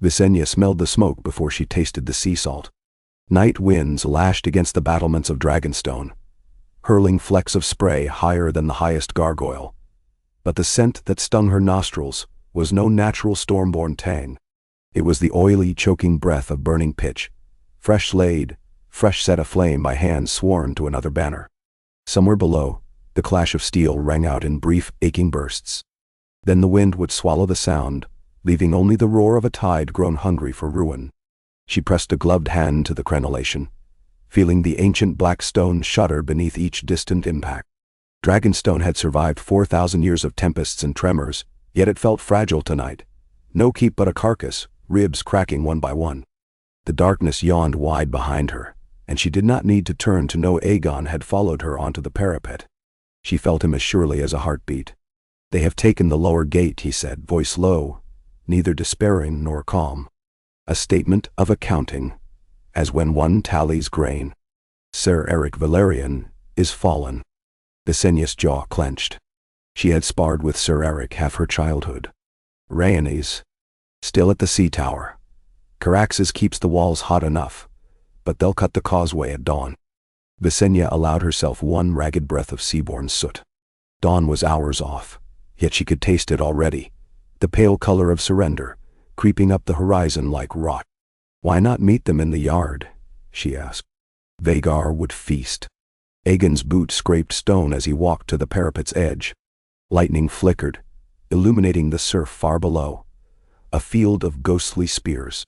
Visenya smelled the smoke before she tasted the sea salt. Night winds lashed against the battlements of Dragonstone, hurling flecks of spray higher than the highest gargoyle. But the scent that stung her nostrils was no natural storm-born tang. It was the oily, choking breath of burning pitch, fresh laid, fresh set aflame by hands sworn to another banner. Somewhere below, the clash of steel rang out in brief, aching bursts. Then the wind would swallow the sound, leaving only the roar of a tide grown hungry for ruin. She pressed a gloved hand to the crenellation, feeling the ancient black stone shudder beneath each distant impact. Dragonstone had survived 4,000 years of tempests and tremors, yet it felt fragile tonight. No keep but a carcass, ribs cracking one by one. The darkness yawned wide behind her, and she did not need to turn to know Aegon had followed her onto the parapet. She felt him as surely as a heartbeat. "They have taken the lower gate," he said, voice low, neither despairing nor calm. A statement of accounting, as when one tallies grain. Sir Eric Valerian is fallen. Visenya's jaw clenched. She had sparred with Sir Eric half her childhood. Rhaenys, still at the sea tower. Caraxes keeps the walls hot enough, but they'll cut the causeway at dawn. Visenya allowed herself one ragged breath of seaborne soot. Dawn was hours off, yet she could taste it already, the pale color of surrender, creeping up the horizon like rot. Why not meet them in the yard? She asked. Vhagar would feast. Aegon's boot scraped stone as he walked to the parapet's edge. Lightning flickered, illuminating the surf far below, a field of ghostly spears.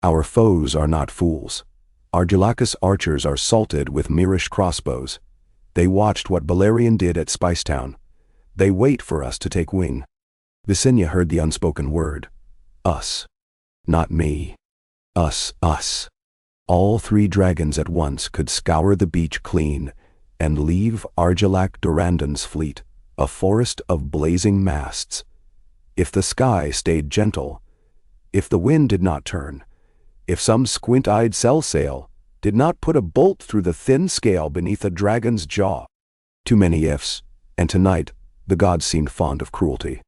Our foes are not fools. Argilaca's archers are salted with Mirish crossbows. They watched what Balerion did at Spicetown. They wait for us to take wing. Visenya heard the unspoken word. Us. Not me. Us, us. All three dragons at once could scour the beach clean and leave Argilac Durandon's fleet, a forest of blazing masts. If the sky stayed gentle, if the wind did not turn, if some squint-eyed sail did not put a bolt through the thin scale beneath a dragon's jaw. Too many ifs, and tonight the gods seemed fond of cruelty.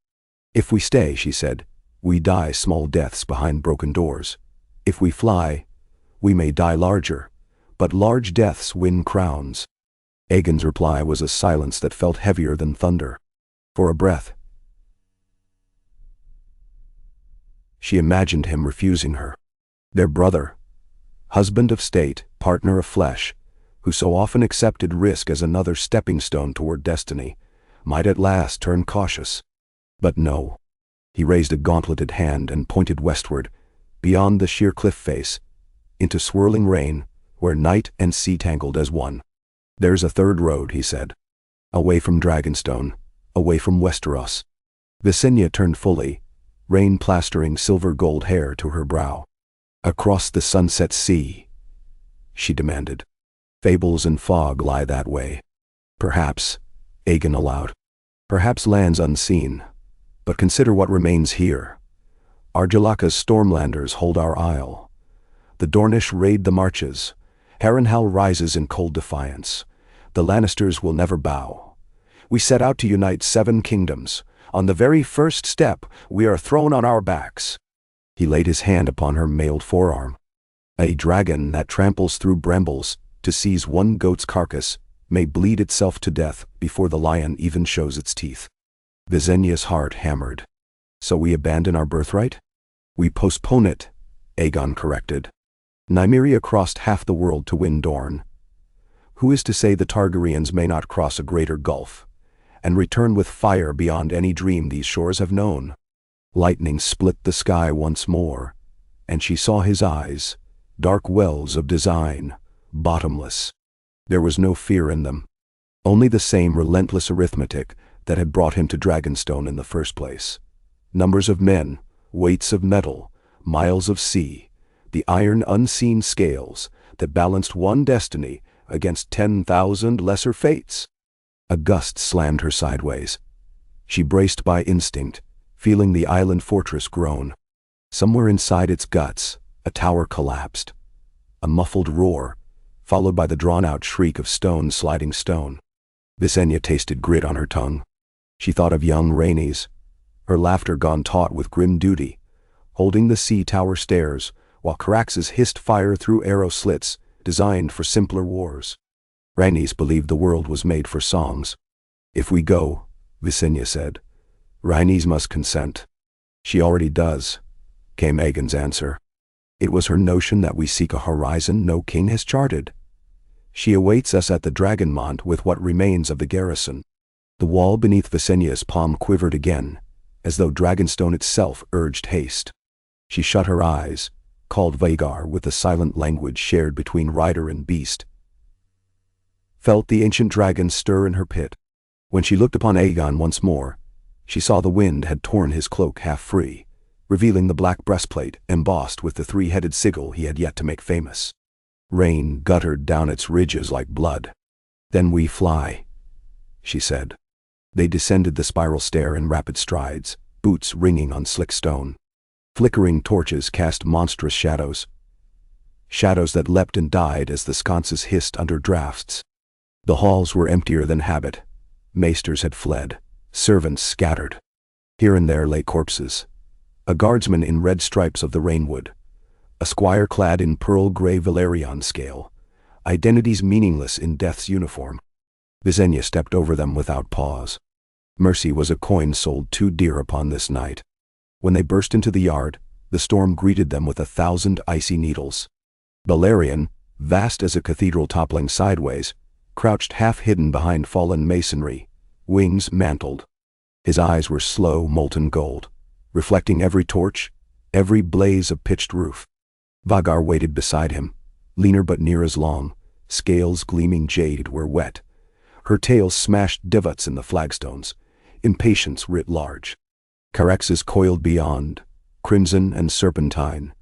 If we stay, she said, we die small deaths behind broken doors. If we fly, we may die larger, but large deaths win crowns. Aegon's reply was a silence that felt heavier than thunder. For a breath, she imagined him refusing her. Their brother, husband of state, partner of flesh, who so often accepted risk as another stepping stone toward destiny, might at last turn cautious. But no. He raised a gauntleted hand and pointed westward, beyond the sheer cliff face, into swirling rain, where night and sea tangled as one. There's a third road, he said. Away from Dragonstone, away from Westeros. Visenya turned fully, rain plastering silver-gold hair to her brow. Across the sunset sea, she demanded. Fables and fog lie that way. Perhaps, Aegon allowed. Perhaps lands unseen. But consider what remains here. Argilaca's Stormlanders hold our isle. The Dornish raid the marches. Harrenhal rises in cold defiance. The Lannisters will never bow. We set out to unite 7 kingdoms. On the very first step, we are thrown on our backs. He laid his hand upon her mailed forearm. A dragon that tramples through brambles to seize one goat's carcass may bleed itself to death before the lion even shows its teeth. Visenya's heart hammered. So we abandon our birthright? We postpone it, Aegon corrected. Nymeria crossed half the world to win Dorne. Who is to say the Targaryens may not cross a greater gulf, and return with fire beyond any dream these shores have known? Lightning split the sky once more, and she saw his eyes, dark wells of design, bottomless. There was no fear in them, only the same relentless arithmetic that had brought him to Dragonstone in the first place. Numbers of men, weights of metal, miles of sea, the iron unseen scales that balanced one destiny against 10,000 lesser fates. A gust slammed her sideways. She braced by instinct, feeling the island fortress groan. Somewhere inside its guts, a tower collapsed. A muffled roar, followed by the drawn-out shriek of stone sliding stone. Visenya tasted grit on her tongue. She thought of young Rhaenys, her laughter gone taut with grim duty, holding the sea tower stairs, while Caraxes hissed fire through arrow slits, designed for simpler wars. Rhaenys believed the world was made for songs. "If we go," Visenya said, "Rhaenys must consent." "She already does," came Aegon's answer. "It was her notion that we seek a horizon no king has charted. She awaits us at the Dragonmont with what remains of the garrison." The wall beneath Visenya's palm quivered again, as though Dragonstone itself urged haste. She shut her eyes, called Vhagar with the silent language shared between rider and beast, felt the ancient dragon stir in her pit. When she looked upon Aegon once more, she saw the wind had torn his cloak half free, revealing the black breastplate embossed with the three-headed sigil he had yet to make famous. Rain guttered down its ridges like blood. "Then we fly," she said. They descended the spiral stair in rapid strides, boots ringing on slick stone. Flickering torches cast monstrous shadows that leapt and died as the sconces hissed under drafts. The halls were emptier than habit. Maesters had fled, servants scattered. Here and there lay corpses. A guardsman in red stripes of the rainwood, a squire clad in pearl-gray Valerian scale, identities meaningless in death's uniform. Visenya stepped over them without pause. Mercy was a coin sold too dear upon this night. When they burst into the yard, the storm greeted them with 1,000 icy needles. Balerion, vast as a cathedral toppling sideways, crouched half-hidden behind fallen masonry, wings mantled. His eyes were slow, molten gold, reflecting every torch, every blaze of pitched roof. Vhagar waited beside him, leaner but near as long, scales gleaming jade were wet. Her tail smashed divots in the flagstones, impatience writ large. Caraxes coiled beyond, crimson and serpentine,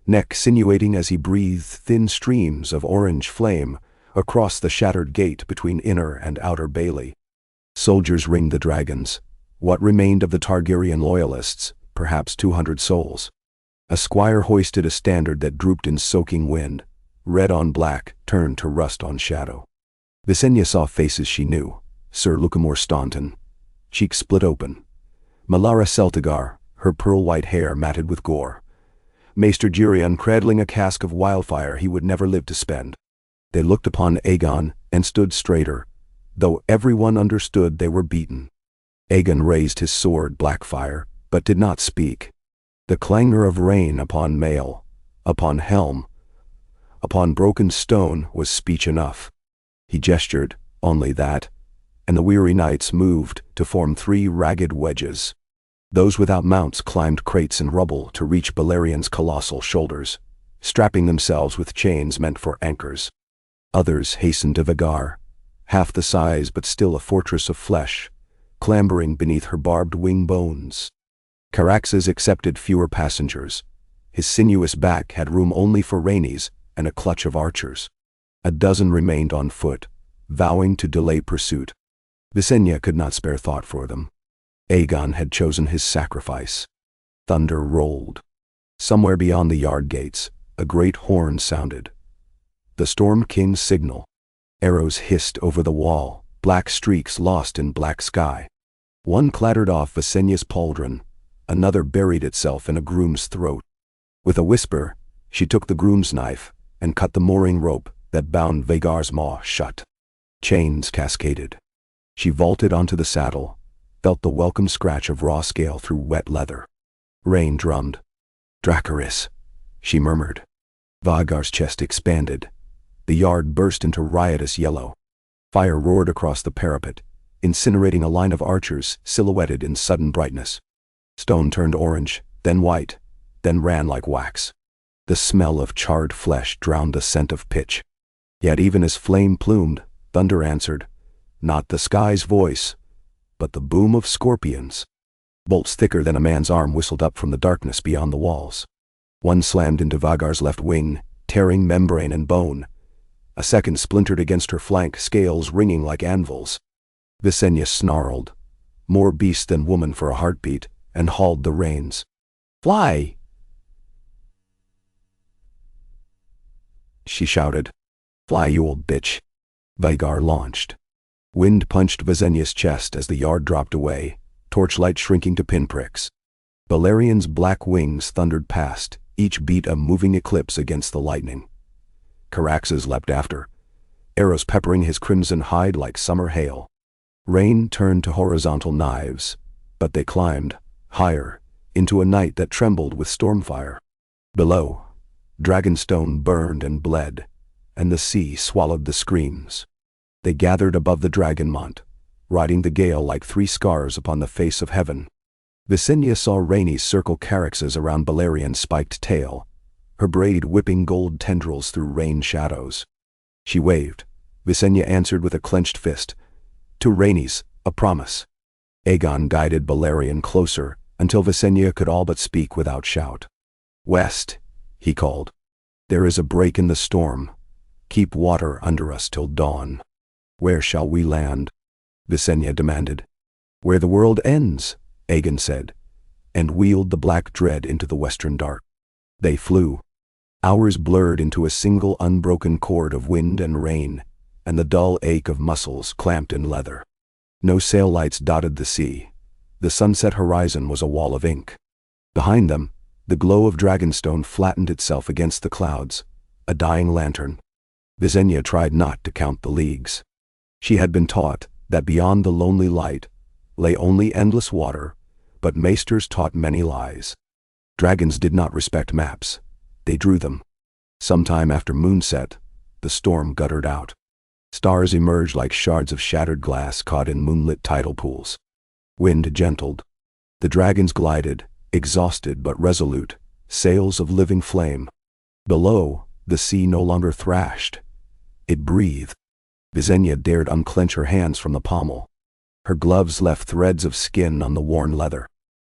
neck sinuating as he breathed thin streams of orange flame across the shattered gate between inner and outer bailey. Soldiers ringed the dragons, what remained of the Targaryen loyalists, perhaps 200 souls. A squire hoisted a standard that drooped in soaking wind, red on black, turned to rust on shadow. Visenya saw faces she knew, Sir Lucamore Staunton, cheeks split open. Melara Celtigar, her pearl-white hair matted with gore. Maester Gerion cradling a cask of wildfire he would never live to spend. They looked upon Aegon and stood straighter, though everyone understood they were beaten. Aegon raised his sword, Blackfire, but did not speak. The clangor of rain upon mail, upon helm, upon broken stone was speech enough. He gestured, only that, and the weary knights moved to form 3 ragged wedges. Those without mounts climbed crates and rubble to reach Balerion's colossal shoulders, strapping themselves with chains meant for anchors. Others hastened to Vhagar, half the size but still a fortress of flesh, clambering beneath her barbed wing bones. Caraxes accepted fewer passengers. His sinuous back had room only for Rhaenys and a clutch of archers. A dozen remained on foot, vowing to delay pursuit. Visenya could not spare thought for them. Aegon had chosen his sacrifice. Thunder rolled. Somewhere beyond the yard gates, a great horn sounded. The Storm King's signal. Arrows hissed over the wall, black streaks lost in black sky. One clattered off Visenya's pauldron, another buried itself in a groom's throat. With a whisper, she took the groom's knife and cut the mooring rope that bound Vhagar's maw shut. Chains cascaded. She vaulted onto the saddle, felt the welcome scratch of raw scale through wet leather. Rain drummed. "Dracarys," she murmured. Vhagar's chest expanded. The yard burst into riotous yellow. Fire roared across the parapet, incinerating a line of archers silhouetted in sudden brightness. Stone turned orange, then white, then ran like wax. The smell of charred flesh drowned the scent of pitch. Yet even as flame plumed, thunder answered, not the sky's voice, but the boom of scorpions. Bolts thicker than a man's arm whistled up from the darkness beyond the walls. One slammed into Vhagar's left wing, tearing membrane and bone. A second splintered against her flank, scales ringing like anvils. Visenya snarled, more beast than woman for a heartbeat, and hauled the reins. "Fly!" she shouted. "Fly, you old bitch." Vhagar launched. Wind punched Visenya's chest as the yard dropped away, torchlight shrinking to pinpricks. Balerian's black wings thundered past, each beat a moving eclipse against the lightning. Caraxes leapt after, arrows peppering his crimson hide like summer hail. Rain turned to horizontal knives, but they climbed, higher, into a night that trembled with stormfire. Below, Dragonstone burned and bled, and the sea swallowed the screams. They gathered above the Dragonmont, riding the gale like 3 scars upon the face of heaven. Visenya saw Rhaenys circle Caraxes around Balerian's spiked tail, her braid whipping gold tendrils through rain shadows. She waved. Visenya answered with a clenched fist. To Rhaenys, a promise. Aegon guided Balerian closer, until Visenya could all but speak without shout. West, he called. There is a break in the storm. Keep water under us till dawn. Where shall we land? Visenya demanded. Where the world ends, Aegon said, and wheeled the black dread into the western dark. They flew. Hours blurred into a single unbroken chord of wind and rain, and the dull ache of muscles clamped in leather. No sail lights dotted the sea. The sunset horizon was a wall of ink. Behind them, the glow of Dragonstone flattened itself against the clouds, a dying lantern. Visenya tried not to count the leagues. She had been taught that beyond the lonely light lay only endless water, but maesters taught many lies. Dragons did not respect maps. They drew them. Sometime after moonset, the storm guttered out. Stars emerged like shards of shattered glass caught in moonlit tidal pools. Wind gentled. The dragons glided, exhausted but resolute, sails of living flame. Below, the sea no longer thrashed. It breathed. Visenya dared unclench her hands from the pommel. Her gloves left threads of skin on the worn leather.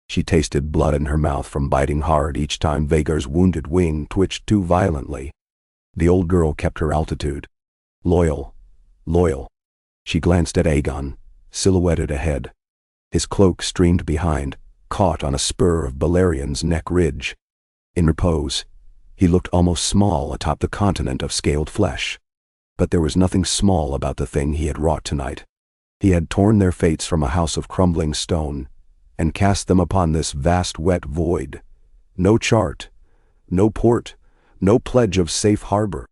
She tasted blood in her mouth from biting hard each time Vhagar's wounded wing twitched too violently. The old girl kept her altitude. Loyal. Loyal. She glanced at Aegon, silhouetted ahead. His cloak streamed behind, caught on a spur of Balerian's neck ridge. In repose, he looked almost small atop the continent of scaled flesh. But there was nothing small about the thing he had wrought tonight. He had torn their fates from a house of crumbling stone, and cast them upon this vast wet void. No chart, no port, no pledge of safe harbor.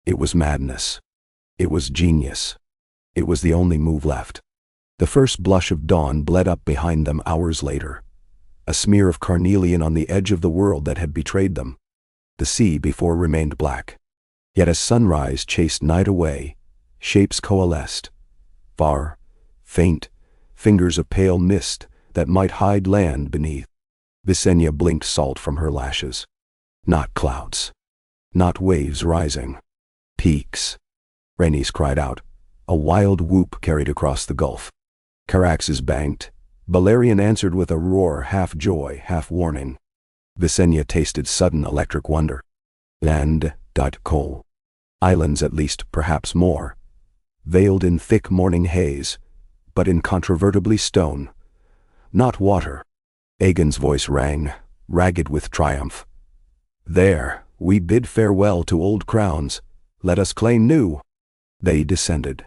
It was madness. It was genius. It was the only move left. The first blush of dawn bled up behind them hours later, a smear of carnelian on the edge of the world that had betrayed them. The sea before remained black. Yet as sunrise chased night away, shapes coalesced. Far, faint, fingers of pale mist that might hide land beneath. Visenya blinked salt from her lashes. Not clouds. Not waves rising. Peaks. Rhaenys cried out. A wild whoop carried across the gulf. Caraxes banked. Balerian answered with a roar, half joy, half warning. Visenya tasted sudden electric wonder. Land, coal. Islands at least, perhaps more. Veiled in thick morning haze, but incontrovertibly stone. Not water. Aegon's voice rang, ragged with triumph. There, we bid farewell to old crowns. Let us claim new. They descended.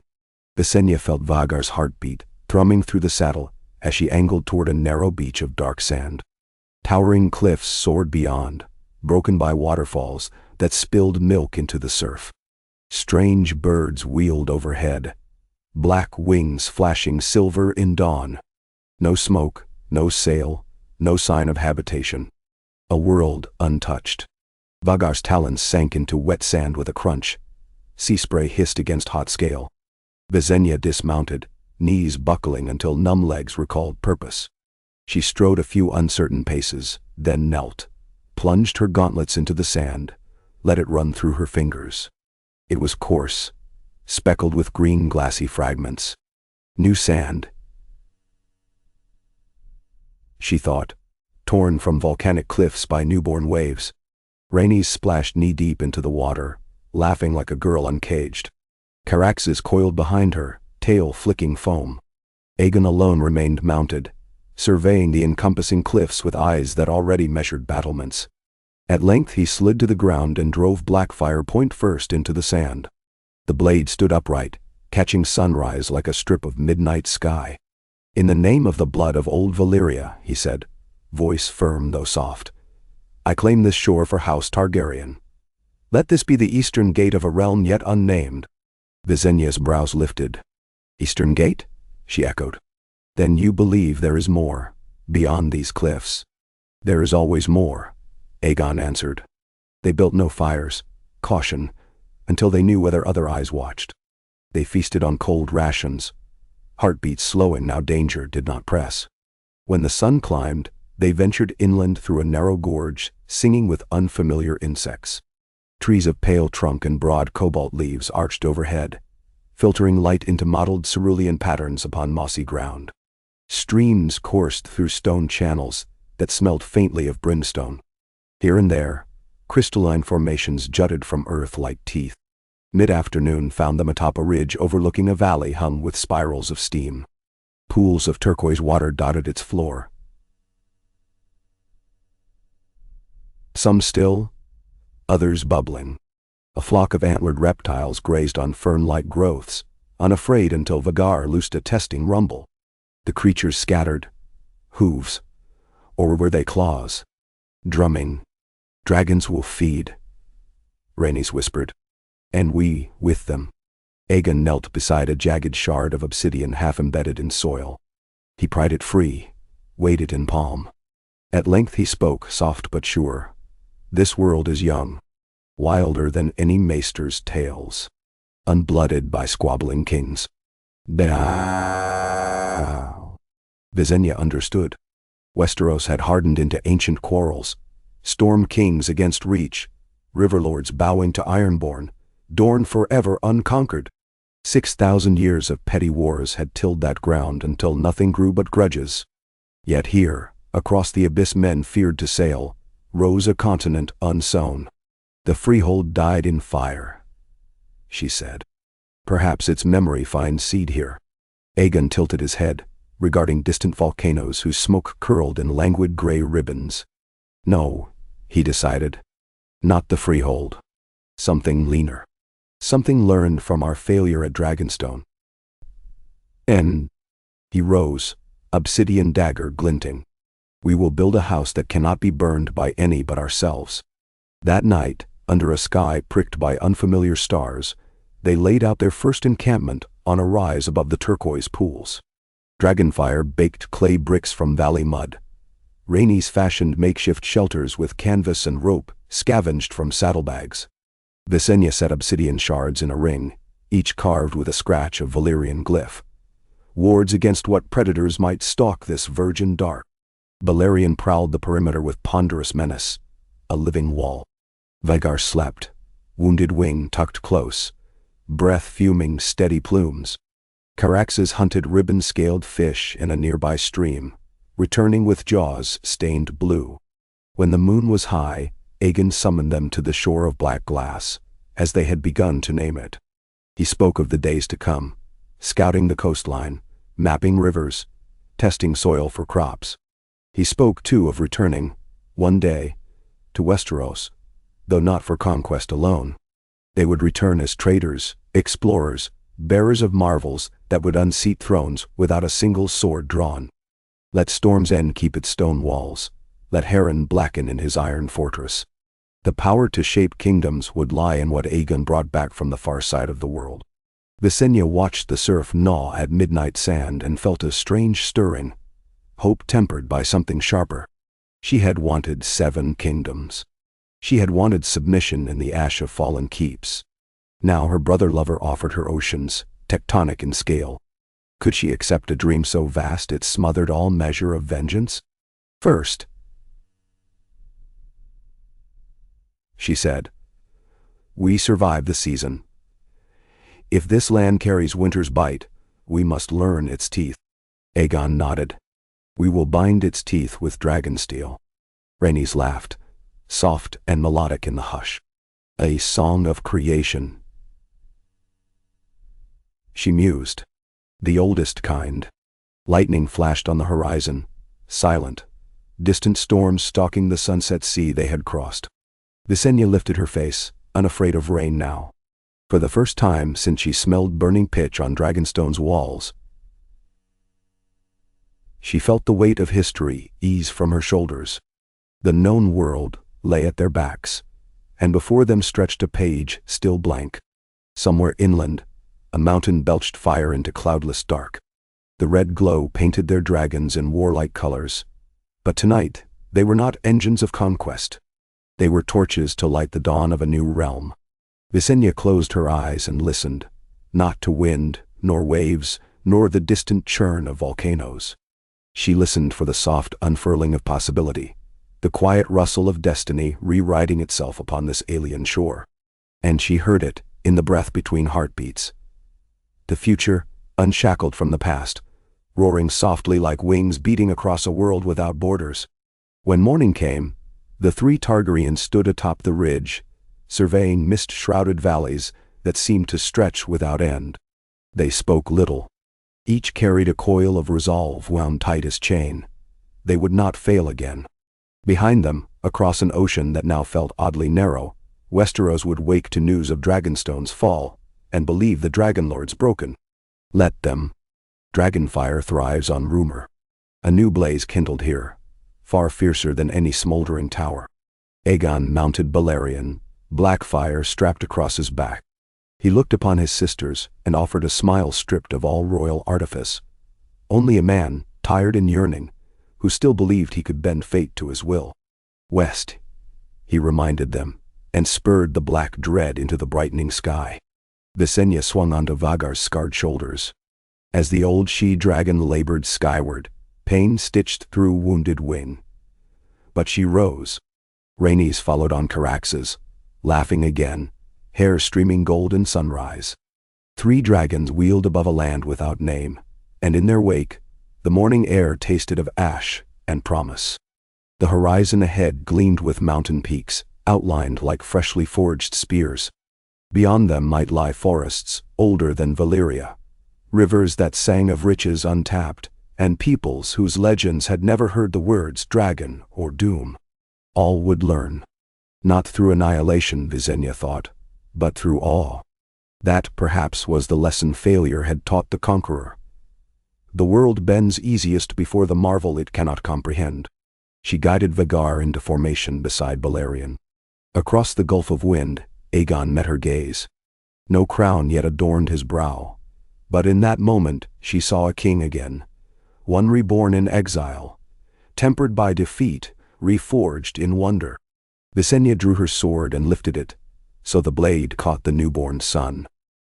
Visenya felt Vhagar's heartbeat, thrumming through the saddle as she angled toward a narrow beach of dark sand. Towering cliffs soared beyond, broken by waterfalls that spilled milk into the surf. Strange birds wheeled overhead, black wings flashing silver in dawn. No smoke, no sail, no sign of habitation. A world untouched. Vhagar's talons sank into wet sand with a crunch. Sea spray hissed against hot scale. Visenya dismounted, knees buckling until numb legs recalled purpose. She strode a few uncertain paces, then knelt, plunged her gauntlets into the sand, let it run through her fingers. It was coarse, speckled with green glassy fragments. New sand, she thought, torn from volcanic cliffs by newborn waves. Rhaenys splashed knee-deep into the water, laughing like a girl uncaged. Caraxes coiled behind her, tail flicking foam. Aegon alone remained mounted, surveying the encompassing cliffs with eyes that already measured battlements. At length he slid to the ground and drove Blackfire point first into the sand. The blade stood upright, catching sunrise like a strip of midnight sky. In the name of the blood of old Valyria, he said, voice firm though soft. "I claim this shore for House Targaryen. Let this be the eastern gate of a realm yet unnamed." Visenya's brows lifted. "Eastern gate?" she echoed. "Then you believe there is more, beyond these cliffs?" "There is always more," Aegon answered. "They built no fires, caution, until they knew whether other eyes watched. They feasted on cold rations, heartbeats slowing now danger did not press. When the sun climbed, they ventured inland through a narrow gorge, singing with unfamiliar insects. Trees of pale trunk and broad cobalt leaves arched overhead, filtering light into mottled cerulean patterns upon mossy ground. Streams coursed through stone channels that smelled faintly of brimstone. Here and there, crystalline formations jutted from earth like teeth. Mid-afternoon found them atop a ridge overlooking a valley hung with spirals of steam. Pools of turquoise water dotted its floor. Some still, others bubbling. A flock of antlered reptiles grazed on fern-like growths, unafraid until Vhagar loosed a testing rumble. The creatures scattered. Hooves. Or were they claws? Drumming. "Dragons will feed," Rhaenys whispered. "And we with them." Aegon knelt beside a jagged shard of obsidian half-embedded in soil. He pried it free, weighed it in palm. At length he spoke, soft but sure. "This world is young, wilder than any maester's tales, unblooded by squabbling kings." Now Visenya understood. Westeros had hardened into ancient quarrels, storm kings against reach, riverlords bowing to Ironborn, Dorne forever unconquered. 6,000 years of petty wars had tilled that ground until nothing grew but grudges. Yet here, across the abyss men feared to sail, rose a continent unsown. "The freehold died in fire," she said. "Perhaps its memory finds seed here." Aegon tilted his head, regarding distant volcanoes whose smoke curled in languid gray ribbons. No, he decided. Not the freehold. Something leaner. Something learned from our failure at Dragonstone. And he rose, obsidian dagger glinting. "We will build a house that cannot be burned by any but ourselves." That night, under a sky pricked by unfamiliar stars, they laid out their first encampment on a rise above the turquoise pools. Dragonfire baked clay bricks from valley mud. Rhaenys fashioned makeshift shelters with canvas and rope scavenged from saddlebags. Visenya set obsidian shards in a ring, each carved with a scratch of Valyrian glyph. Wards against what predators might stalk this virgin dark. Balerion prowled the perimeter with ponderous menace, a living wall. Vhagar slept, wounded wing tucked close, breath fuming steady plumes. Caraxes hunted ribbon-scaled fish in a nearby stream, returning with jaws stained blue. When the moon was high, Aegon summoned them to the shore of black glass, as they had begun to name it. He spoke of the days to come, scouting the coastline, mapping rivers, testing soil for crops. He spoke, too, of returning, one day, to Westeros, though not for conquest alone. They would return as traders, explorers, bearers of marvels that would unseat thrones without a single sword drawn. Let Storm's End keep its stone walls. Let Harren blacken in his iron fortress. The power to shape kingdoms would lie in what Aegon brought back from the far side of the world. Visenya watched the surf gnaw at midnight sand and felt a strange stirring, hope tempered by something sharper. She had wanted 7 kingdoms. She had wanted submission in the ash of fallen keeps. Now her brother-lover offered her oceans, tectonic in scale. Could she accept a dream so vast it smothered all measure of vengeance? "First," she said, "we survive the season. If this land carries winter's bite, we must learn its teeth." Aegon nodded. "We will bind its teeth with dragon steel." Rhaenys laughed, soft and melodic in the hush. "A song of creation," she mused. "The oldest kind." Lightning flashed on the horizon, silent, distant storms stalking the sunset sea they had crossed. Visenya lifted her face, unafraid of rain now. For the first time since she smelled burning pitch on Dragonstone's walls, She felt the weight of history ease from her shoulders. The known world lay at their backs, and before them stretched a page still blank. Somewhere inland, a mountain belched fire into cloudless dark. The red glow painted their dragons in warlike colors. But tonight, they were not engines of conquest. They were torches to light the dawn of a new realm. Visenya closed her eyes and listened, not to wind, nor waves, nor the distant churn of volcanoes. She listened for the soft unfurling of possibility, the quiet rustle of destiny rewriting itself upon this alien shore. And she heard it in the breath between heartbeats. The future, unshackled from the past, roaring softly like wings beating across a world without borders. When morning came, the three Targaryens stood atop the ridge, surveying mist-shrouded valleys that seemed to stretch without end. They spoke little. Each carried a coil of resolve wound tight as chain. They would not fail again. Behind them, across an ocean that now felt oddly narrow, Westeros would wake to news of Dragonstone's fall, and believe the Dragonlords broken. Let them. Dragonfire thrives on rumor. A new blaze kindled here, far fiercer than any smoldering tower. Aegon mounted Balerion, black fire strapped across his back. He looked upon his sisters and offered a smile stripped of all royal artifice. Only a man, tired and yearning, who still believed he could bend fate to his will. West, he reminded them, and spurred the black dread into the brightening sky. Visenya swung onto Vagar's scarred shoulders. As the old she-dragon labored skyward, pain stitched through wounded wing. But she rose. Rhaenys followed on Caraxes, laughing again, hair streaming golden sunrise. Three dragons wheeled above a land without name, and in their wake, the morning air tasted of ash and promise. The horizon ahead gleamed with mountain peaks, outlined like freshly forged spears. Beyond them might lie forests, older than Valyria, rivers that sang of riches untapped, and peoples whose legends had never heard the words dragon or doom. All would learn. Not through annihilation, Visenya thought, but through awe. That, perhaps, was the lesson failure had taught the Conqueror. The world bends easiest before the marvel it cannot comprehend. She guided Vagar into formation beside Balerion. Across the gulf of wind, Aegon met her gaze. No crown yet adorned his brow, but in that moment she saw a king again, one reborn in exile, tempered by defeat, reforged in wonder. Visenya drew her sword and lifted it, so the blade caught the newborn sun.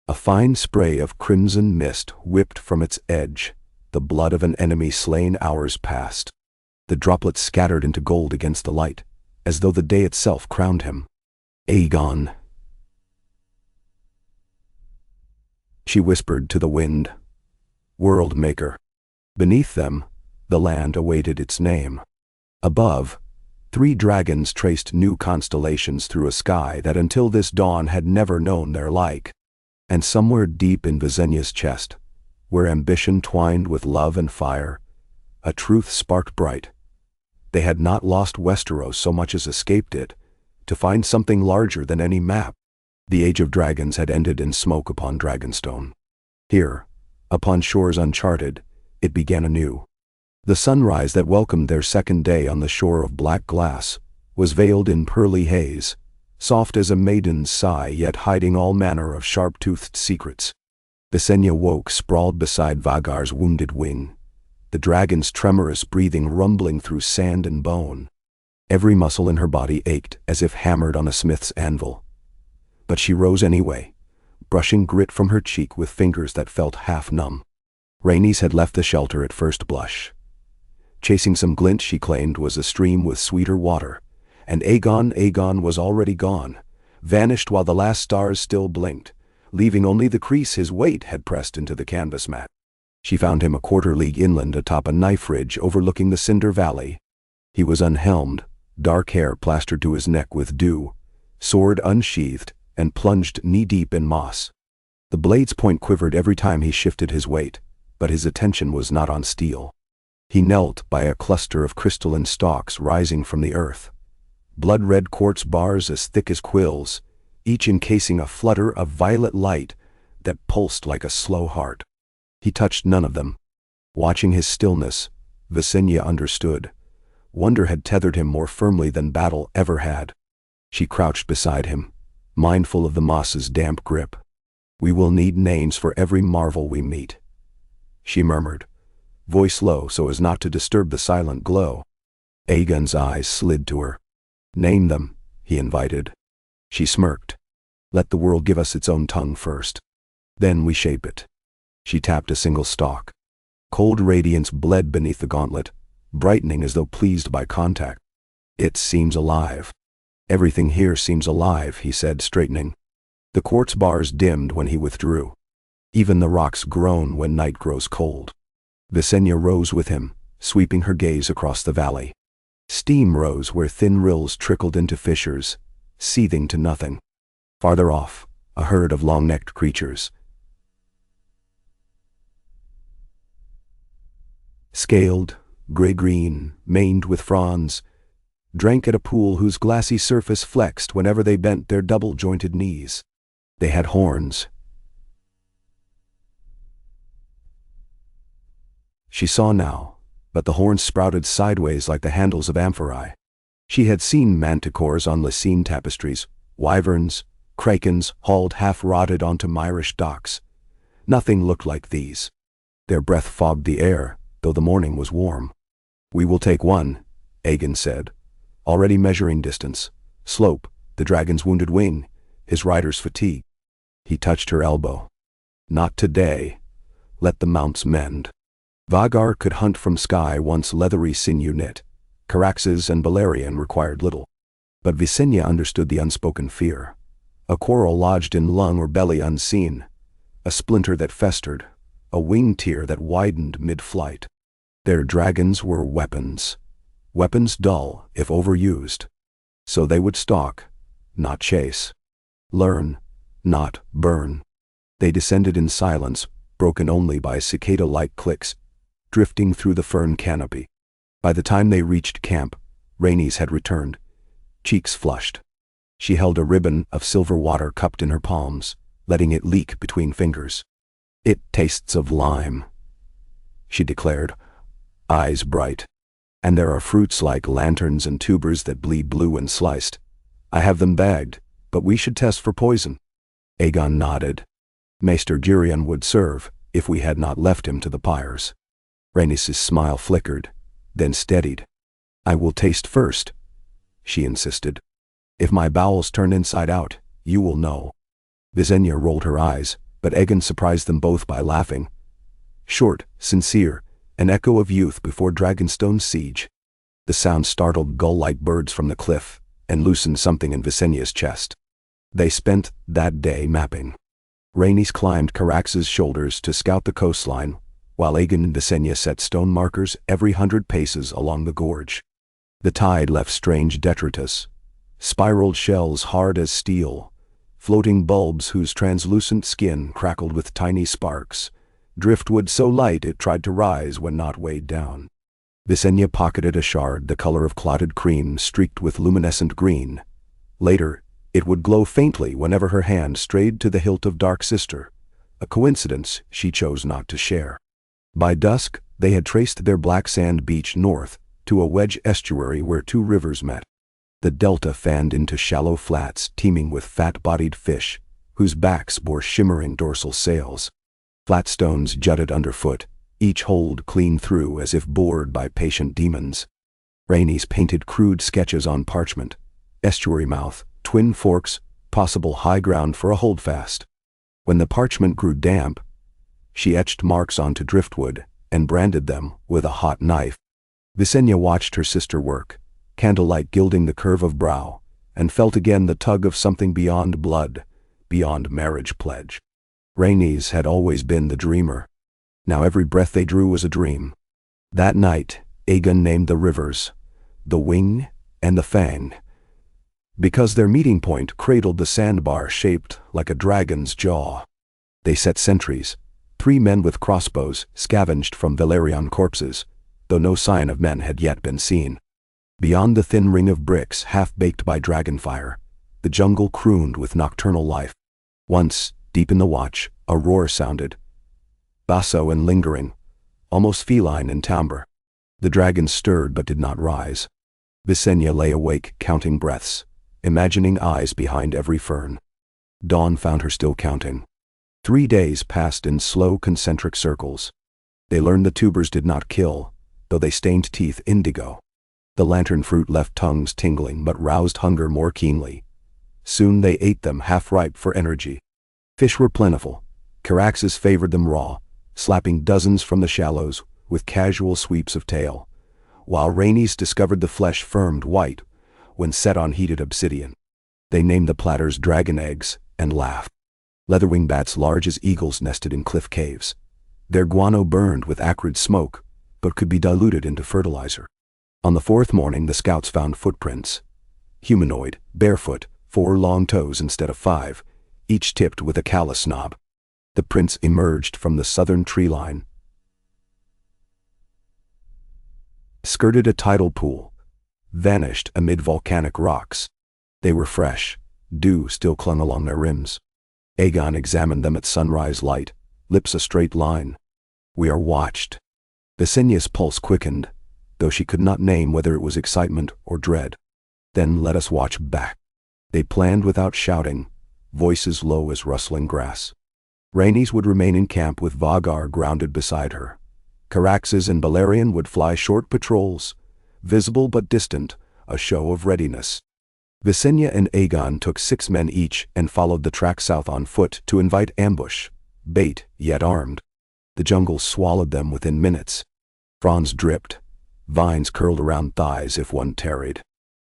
A fine spray of crimson mist whipped from its edge, the blood of an enemy slain hours past. The droplets scattered into gold against the light, as though the day itself crowned him. Aegon, she whispered to the wind. World Maker. Beneath them, the land awaited its name. Above, three dragons traced new constellations through a sky that until this dawn had never known their like. And somewhere deep in Visenya's chest, where ambition twined with love and fire, a truth sparked bright. They had not lost Westeros so much as escaped it, to find something larger than any map. The age of dragons had ended in smoke upon Dragonstone. Here, upon shores uncharted, it began anew. The sunrise that welcomed their second day on the shore of black glass was veiled in pearly haze, soft as a maiden's sigh yet hiding all manner of sharp-toothed secrets. Visenya woke sprawled beside Vagar's wounded wing, the dragon's tremorous breathing rumbling through sand and bone. Every muscle in her body ached as if hammered on a smith's anvil. But she rose anyway, brushing grit from her cheek with fingers that felt half-numb. Rhaenys had left the shelter at first blush. Chasing some glint she claimed was a stream with sweeter water, and Aegon was already gone, vanished while the last stars still blinked, leaving only the crease his weight had pressed into the canvas mat. She found him a quarter league inland atop a knife ridge overlooking the Cinder Valley. He was unhelmed, dark hair plastered to his neck with dew, sword unsheathed, and plunged knee-deep in moss. The blade's point quivered every time he shifted his weight, but his attention was not on steel. He knelt by a cluster of crystalline stalks rising from the earth, blood-red quartz bars as thick as quills, each encasing a flutter of violet light that pulsed like a slow heart. He touched none of them. Watching his stillness, Visenya understood. Wonder had tethered him more firmly than battle ever had. She crouched beside him, mindful of the moss's damp grip. "We will need names for every marvel we meet," she murmured, voice low so as not to disturb the silent glow. Aegon's eyes slid to her. "Name them," he invited. She smirked. "Let the world give us its own tongue first. Then we shape it." She tapped a single stalk. Cold radiance bled beneath the gauntlet, brightening as though pleased by contact. "It seems alive." "Everything here seems alive," he said, straightening. The quartz bars dimmed when he withdrew. Even the rocks groan when night grows cold. Visenya rose with him, sweeping her gaze across the valley. Steam rose where thin rills trickled into fissures, seething to nothing. Farther off, a herd of long-necked creatures, scaled, gray-green, maned with fronds, drank at a pool whose glassy surface flexed whenever they bent their double-jointed knees. They had horns. She saw now, but the horns sprouted sideways like the handles of amphorae. She had seen manticores on Lycene tapestries, wyverns, krakens hauled half-rotted onto Myrish docks. Nothing looked like these. Their breath fogged the air, though the morning was warm. "We will take one," Aegon said, already measuring distance, slope, the dragon's wounded wing, his rider's fatigue. He touched her elbow. "Not today. Let the mounts mend." Vagar could hunt from sky once leathery sinew knit. Caraxes and Balerion required little. But Visenya understood the unspoken fear. A quarrel lodged in lung or belly unseen. A splinter that festered. A wing tear that widened mid-flight. Their dragons were weapons. Weapons dull if overused. So they would stalk, not chase. Learn, not burn. They descended in silence, broken only by cicada-like clicks, drifting through the fern canopy. By the time they reached camp, Rhaenys had returned, cheeks flushed. She held a ribbon of silver water cupped in her palms, letting it leak between fingers. "It tastes of lime," she declared, eyes bright. "And there are fruits like lanterns and tubers that bleed blue when sliced. I have them bagged, but we should test for poison." Aegon nodded. Maester Gurion would serve, if we had not left him to the pyres. Rhaenys' smile flickered, then steadied. "I will taste first," she insisted. "If my bowels turn inside out, you will know." Visenya rolled her eyes, but Aegon surprised them both by laughing. Short, sincere, an echo of youth before Dragonstone's siege. The sound startled gull-like birds from the cliff and loosened something in Visenya's chest. They spent that day mapping. Rhaenys climbed Carax's shoulders to scout the coastline, while Aegon and Visenya set stone markers every 100 paces along the gorge. The tide left strange detritus, spiraled shells hard as steel, floating bulbs whose translucent skin crackled with tiny sparks, driftwood so light it tried to rise when not weighed down. Visenya pocketed a shard the color of clotted cream streaked with luminescent green. Later, it would glow faintly whenever her hand strayed to the hilt of Dark Sister, a coincidence she chose not to share. By dusk, they had traced their black sand beach north to a wedge estuary where two rivers met. The delta fanned into shallow flats teeming with fat-bodied fish, whose backs bore shimmering dorsal sails. Flat stones jutted underfoot, each hold clean through as if bored by patient demons. Rhaenys painted crude sketches on parchment, estuary mouth, twin forks, possible high ground for a holdfast. When the parchment grew damp, she etched marks onto driftwood and branded them with a hot knife. Visenya watched her sister work, candlelight gilding the curve of brow, and felt again the tug of something beyond blood, beyond marriage pledge. Rhaenys had always been the dreamer. Now every breath they drew was a dream. That night, Aegon named the rivers, the Wing and the Fang, because their meeting point cradled the sandbar shaped like a dragon's jaw. They set sentries. 3 men with crossbows scavenged from Valerian corpses, though no sign of men had yet been seen. Beyond the thin ring of bricks half-baked by dragonfire, the jungle crooned with nocturnal life. Once, deep in the watch, a roar sounded, basso and lingering, almost feline in timbre. The dragon stirred but did not rise. Visenya lay awake, counting breaths, imagining eyes behind every fern. Dawn found her still counting. 3 days passed in slow concentric circles. They learned the tubers did not kill, though they stained teeth indigo. The lantern fruit left tongues tingling but roused hunger more keenly. Soon they ate them half-ripe for energy. Fish were plentiful. Caraxes favored them raw, slapping dozens from the shallows with casual sweeps of tail, while Rainey's discovered the flesh firmed white when set on heated obsidian. They named the platters dragon eggs and laughed. Leatherwing bats large as eagles nested in cliff caves. Their guano burned with acrid smoke, but could be diluted into fertilizer. On the 4th morning the scouts found footprints. Humanoid, barefoot, 4 long toes instead of 5, each tipped with a callus knob. The prints emerged from the southern tree line, skirted a tidal pool, vanished amid volcanic rocks. They were fresh. Dew still clung along their rims. Aegon examined them at sunrise light, lips a straight line. "We are watched." Visenya's pulse quickened, though she could not name whether it was excitement or dread. "Then let us watch back." They planned without shouting, voices low as rustling grass. Rhaenys would remain in camp with Vagar grounded beside her. Caraxes and Balerion would fly short patrols, visible but distant, a show of readiness. Visenya and Aegon took 6 men each and followed the track south on foot to invite ambush, bait yet armed. The jungle swallowed them within minutes. Fronds dripped, vines curled around thighs if one tarried.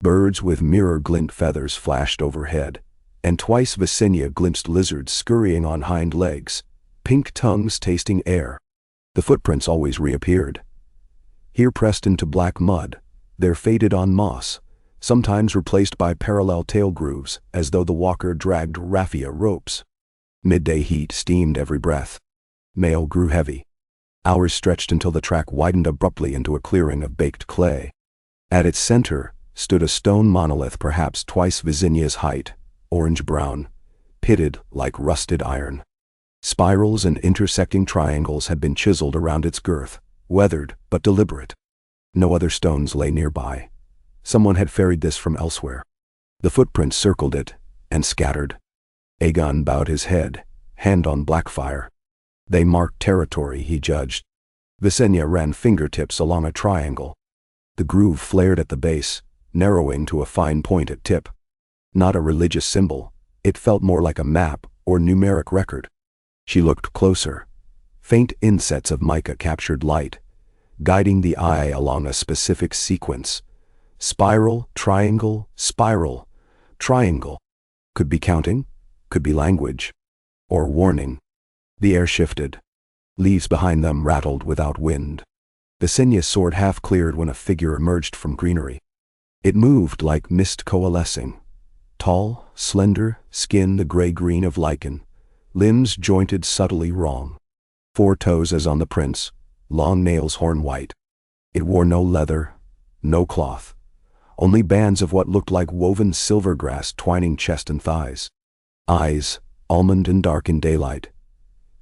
Birds with mirror-glint feathers flashed overhead, and twice Visenya glimpsed lizards scurrying on hind legs, pink tongues tasting air. The footprints always reappeared. Here pressed into black mud, there faded on moss, sometimes replaced by parallel tail grooves as though the walker dragged raffia ropes. Midday heat steamed every breath. Mail grew heavy. Hours stretched until the track widened abruptly into a clearing of baked clay. At its center stood a stone monolith perhaps twice Visenya's height, orange-brown, pitted like rusted iron. Spirals and intersecting triangles had been chiseled around its girth, weathered but deliberate. No other stones lay nearby. Someone had ferried this from elsewhere. The footprints circled it and scattered. Aegon bowed his head, hand on Blackfire. They marked territory, he judged. Visenya ran fingertips along a triangle. The groove flared at the base, narrowing to a fine point at tip. Not a religious symbol, it felt more like a map or numeric record. She looked closer. Faint insets of mica captured light, guiding the eye along a specific sequence. Spiral, triangle, spiral, triangle. Could be counting, could be language, or warning. The air shifted. Leaves behind them rattled without wind. Visenya's sword half cleared when a figure emerged from greenery. It moved like mist coalescing. Tall, slender, skin the gray-green of lichen, limbs jointed subtly wrong. 4 toes as on the prints, long nails horn-white. It wore no leather, no cloth, only bands of what looked like woven silver grass twining chest and thighs. Eyes, almond and dark in daylight,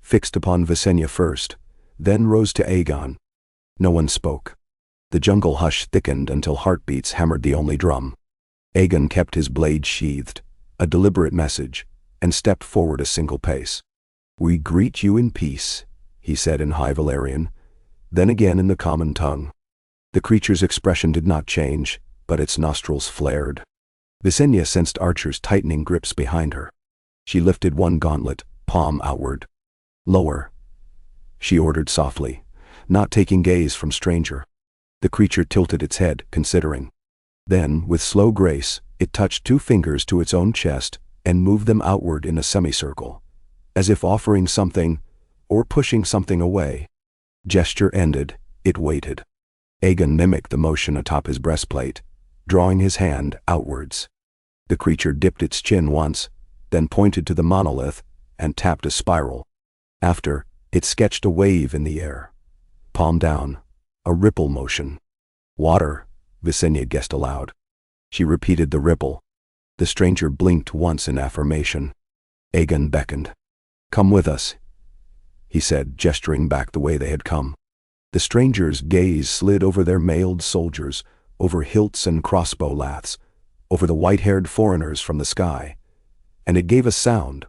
fixed upon Visenya first, then rose to Aegon. No one spoke. The jungle hush thickened until heartbeats hammered the only drum. Aegon kept his blade sheathed, a deliberate message, and stepped forward a single pace. "We greet you in peace," he said in High Valyrian, then again in the common tongue. The creature's expression did not change, but its nostrils flared. Visenya sensed Archer's tightening grips behind her. She lifted one gauntlet, palm outward. "Lower," she ordered softly, not taking gaze from stranger. The creature tilted its head, considering. Then, with slow grace, it touched 2 fingers to its own chest and moved them outward in a semicircle, as if offering something or pushing something away. Gesture ended, it waited. Aegon mimicked the motion atop his breastplate, drawing his hand outwards. The creature dipped its chin once, then pointed to the monolith and tapped a spiral. After, it sketched a wave in the air. Palm down, a ripple motion. "Water," Visenya guessed aloud. She repeated the ripple. The stranger blinked once in affirmation. Aegon beckoned. "Come with us," he said, gesturing back the way they had come. The stranger's gaze slid over their mailed soldiers, over hilts and crossbow laths, over the white-haired foreigners from the sky. And it gave a sound,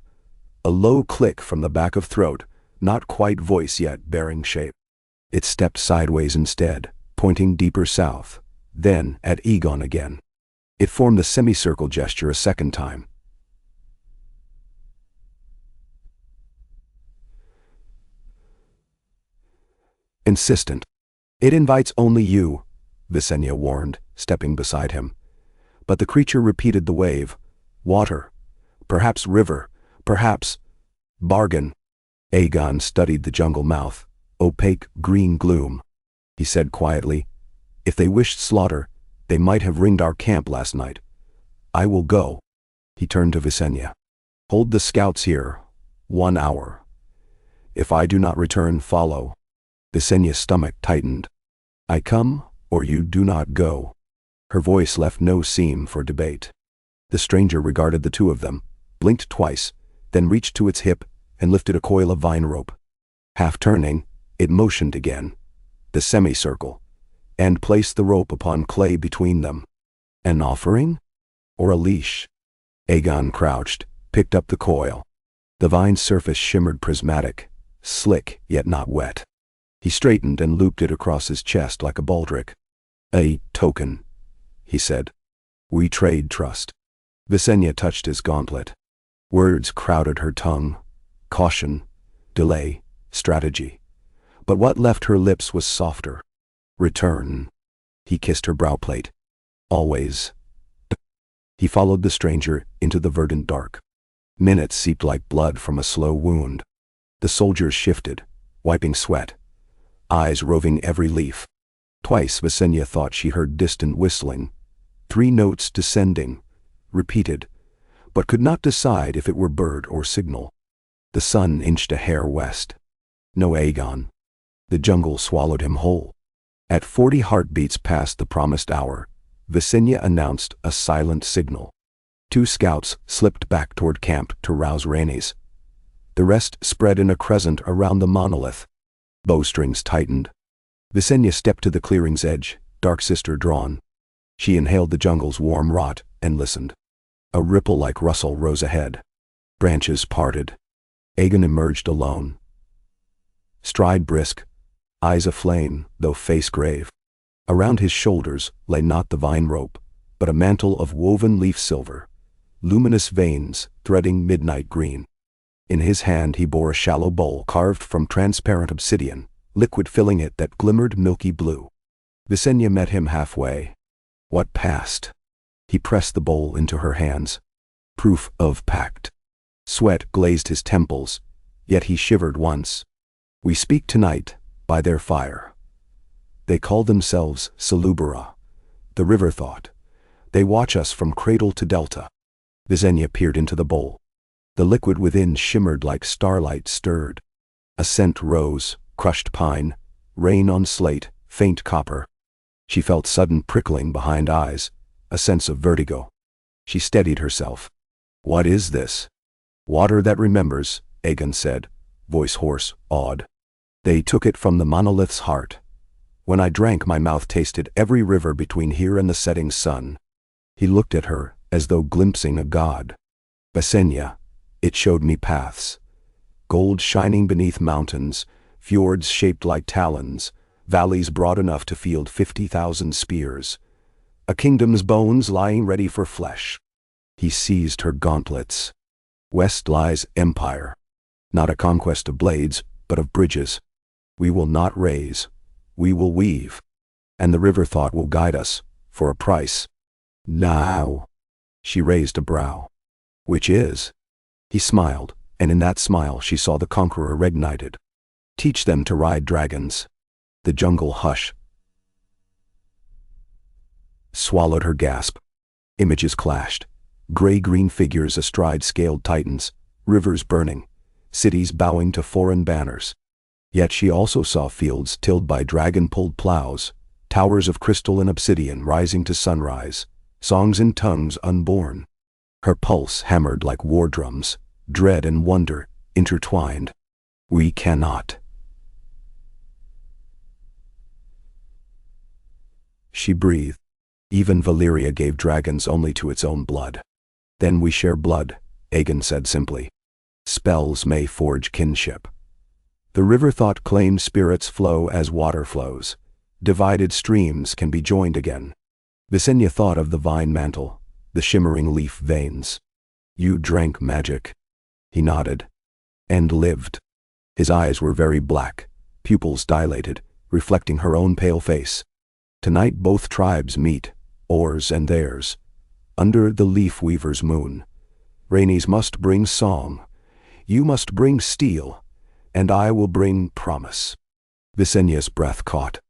a low click from the back of throat, not quite voice yet bearing shape. It stepped sideways instead, pointing deeper south, then at Aegon again. It formed the semicircle gesture a second time. Insistent. It invites only you, Visenya warned, stepping beside him. But the creature repeated the wave. Water. Perhaps river. Perhaps... bargain. Aegon studied the jungle mouth, opaque green gloom. He said quietly, "If they wished slaughter, they might have ringed our camp last night. I will go." He turned to Visenya. "Hold the scouts here. 1 hour. If I do not return, follow." Visenya's stomach tightened. "I come, or you do not go." Her voice left no seam for debate. The stranger regarded the two of them, blinked twice, then reached to its hip and lifted a coil of vine rope. Half turning, it motioned again, the semicircle, and placed the rope upon clay between them. An offering? Or a leash? Aegon crouched, picked up the coil. The vine's surface shimmered prismatic, slick yet not wet. He straightened and looped it across his chest like a baldric. "A token," he said. "We trade trust." Visenya touched his gauntlet. Words crowded her tongue. Caution, delay, strategy. But what left her lips was softer. "Return." He kissed her brow plate. "Always." He followed the stranger into the verdant dark. Minutes seeped like blood from a slow wound. The soldiers shifted, wiping sweat, eyes roving every leaf. Twice Visenya thought she heard distant whistling, 3 notes descending, repeated, but could not decide if it were bird or signal. The sun inched a hair west. No Aegon. The jungle swallowed him whole. At 40 heartbeats past the promised hour, Visenya announced a silent signal. 2 scouts slipped back toward camp to rouse Rhaenys. The rest spread in a crescent around the monolith. Bowstrings tightened. Visenya stepped to the clearing's edge, Dark Sister drawn. She inhaled the jungle's warm rot and listened. A ripple-like rustle rose ahead. Branches parted. Aegon emerged alone. Stride brisk, eyes aflame, though face grave. Around his shoulders lay not the vine rope, but a mantle of woven leaf silver, luminous veins threading midnight green. In his hand he bore a shallow bowl carved from transparent obsidian, liquid filling it that glimmered milky blue. Visenya met him halfway. "What passed?" He pressed the bowl into her hands. Proof of pact. Sweat glazed his temples, yet he shivered once. "We speak tonight, by their fire." They call themselves Salubra, the river thought. They watch us from cradle to delta. Visenya peered into the bowl. The liquid within shimmered like starlight stirred. A scent rose, crushed pine, rain on slate, faint copper. She felt sudden prickling behind eyes, a sense of vertigo. She steadied herself. "What is this?" "Water that remembers," Aegon said, voice hoarse, awed. "They took it from the monolith's heart. When I drank, my mouth tasted every river between here and the setting sun." He looked at her as though glimpsing a god. "Visenya, it showed me paths. Gold shining beneath mountains, fjords shaped like talons, valleys broad enough to field 50,000 spears. A kingdom's bones lying ready for flesh." He seized her gauntlets. "West lies empire. Not a conquest of blades, but of bridges. We will not raise. We will weave. And the river thought will guide us, for a price. Now." She raised a brow. "Which is?" He smiled, and in that smile she saw the Conqueror reignited. "Teach them to ride dragons." The jungle hush swallowed her gasp. Images clashed. Gray-green figures astride scaled titans, rivers burning, cities bowing to foreign banners. Yet she also saw fields tilled by dragon-pulled plows, towers of crystal and obsidian rising to sunrise, songs in tongues unborn. Her pulse hammered like war drums, dread and wonder intertwined. "We cannot." she breathed. Even Valyria gave dragons only to its own blood. Then we share blood, Aegon said simply. Spells may forge kinship. The river thought claimed spirits flow as water flows. Divided streams can be joined again. Visenya thought of the vine mantle, the shimmering leaf veins. You drank magic. He nodded. And lived. His eyes were very black, pupils dilated, reflecting her own pale face. Tonight both tribes meet, ours and theirs, under the leaf weaver's moon. Rhaenys must bring song. You must bring steel, and I will bring promise. Visenya's breath caught.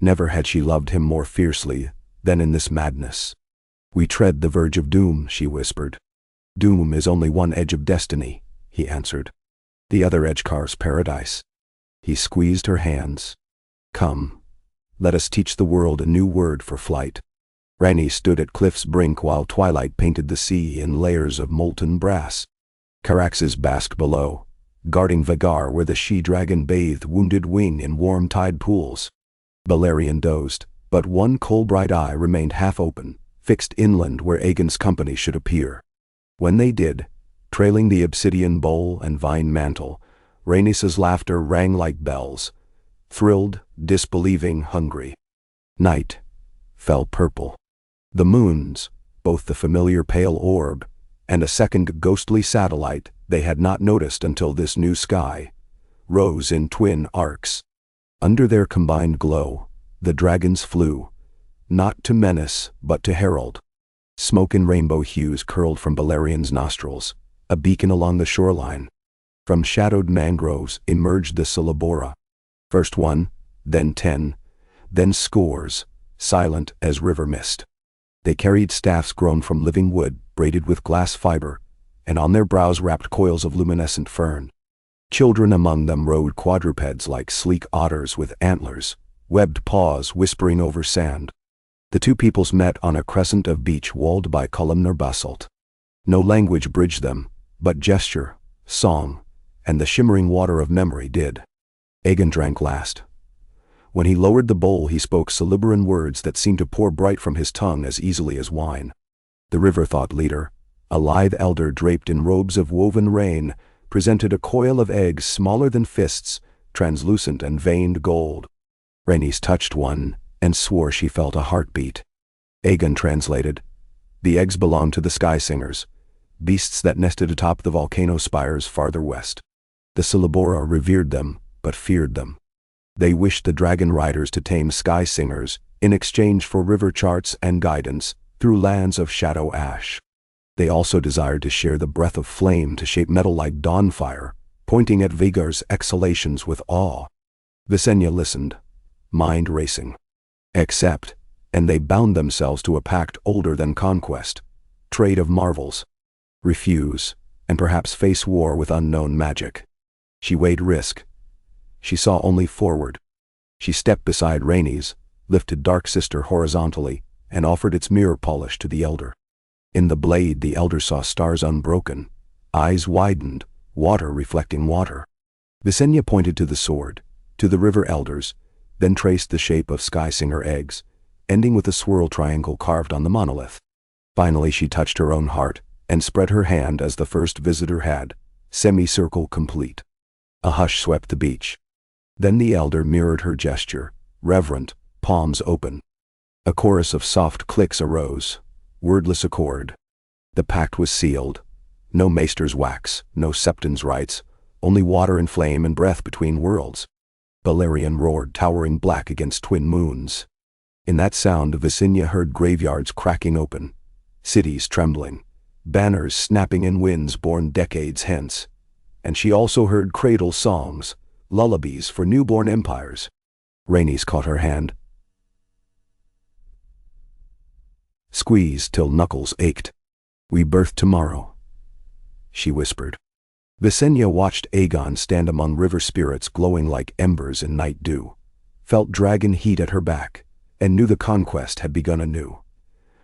Never had she loved him more fiercely than in this madness. We tread the verge of doom, she whispered. Doom is only one edge of destiny, he answered. The other edge carves paradise. He squeezed her hands. Come, let us teach the world a new word for flight. Rhaenys stood at cliff's brink while twilight painted the sea in layers of molten brass. Caraxes basked below, guarding Vhagar where the she-dragon bathed wounded wing in warm tide pools. Balerion dozed, but one coal-bright eye remained half-open, fixed inland where Aegon's company should appear. When they did, trailing the obsidian bowl and vine mantle, Rhaenys' laughter rang like bells. Thrilled, disbelieving, hungry. Night fell purple. The moons, both the familiar pale orb and a second ghostly satellite they had not noticed until this new sky, rose in twin arcs. Under their combined glow, the dragons flew, not to menace but to herald. Smoke in rainbow hues curled from Balerion's nostrils, a beacon along the shoreline. From shadowed mangroves emerged the Syllabora. First one, then 10, then scores, silent as river mist. They carried staffs grown from living wood, braided with glass fiber, and on their brows wrapped coils of luminescent fern. Children among them rode quadrupeds like sleek otters with antlers, webbed paws whispering over sand. The two peoples met on a crescent of beach walled by columnar basalt. No language bridged them, but gesture, song, and the shimmering water of memory did. Aegon drank last. When he lowered the bowl he spoke Syllabaran words that seemed to pour bright from his tongue as easily as wine. The river thought leader, a lithe elder draped in robes of woven rain, presented a coil of eggs smaller than fists, translucent and veined gold. Rhaenys touched one and swore she felt a heartbeat. Aegon translated, the eggs belonged to the Sky Singers, beasts that nested atop the volcano spires farther west. The Syllabora revered them, but feared them. They wished the dragon riders to tame Sky Singers in exchange for river charts and guidance through lands of shadow ash. They also desired to share the breath of flame to shape metal like dawnfire, pointing at Vhagar's exhalations with awe. Visenya listened, mind racing. Accept, and they bound themselves to a pact older than conquest, trade of marvels. Refuse, and perhaps face war with unknown magic. She weighed risk. She saw only forward. She stepped beside Rhaenys, lifted Dark Sister horizontally, and offered its mirror polish to the elder. In the blade the elder saw stars unbroken, eyes widened, water reflecting water. Visenya pointed to the sword, to the river elders, then traced the shape of Sky Singer eggs, ending with a swirl triangle carved on the monolith. Finally she touched her own heart, and spread her hand as the first visitor had, semicircle complete. A hush swept the beach. Then the elder mirrored her gesture, reverent, palms open. A chorus of soft clicks arose, wordless accord. The pact was sealed. No maester's wax, no septon's rights, only water and flame and breath between worlds. Balerion roared, towering black against twin moons. In that sound Visenya heard graveyards cracking open, cities trembling, banners snapping in winds born decades hence. And she also heard cradle songs, lullabies for newborn empires. Rhaenys caught her hand. Squeezed till knuckles ached. We birth tomorrow, she whispered. Visenya watched Aegon stand among river spirits glowing like embers in night dew, felt dragon heat at her back, and knew the conquest had begun anew.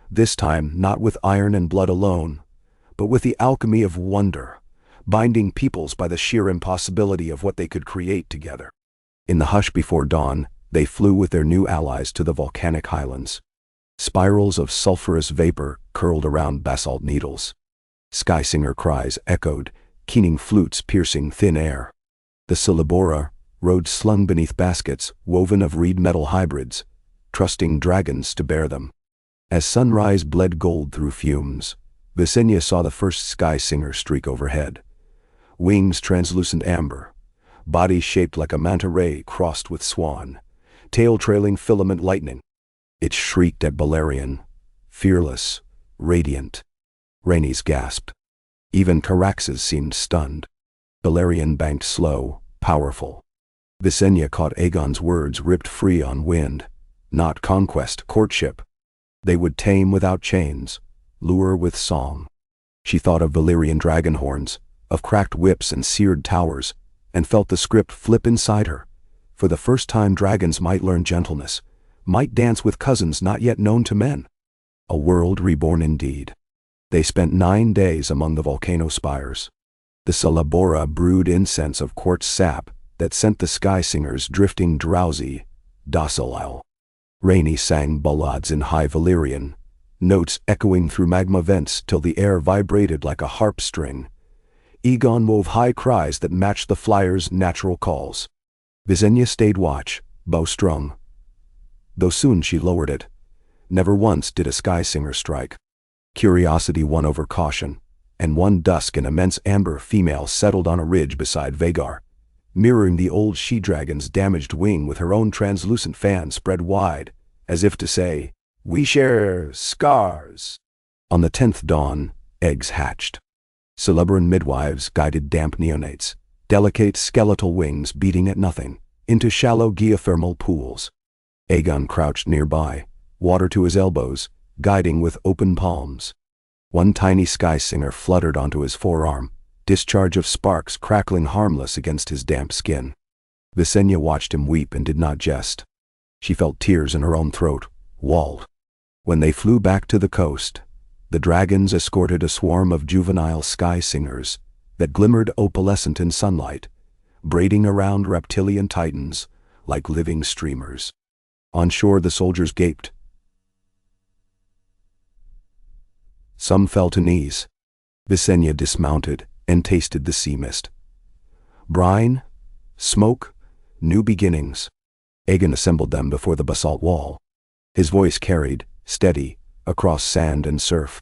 This time not with iron and blood alone, but with the alchemy of wonder, binding peoples by the sheer impossibility of what they could create together. In the hush before dawn, they flew with their new allies to the volcanic highlands. Spirals of sulphurous vapor curled around basalt needles. Skysinger cries echoed, keening flutes piercing thin air. The Syllabora rode slung beneath baskets woven of reed metal hybrids, trusting dragons to bear them. As sunrise bled gold through fumes, Visenya saw the first Skysinger streak overhead. Wings translucent amber, body shaped like a manta ray crossed with swan, tail trailing filament lightning. It shrieked at Balerion, fearless, radiant. Rhaenys gasped. Even Caraxes seemed stunned. Balerion banked slow, powerful. Visenya caught Aegon's words ripped free on wind. Not conquest, courtship. They would tame without chains, lure with song. She thought of Valyrian dragon horns, of cracked whips and seared towers, and felt the script flip inside her. For the first time dragons might learn gentleness, might dance with cousins not yet known to men. A world reborn indeed. They spent 9 days among the volcano spires. The Syllabora brewed incense of quartz sap that sent the Skysingers drifting drowsy, docile. Rhaenys sang ballads in High Valyrian, notes echoing through magma vents till the air vibrated like a harp string. Aegon wove high cries that matched the flyers' natural calls. Visenya stayed watch, bow strung. Though soon she lowered it. Never once did a Skysinger strike. Curiosity won over caution, and one dusk an immense amber female settled on a ridge beside Vhagar, mirroring the old she-dragon's damaged wing with her own translucent fan spread wide, as if to say, "We share scars." On the 10th dawn, eggs hatched. Syllabaran midwives guided damp neonates, delicate skeletal wings beating at nothing, into shallow geothermal pools. Aegon crouched nearby, water to his elbows, guiding with open palms. One tiny Skysinger fluttered onto his forearm, discharge of sparks crackling harmless against his damp skin. Visenya watched him weep and did not jest. She felt tears in her own throat, walled. When they flew back to the coast, the dragons escorted a swarm of juvenile Skysingers that glimmered opalescent in sunlight, braiding around reptilian titans like living streamers. On shore the soldiers gaped. Some fell to knees. Visenya dismounted and tasted the sea mist. Brine, smoke, new beginnings. Aegon assembled them before the basalt wall. His voice carried, steady, across sand and surf.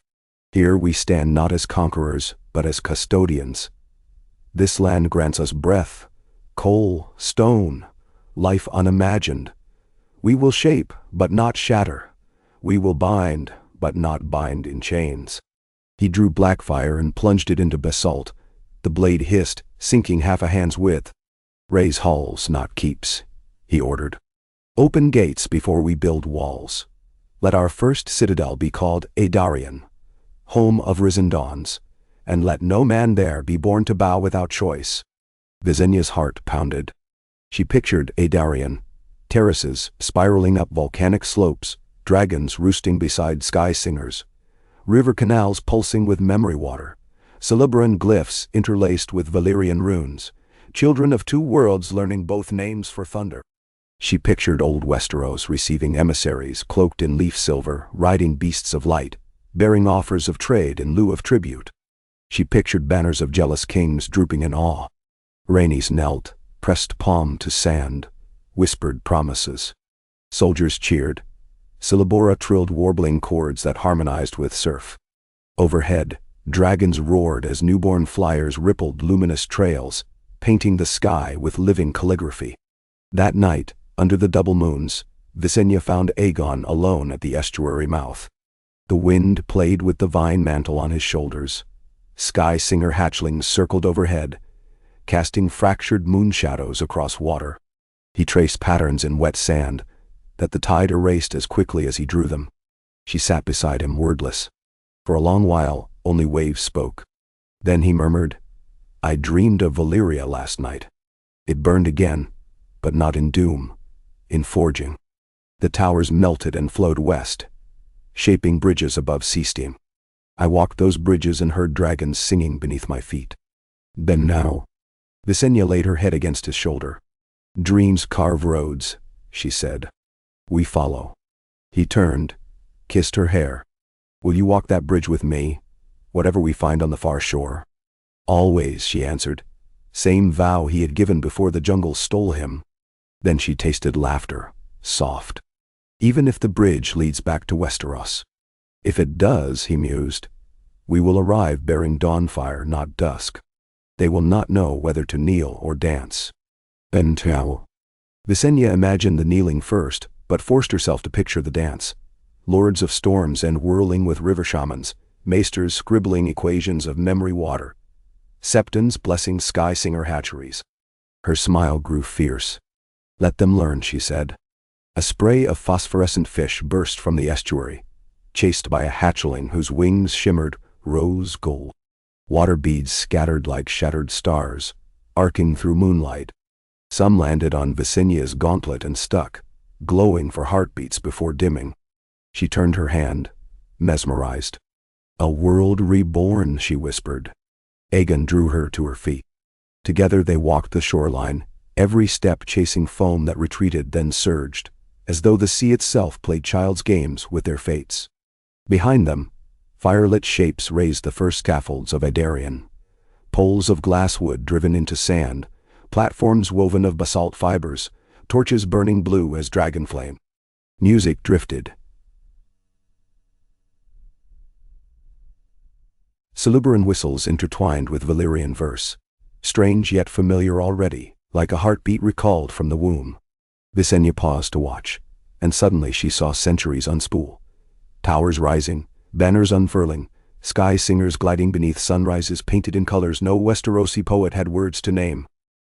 Here we stand not as conquerors, but as custodians. This land grants us breath, coal, stone, life unimagined. We will shape, but not shatter. We will bind, but not bind in chains. He drew Blackfire and plunged it into basalt. The blade hissed, sinking half a hand's width. "Raise halls, not keeps," he ordered. "Open gates before we build walls. Let our first citadel be called Aedarion, home of risen dawns, and let no man there be born to bow without choice." Visenya's heart pounded. She pictured Aedarion, terraces spiraling up volcanic slopes, dragons roosting beside Skysingers, river canals pulsing with memory water, Syllabaran glyphs interlaced with Valyrian runes, children of two worlds learning both names for thunder. She pictured old Westeros receiving emissaries cloaked in leaf silver, riding beasts of light, bearing offers of trade in lieu of tribute. She pictured banners of jealous kings drooping in awe. Rhaenys knelt, pressed palm to sand, whispered promises. Soldiers cheered. Syllabora trilled warbling chords that harmonized with surf. Overhead, dragons roared as newborn flyers rippled luminous trails, painting the sky with living calligraphy. That night, under the double moons, Visenya found Aegon alone at the estuary mouth. The wind played with the vine mantle on his shoulders. Skysinger hatchlings circled overhead, casting fractured moon shadows across water. He traced patterns in wet sand that the tide erased as quickly as he drew them. She sat beside him, wordless. For a long while, only waves spoke. Then he murmured, "I dreamed of Valyria last night. It burned again, but not in doom, in forging." The towers melted and flowed west, shaping bridges above sea steam. I walked those bridges and heard dragons singing beneath my feet. Then now. Visenya laid her head against his shoulder. "Dreams carve roads," she said. "We follow." He turned, kissed her hair. "Will you walk that bridge with me, whatever we find on the far shore?" "Always," she answered. Same vow he had given before the jungle stole him. Then she tasted laughter, soft. "Even if the bridge leads back to Westeros." "If it does," he mused, "we will arrive bearing dawnfire, not dusk. They will not know whether to kneel or dance." Bentao. Visenya imagined the kneeling first, but forced herself to picture the dance. Lords of storms and whirling with river shamans, maesters scribbling equations of memory water, septons blessing sky singer hatcheries. Her smile grew fierce. "Let them learn," she said. A spray of phosphorescent fish burst from the estuary, chased by a hatchling whose wings shimmered rose gold. Water beads scattered like shattered stars, arcing through moonlight. Some landed on Visenya's gauntlet and stuck, glowing for heartbeats before dimming. She turned her hand, mesmerized. "A world reborn," she whispered. Aegon drew her to her feet. Together they walked the shoreline, every step chasing foam that retreated then surged, as though the sea itself played child's games with their fates. Behind them, firelit shapes raised the first scaffolds of Aegon. Poles of glasswood driven into sand, platforms woven of basalt fibers, torches burning blue as dragon flame. Music drifted. Silubaran whistles intertwined with Valyrian verse, strange yet familiar already, like a heartbeat recalled from the womb. Visenya paused to watch, and suddenly she saw centuries unspool. Towers rising, banners unfurling, sky singers gliding beneath sunrises painted in colors no Westerosi poet had words to name.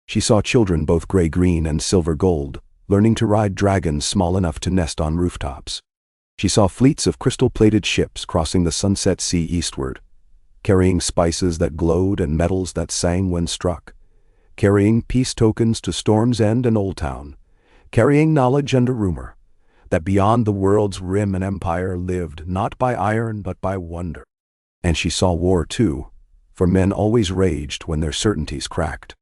She saw children both gray-green and silver-gold, learning to ride dragons small enough to nest on rooftops. She saw fleets of crystal-plated ships crossing the sunset sea eastward, carrying spices that glowed and metals that sang when struck, carrying peace tokens to Storm's End and Old Town, carrying knowledge and a rumor that beyond the world's rim an empire lived not by iron but by wonder. And she saw war too, for men always raged when their certainties cracked.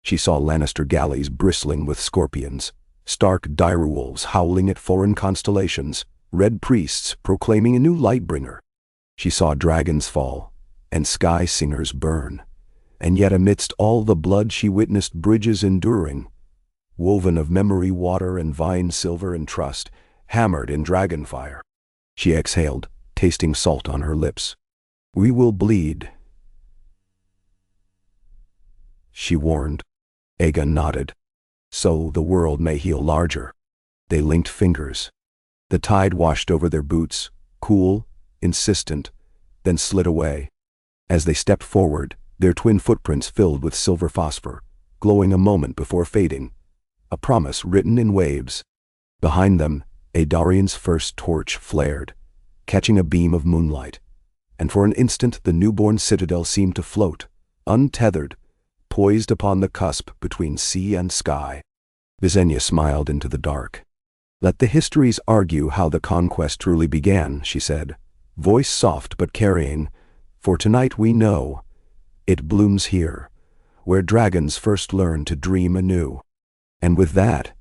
She saw Lannister galleys bristling with scorpions, stark direwolves howling at foreign constellations, red priests proclaiming a new lightbringer. She saw dragons fall, and sky singers burn, and yet amidst all the blood she witnessed bridges enduring, woven of memory water and vine silver and trust, hammered in dragonfire. She exhaled, tasting salt on her lips. "We will bleed," she warned. Aegon nodded. "So the world may heal larger." They linked fingers. The tide washed over their boots, cool, insistent, then slid away. As they stepped forward, their twin footprints filled with silver phosphor, glowing a moment before fading, a promise written in waves. Behind them, Aedarian's first torch flared, catching a beam of moonlight, and for an instant the newborn citadel seemed to float, untethered, poised upon the cusp between sea and sky. Visenya smiled into the dark. "Let the histories argue how the conquest truly began," she said, voice soft but carrying, "for tonight we know. It blooms here, where dragons first learned to dream anew." And with that,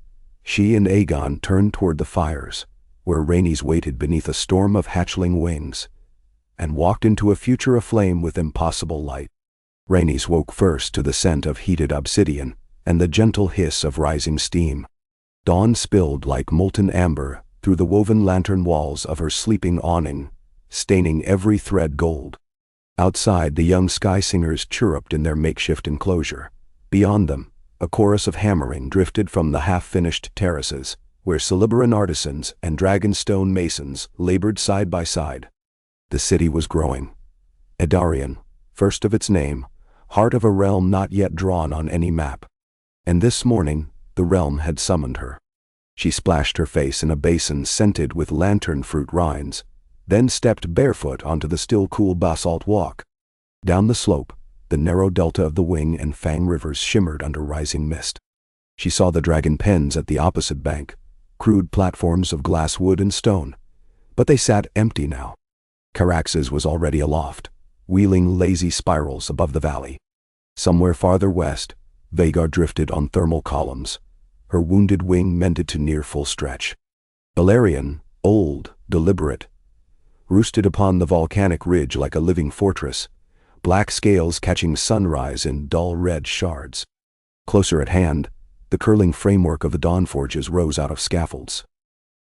she and Aegon turned toward the fires, where Rhaenys waited beneath a storm of hatchling wings, and walked into a future aflame with impossible light. Rhaenys woke first to the scent of heated obsidian and the gentle hiss of rising steam. Dawn spilled like molten amber through the woven lantern walls of her sleeping awning, staining every thread gold. Outside, the young sky singers chirruped in their makeshift enclosure. Beyond them, a chorus of hammering drifted from the half-finished terraces, where Silubaran artisans and Dragonstone masons labored side by side. The city was growing. Aegon, first of its name, heart of a realm not yet drawn on any map. And this morning, the realm had summoned her. She splashed her face in a basin scented with lantern fruit rinds, then stepped barefoot onto the still cool basalt walk. Down the slope, the narrow delta of the Wing and Fang rivers shimmered under rising mist. She saw the dragon pens at the opposite bank, crude platforms of glass wood and stone, but they sat empty now. Caraxes was already aloft, wheeling lazy spirals above the valley. Somewhere farther west, Vhagar drifted on thermal columns, her wounded wing mended to near full stretch. Balerion, old, deliberate, roosted upon the volcanic ridge like a living fortress, black scales catching sunrise in dull red shards. Closer at hand, the curling framework of the dawn forges rose out of scaffolds.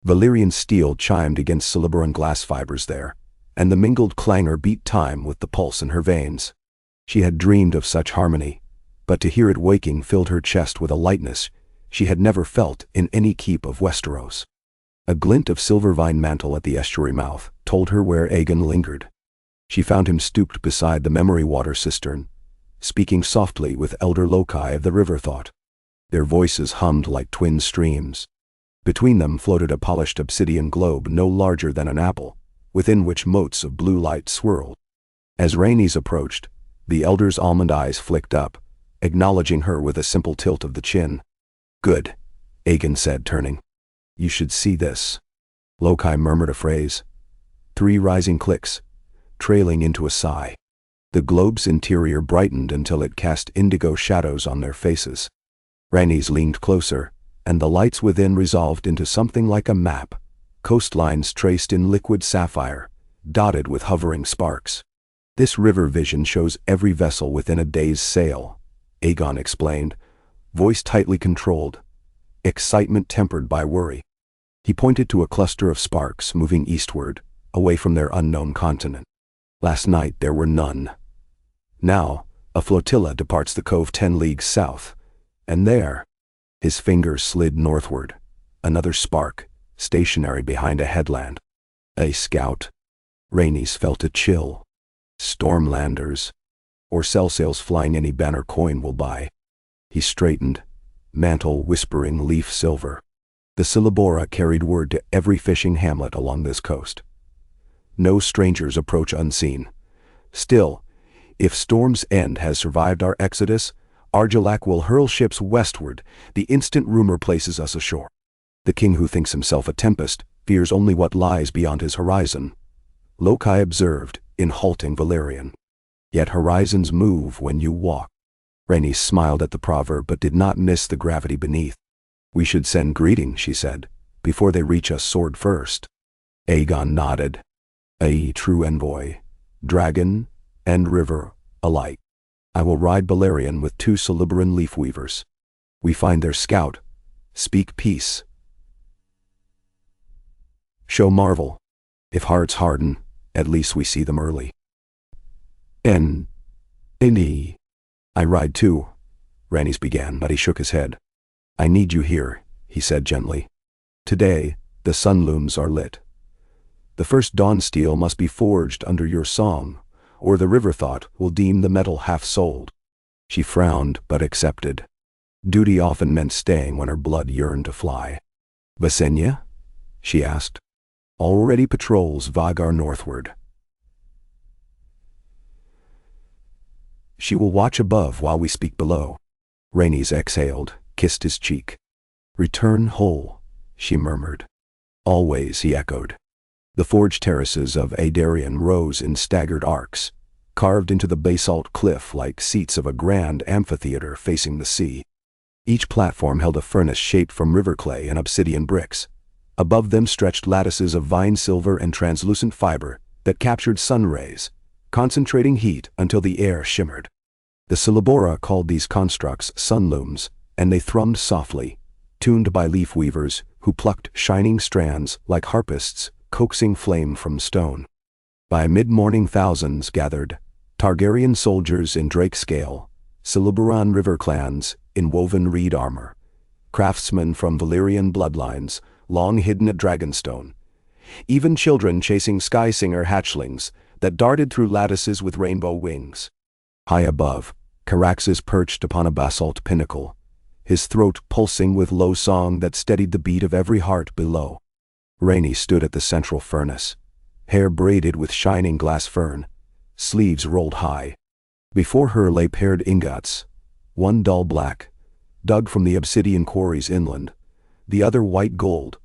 Valyrian steel chimed against Celeborn glass fibers there, and the mingled clangor beat time with the pulse in her veins. She had dreamed of such harmony, but to hear it waking filled her chest with a lightness she had never felt in any keep of Westeros. A glint of silver vine mantle at the estuary mouth told her where Aegon lingered. She found him stooped beside the memory water cistern, speaking softly with Elder Lokai of the river thought. Their voices hummed like twin streams. Between them floated a polished obsidian globe no larger than an apple, within which motes of blue light swirled. As Rhaenys approached, the elder's almond eyes flicked up, acknowledging her with a simple tilt of the chin. "Good," Aegon said, turning. "You should see this." Lokai murmured a phrase. 3 rising clicks, trailing into a sigh. The globe's interior brightened until it cast indigo shadows on their faces. Rhaenys leaned closer, and the lights within resolved into something like a map, coastlines traced in liquid sapphire, dotted with hovering sparks. "This river vision shows every vessel within a day's sail," Aegon explained, voice tightly controlled, excitement tempered by worry. He pointed to a cluster of sparks moving eastward, away from their unknown continent. "Last night there were none. Now, a flotilla departs the cove 10 leagues south, and there," his fingers slid northward, "another spark, stationary behind a headland. A scout." Rhaenys felt a chill. "Stormlanders, or Cell-sails flying any banner coin will buy." He straightened, mantle whispering leaf silver. The Celeborn carried word to every fishing hamlet along this coast. No strangers approach unseen. Still, if Storm's End has survived our exodus, Argilac will hurl ships westward the instant rumor places us ashore. The king who thinks himself a tempest fears only what lies beyond his horizon, Lokai observed in halting Valyrian. Yet horizons move when you walk. Rhaenys smiled at the proverb but did not miss the gravity beneath. "We should send greeting," she said, "before they reach us sword first." Aegon nodded. "A true envoy, dragon and river alike. I will ride Balerion with 2 Celeborn leaf weavers. We find their scout, speak peace. Show marvel. If hearts harden, at least we see them early. N.E. I ride too," Rhaenys began, but he shook his head. "I need you here," he said gently. "Today, the sunlooms are lit. The first dawn steel must be forged under your song, or the river thought will deem the metal half-sold." She frowned, but accepted. Duty often meant staying when her blood yearned to fly. "Visenya?" she asked. "Already patrols Vagar northward. She will watch above while we speak below." Rhaenys exhaled, kissed his cheek. "Return whole," she murmured. "Always," he echoed. The forged terraces of Aegon rose in staggered arcs, carved into the basalt cliff like seats of a grand amphitheater facing the sea. Each platform held a furnace shaped from river clay and obsidian bricks. Above them stretched lattices of vine silver and translucent fiber that captured sun rays, concentrating heat until the air shimmered. The Celeborn called these constructs sunlooms, and they thrummed softly, tuned by leaf weavers who plucked shining strands like harpists coaxing flame from stone. By mid-morning thousands gathered, Targaryen soldiers in drake scale, Celeborn river clans in woven reed armor, craftsmen from Valyrian bloodlines long hidden at Dragonstone, even children chasing sky-singer hatchlings that darted through lattices with rainbow wings. High above, Caraxes perched upon a basalt pinnacle, his throat pulsing with low song that steadied the beat of every heart below. Rhaenys stood at the central furnace, hair braided with shining glass fern, sleeves rolled high. Before her lay paired ingots, one dull black, dug from the obsidian quarries inland, the other white gold,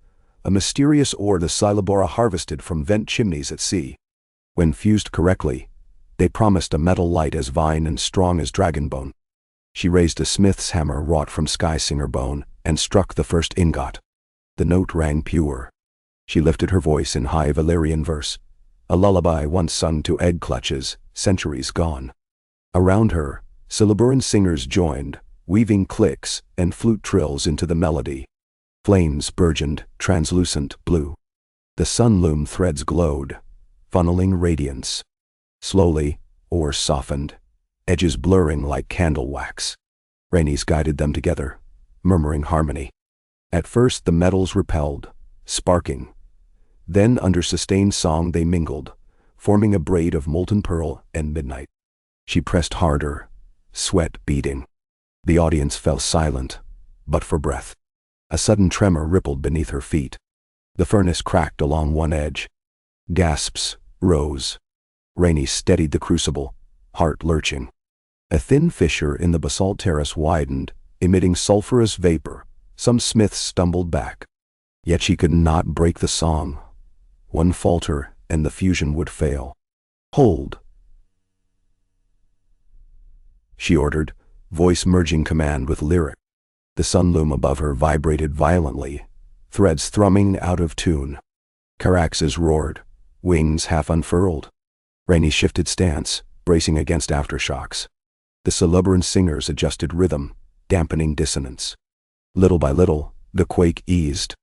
a mysterious ore the Celeborn harvested from vent chimneys at sea. When fused correctly, they promised a metal light as vine and strong as dragonbone. She raised a smith's hammer wrought from sky-singer bone and struck the first ingot. The note rang pure. She lifted her voice in high Valyrian verse. a lullaby once sung to egg clutches, centuries gone. Around her, Silaburan singers joined, weaving clicks and flute trills into the melody. Flames burgeoned, translucent blue. The sun-loom threads glowed, funneling radiance. Slowly, oars softened, edges blurring like candle wax. Rhaenys guided them together, murmuring harmony. At first the metals repelled, sparking. Then under sustained song they mingled, forming a braid of molten pearl and midnight. She pressed harder, sweat beading. The audience fell silent, but for breath. A sudden tremor rippled beneath her feet. The furnace cracked along one edge. Gasps rose. Rhaenys steadied the crucible, heart lurching. A thin fissure in the basalt terrace widened, emitting sulphurous vapor. Some smiths stumbled back. Yet she could not break the song. One falter, and the fusion would fail. "Hold," she ordered, voice merging command with lyric. The sun-loom above her vibrated violently, threads thrumming out of tune. Caraxes roared, wings half unfurled. Rhaenys shifted stance, bracing against aftershocks. The Silaburan singers adjusted rhythm, dampening dissonance. Little by little, the quake eased.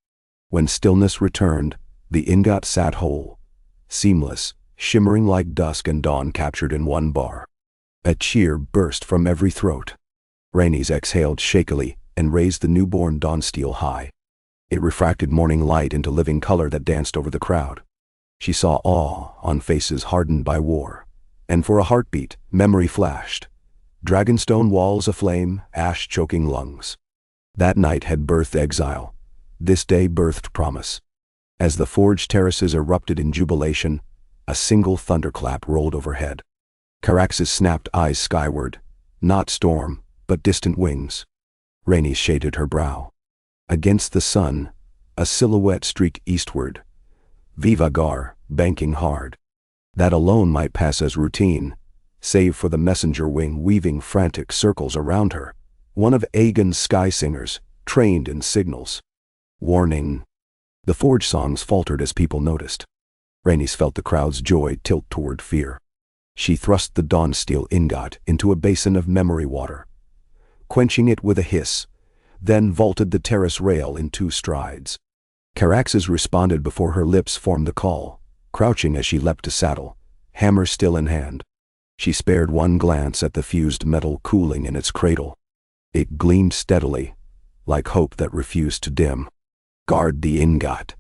When stillness returned, the ingot sat whole, seamless, shimmering like dusk and dawn captured in one bar. A cheer burst from every throat. Rhaenys exhaled shakily and raised the newborn dawnsteel high. It refracted morning light into living color that danced over the crowd. She saw awe on faces hardened by war. And for a heartbeat, memory flashed. Dragonstone walls aflame, ash-choking lungs. That night had birthed exile. This day birthed promise. As the forged terraces erupted in jubilation, a single thunderclap rolled overhead. Caraxes snapped eyes skyward, not storm, but distant wings. Rhaenys shaded her brow. Against the sun, a silhouette streaked eastward. Viva Gar, banking hard. That alone might pass as routine, save for the messenger wing weaving frantic circles around her. One of Aegon's sky singers, trained in signals. Warning. The forge songs faltered as people noticed. Rhaenys felt the crowd's joy tilt toward fear. She thrust the dawnsteel ingot into a basin of memory water, quenching it with a hiss, then vaulted the terrace rail in 2 strides. Caraxes responded before her lips formed the call, crouching as she leapt to saddle, hammer still in hand. She spared one glance at the fused metal cooling in its cradle. It gleamed steadily, like hope that refused to dim. Guard the ingot.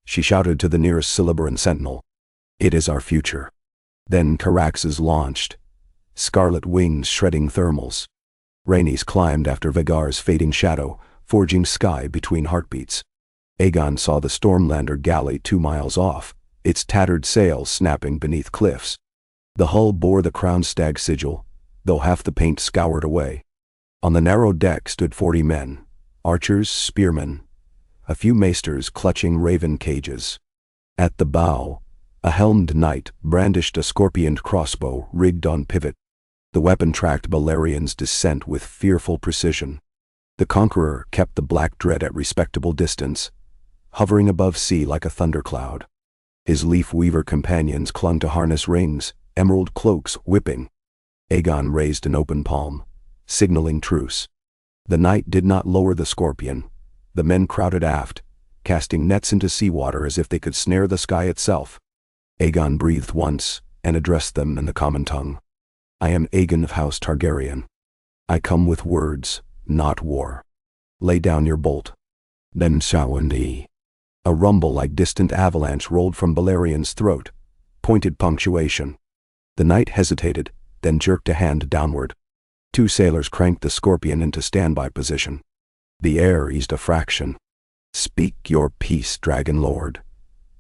She shouted to the nearest Silaburan sentinel. It is our future. Then Caraxes launched, scarlet wings shredding thermals. Rhaenys climbed after Vhagar's fading shadow, forging sky between heartbeats. Aegon saw the Stormlander galley 2 miles off, its tattered sails snapping beneath cliffs. The hull bore the crown stag sigil, though half the paint scoured away. On the narrow deck stood 40 men, archers, spearmen, a few maesters clutching raven cages. At the bow, a helmed knight brandished a scorpioned crossbow rigged on pivot. The weapon tracked Balerian's descent with fearful precision. The Conqueror kept the black dread at respectable distance, hovering above sea like a thundercloud. His leaf-weaver companions clung to harness rings, emerald cloaks whipping. Aegon raised an open palm, signaling truce. The knight did not lower the scorpion. The men crowded aft, casting nets into seawater as if they could snare the sky itself. Aegon breathed once and addressed them in the common tongue. I am Aegon of House Targaryen. I come with words, not war. Lay down your bolt. Then Shawandi. A rumble like distant avalanche rolled from Balerian's throat, pointed punctuation. The knight hesitated, then jerked a hand downward. 2 sailors cranked the scorpion into standby position. The air eased a fraction. Speak your peace, Dragon Lord,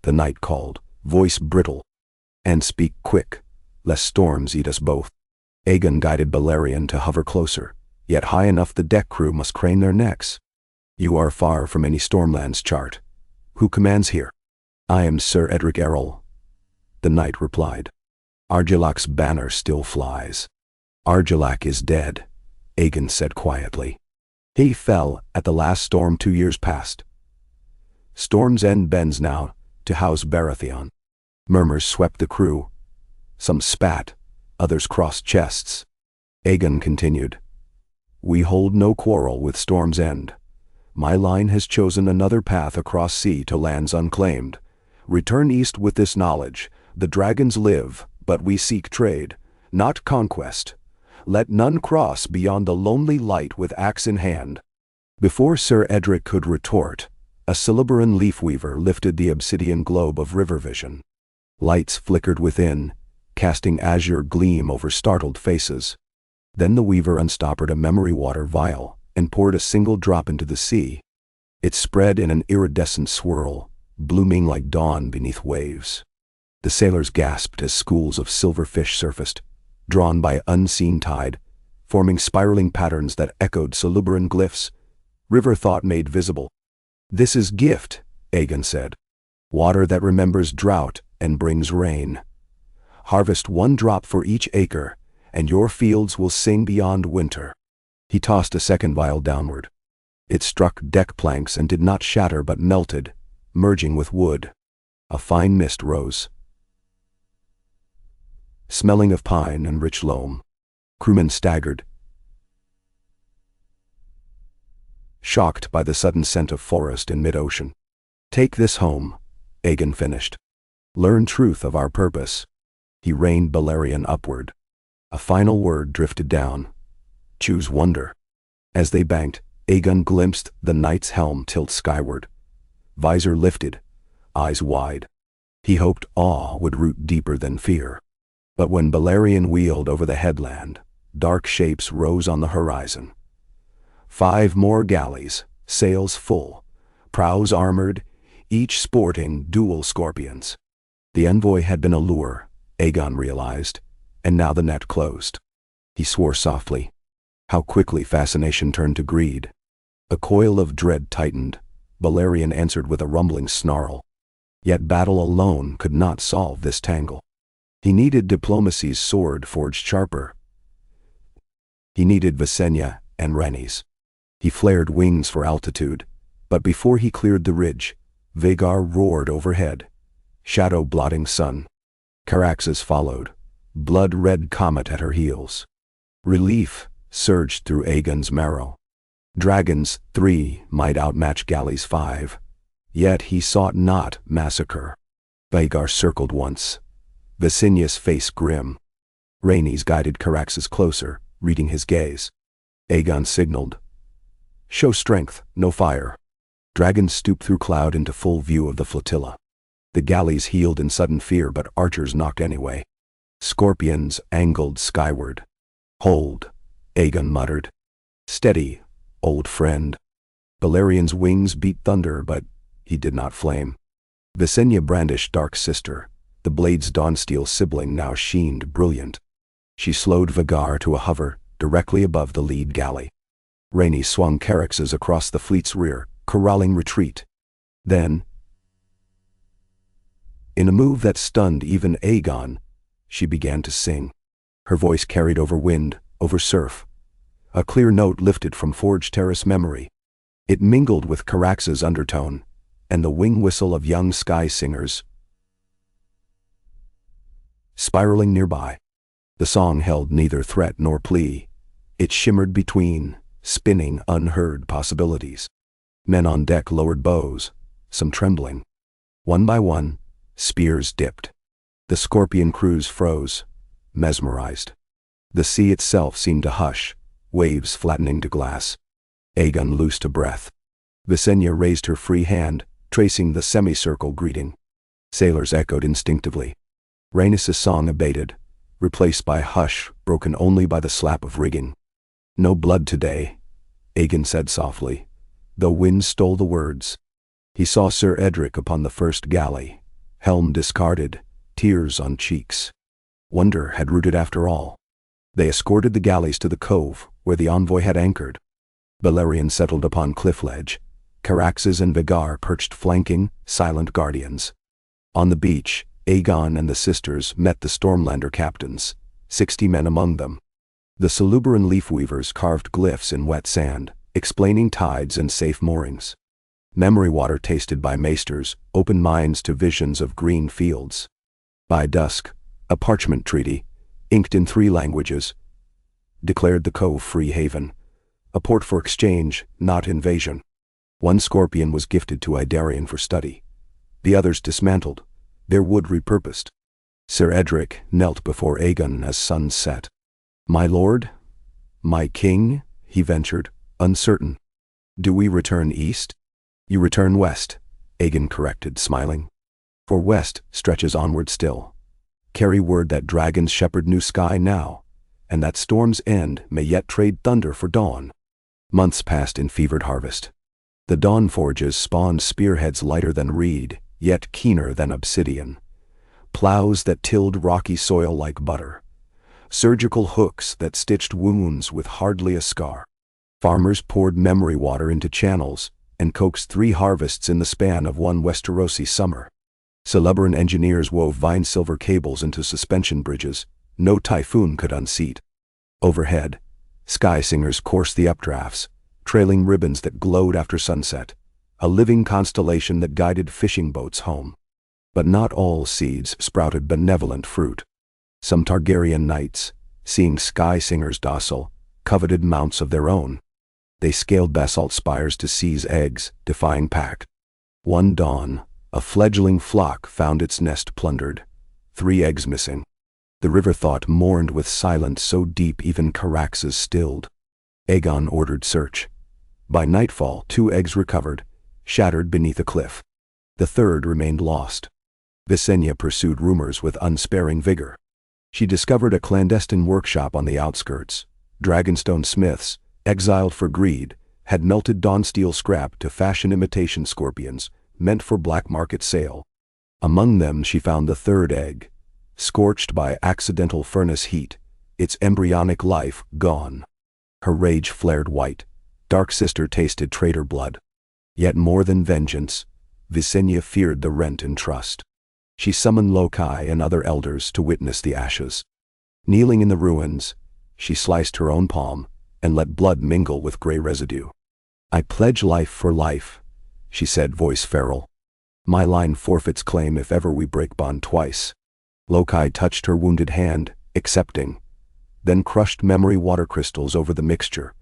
the knight called, voice brittle. And speak quick, lest storms eat us both. Aegon guided Balerion to hover closer, yet high enough the deck crew must crane their necks. You are far from any Stormlands chart. Who commands here? I am Sir Edric Errol, the knight replied. Argilac's banner still flies. Argilac is dead, Aegon said quietly. He fell at the last storm 2 years past. Storm's End bends now, to house Baratheon. Murmurs swept the crew. Some spat, others crossed chests. Aegon continued. We hold no quarrel with Storm's End. My line has chosen another path across sea to lands unclaimed. Return east with this knowledge. The dragons live, but we seek trade, not conquest. Let none cross beyond the lonely light with axe in hand. Before Sir Edric could retort, a Celebrian leafweaver lifted the obsidian globe of river vision. Lights flickered within, casting azure gleam over startled faces. Then the weaver unstoppered a memory water vial and poured a single drop into the sea. It spread in an iridescent swirl, blooming like dawn beneath waves. The sailors gasped as schools of silver fish surfaced, drawn by unseen tide, forming spiraling patterns that echoed Celebrian glyphs, river thought made visible. This is gift, Aegon said. Water that remembers drought and brings rain. Harvest one drop for each acre, and your fields will sing beyond winter. He tossed a second vial downward. It struck deck planks and did not shatter but melted, merging with wood. A fine mist rose, smelling of pine and rich loam. Crewmen staggered, shocked by the sudden scent of forest in mid-ocean. Take this home, Aegon finished. Learn truth of our purpose. He reined Balerion upward. A final word drifted down. Choose wonder. As they banked, Aegon glimpsed the knight's helm tilt skyward. Visor lifted, eyes wide. He hoped awe would root deeper than fear. But when Balerion wheeled over the headland, dark shapes rose on the horizon. 5 more galleys, sails full, prows armored, each sporting dual scorpions. The envoy had been a lure, Aegon realized, and now the net closed. He swore softly. How quickly fascination turned to greed. A coil of dread tightened. Balerion answered with a rumbling snarl. Yet battle alone could not solve this tangle. He needed diplomacy's sword forged sharper. He needed Visenya and Rhaenys. He flared wings for altitude, but before he cleared the ridge, Vhagar roared overhead. Shadow blotting sun. Caraxes followed, blood-red comet at her heels. Relief surged through Aegon's marrow. Dragons 3 might outmatch galleys 5. Yet he sought not massacre. Vhagar circled once, Visenya's face grim. Rhaenys guided Caraxes closer, reading his gaze. Aegon signaled. Show strength, no fire. Dragons stooped through cloud into full view of the flotilla. The galleys heeled in sudden fear, but archers knocked anyway. Scorpions angled skyward. Hold, Aegon muttered. Steady, old friend. Balerion's wings beat thunder, but he did not flame. Visenya brandished Dark Sister, the blade's Dawnsteel sibling now sheened brilliant. She slowed Vhagar to a hover directly above the lead galley. Rhaenys swung Caraxes across the fleet's rear, corralling retreat. Then, in a move that stunned even Aegon, she began to sing. Her voice carried over wind, over surf. A clear note lifted from Forge Terrace memory. It mingled with Caraxes' undertone, and the wing whistle of young sky singers spiraling nearby. The song held neither threat nor plea. It shimmered between, spinning unheard possibilities. Men on deck lowered bows, some trembling. One by one, spears dipped. The Scorpion crews froze, mesmerized. The sea itself seemed to hush, waves flattening to glass. Aegon loosed a breath. Visenya raised her free hand, tracing the semicircle greeting. Sailors echoed instinctively. Rhaenys' song abated, replaced by a hush broken only by the slap of rigging. No blood today, Aegon said softly, though wind stole the words. He saw Sir Edric upon the first galley, helm discarded, tears on cheeks. Wonder had rooted after all. They escorted the galleys to the cove where the envoy had anchored. Balerion settled upon cliff ledge. Caraxes and Vhagar perched flanking, silent guardians. On the beach, Aegon and the sisters met the Stormlander captains, 60 men among them. The Celebrian leafweavers carved glyphs in wet sand, explaining tides and safe moorings. Memory water tasted by maesters opened minds to visions of green fields. By dusk, a parchment treaty, inked in 3 languages, declared the cove free haven, a port for exchange, not invasion. 1 scorpion was gifted to Idarion for study. The others dismantled, their wood repurposed. Sir Edric knelt before Aegon as sun set. "My lord? My king?" he ventured, uncertain. "Do we return east?" "You return west," Aegon corrected, smiling. "For west stretches onward still. Carry word that dragons shepherd new sky now, and that storm's end may yet trade thunder for dawn." Months passed in fevered harvest. The dawn forges spawned spearheads lighter than reed, yet keener than obsidian. Plows that tilled rocky soil like butter. Surgical hooks that stitched wounds with hardly a scar. Farmers poured memory water into channels and coaxed 3 harvests in the span of 1 Westerosi summer. Cerebran engineers wove vine-silver cables into suspension bridges no typhoon could unseat. Overhead, sky singers coursed the updrafts, trailing ribbons that glowed after sunset, a living constellation that guided fishing boats home. But not all seeds sprouted benevolent fruit. Some Targaryen knights, seeing sky singers docile, coveted mounts of their own. They scaled basalt spires to seize eggs, defying pact. One dawn, a fledgling flock found its nest plundered, 3 eggs missing. The river thought mourned with silence so deep even Caraxes stilled. Aegon ordered search. By nightfall 2 eggs recovered, shattered beneath a cliff. The 3rd remained lost. Visenya pursued rumors with unsparing vigor. She discovered a clandestine workshop on the outskirts. Dragonstone smiths, exiled for greed, had melted dawnsteel scrap to fashion imitation scorpions, meant for black market sale. Among them she found the 3rd egg, scorched by accidental furnace heat, its embryonic life gone. Her rage flared white. Dark sister tasted traitor blood. Yet more than vengeance, Visenya feared the rent in trust. She summoned Lokai and other elders to witness the ashes. Kneeling in the ruins, she sliced her own palm and let blood mingle with gray residue. "I pledge life for life," she said, voice feral. "My line forfeits claim if ever we break bond twice." Lokai touched her wounded hand, accepting, then crushed memory water crystals over the mixture.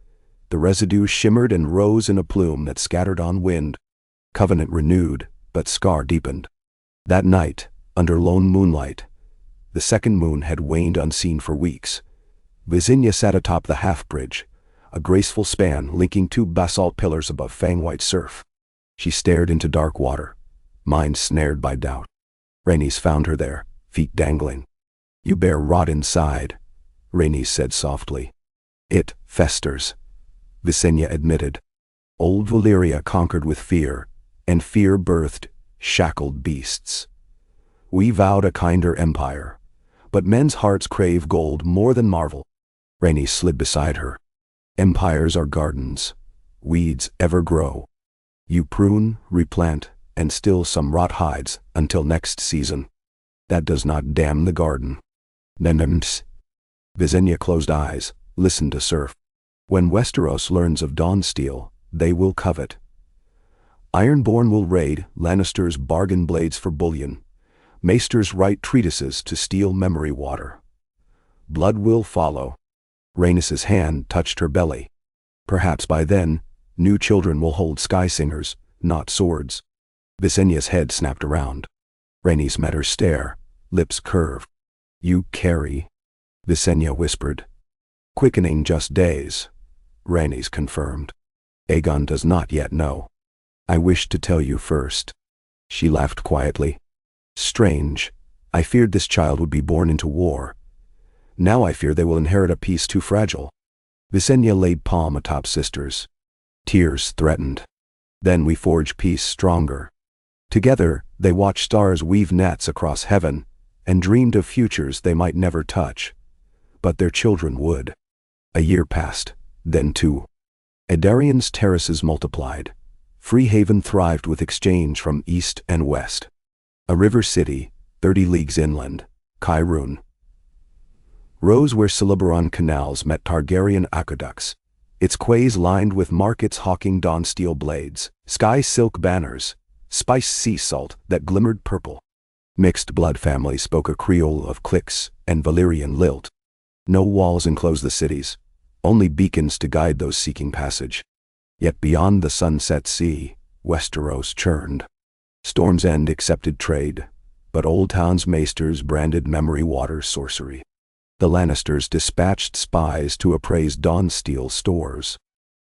The residue shimmered and rose in a plume that scattered on wind. Covenant renewed, but scar deepened. That night, under lone moonlight, the 2nd moon had waned unseen for weeks. Visenya sat atop the half-bridge, a graceful span linking 2 basalt pillars above fang-white surf. She stared into dark water, mind snared by doubt. Rhaenys found her there, feet dangling. "You bear rot inside," Rhaenys said softly. "It festers," Visenya admitted. Old Valyria conquered with fear, and fear birthed shackled beasts. "We vowed a kinder empire, but men's hearts crave gold more than marvel." Rhaenys slid beside her. "Empires are gardens. Weeds ever grow. You prune, replant, and still some rot hides until next season. That does not damn the garden." "Nenems." Visenya closed eyes, listened to surf. "When Westeros learns of Dawnsteel, they will covet. Ironborn will raid, Lannisters bargain blades for bullion. Maesters write treatises to steal memory water. Blood will follow." Rhaenys's hand touched her belly. "Perhaps by then, new children will hold sky singers, not swords." Visenya's head snapped around. Rhaenys met her stare, lips curved. "You carry," Visenya whispered. "Quickening just days," Rhaenys confirmed. "Aegon does not yet know. I wish to tell you first." She laughed quietly. "Strange. I feared this child would be born into war. Now I fear they will inherit a peace too fragile." Visenya laid palm atop sisters. Tears threatened. "Then we forge peace stronger." Together, they watched stars weave nets across heaven and dreamed of futures they might never touch. But their children would. A year passed, then 2. Adarion's terraces multiplied. Freehaven thrived with exchange from east and west. A river city, 30 leagues inland, Cairhien, rose where Cerebran canals met Targaryen aqueducts. its quays lined with markets hawking dawn steel blades, sky silk banners, spiced sea salt that glimmered purple. Mixed blood families spoke a Creole of cliques and Valyrian lilt. No walls enclosed the cities, only beacons to guide those seeking passage. Yet beyond the sunset sea, Westeros churned. Storm's End accepted trade, but Old Town's maesters branded memory water sorcery. The Lannisters dispatched spies to appraise Dawnsteel stores.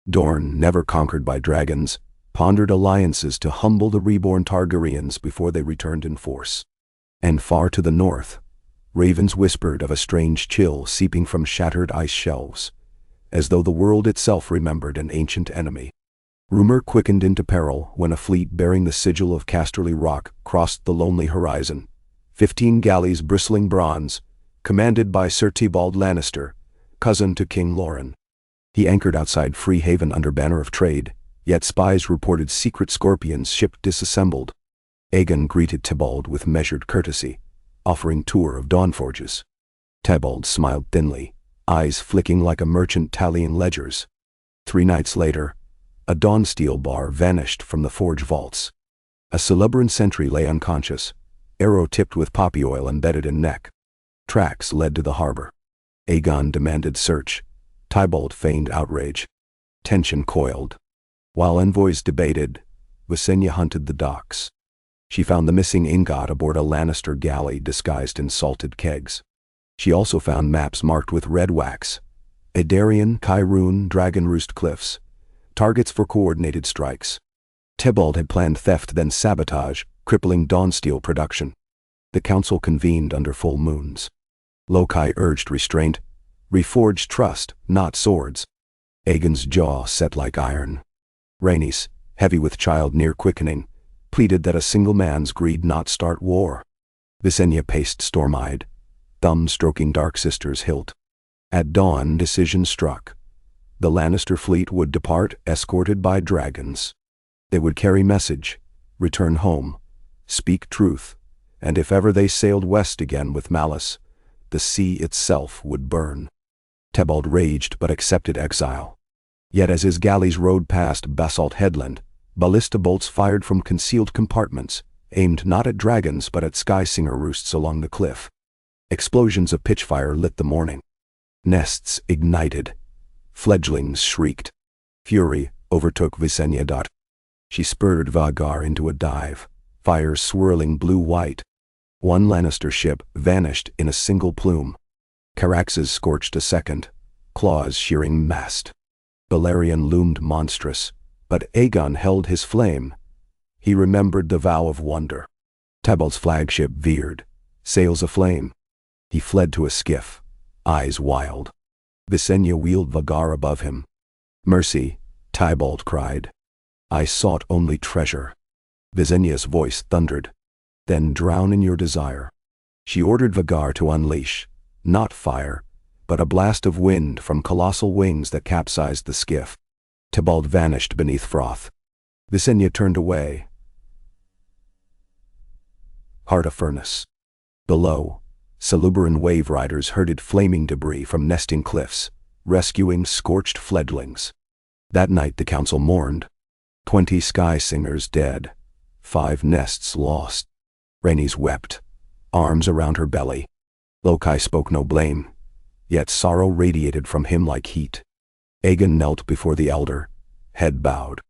Dorne, never conquered by dragons, pondered alliances to humble the reborn Targaryens before they returned in force. And far to the north, ravens whispered of a strange chill seeping from shattered ice shelves, as though the world itself remembered an ancient enemy. Rumor quickened into peril when a fleet bearing the sigil of Casterly Rock crossed the lonely horizon. 15 galleys bristling bronze, commanded by Sir Tybalt Lannister, cousin to King Loren. He anchored outside Free Haven under banner of trade, yet spies reported secret scorpions ship disassembled. Aegon greeted Tybalt with measured courtesy, offering tour of Dawnforges. Tybalt smiled thinly, eyes flicking like a merchant tallying ledgers. 3 nights later, a Dawnsteel bar vanished from the forge vaults. A Celebran sentry lay unconscious, arrow tipped with poppy oil embedded in neck. Tracks led to the harbor. Aegon demanded search. Tybalt feigned outrage. Tension coiled. While envoys debated, Visenya hunted the docks. She found the missing ingot aboard a Lannister galley disguised in salted kegs. She also found maps marked with red wax. Adarian, Kyrune, Dragonroost Cliffs. Targets for coordinated strikes. Tybalt had planned theft then sabotage, crippling Dawnsteel production. The council convened under full moons. Lokai urged restraint, reforged trust, not swords. Aegon's jaw set like iron. Rhaenys, heavy with child near quickening, pleaded that a single man's greed not start war. Visenya paced storm-eyed, thumb stroking Dark Sister's hilt. At dawn, decision struck. The Lannister fleet would depart escorted by dragons. They would carry message, return home, speak truth, and if ever they sailed west again with malice, the sea itself would burn. Tybalt raged but accepted exile. Yet as his galleys rowed past Basalt Headland, ballista bolts fired from concealed compartments, aimed not at dragons but at sky-singer roosts along the cliff. Explosions of pitchfire lit the morning. Nests ignited. Fledglings shrieked. Fury overtook Visenya. She spurred Vagar into a dive, fire swirling blue-white. One Lannister ship vanished in a single plume. Caraxes scorched a second, claws shearing mast. Balerion loomed monstrous, but Aegon held his flame. He remembered the vow of wonder. Tybalt's flagship veered, sails aflame. He fled to a skiff, eyes wild. Visenya wheeled Vagar above him. "Mercy," Tybalt cried. "I sought only treasure." Visenya's voice thundered. "Then drown in your desire." She ordered Vagar to unleash, not fire, but a blast of wind from colossal wings that capsized the skiff. Tybalt vanished beneath froth. Visenya turned away. Heart a furnace. Below, Celebran wave riders herded flaming debris from nesting cliffs, rescuing scorched fledglings. That night the council mourned. 20 sky singers dead, 5 nests lost. Rhaenys wept, arms around her belly. Lokai spoke no blame, yet sorrow radiated from him like heat. Aegon knelt before the elder, head bowed.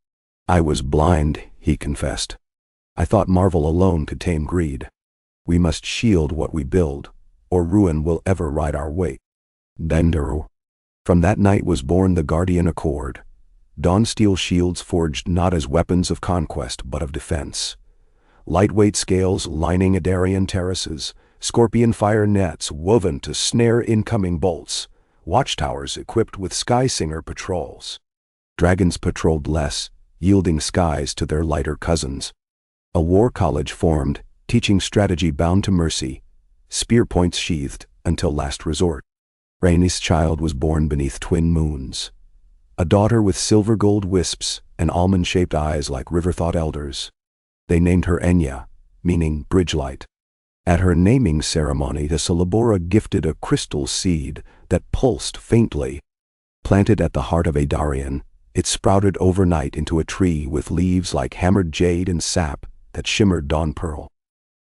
"I was blind," he confessed. "I thought marvel alone could tame greed. We must shield what we build, or ruin will ever ride our weight." Denderu. From that night was born the Guardian Accord. Dawnsteel shields forged not as weapons of conquest but of defense. Lightweight scales lining Adarian terraces, scorpion fire nets woven to snare incoming bolts, watchtowers equipped with sky-singer patrols. Dragons patrolled less, yielding skies to their lighter cousins. A war college formed, teaching strategy bound to mercy, spear points sheathed until last resort. Rhaenys' child was born beneath twin moons. A daughter with silver-gold wisps and almond-shaped eyes like river-thought elders. They named her Enya, meaning bridge-light. At her naming ceremony, the Celebora gifted a crystal seed that pulsed faintly. Planted at the heart of Adarian, it sprouted overnight into a tree with leaves like hammered jade and sap that shimmered dawn pearl.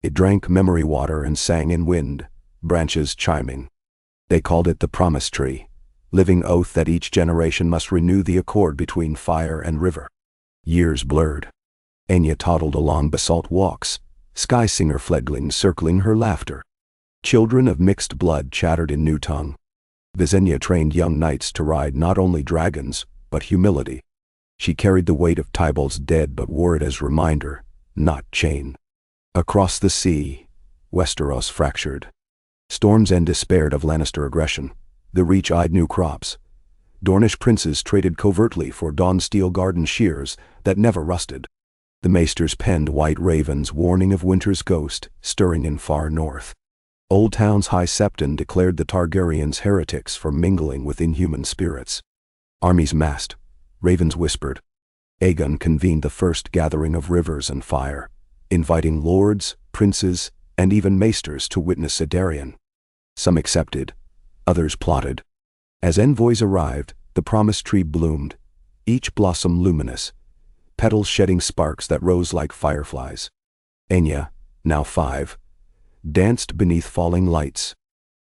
It drank memory water and sang in wind, branches chiming. They called it the Promise Tree, living oath that each generation must renew the accord between fire and river. Years blurred. Enya toddled along basalt walks, sky singer fledglings circling her laughter. Children of mixed blood chattered in new tongue. Visenya trained young knights to ride not only dragons, but humility. She carried the weight of Tybalt's dead but wore it as reminder, not chain. Across the sea, Westeros fractured. Storm's End despaired of Lannister aggression. The Reach eyed new crops. Dornish princes traded covertly for Dawnsteel garden shears that never rusted. The maesters penned white ravens warning of winter's ghost stirring in far north. Old Town's High Septon declared the Targaryens heretics for mingling with inhuman spirits. Armies massed. Ravens whispered. Aegon convened the first gathering of rivers and fire, inviting lords, princes, and even maesters to witness Adarian. Some accepted, others plotted. As envoys arrived, the Promise Tree bloomed, each blossom luminous, petals shedding sparks that rose like fireflies. Enya, now 5, danced beneath falling lights.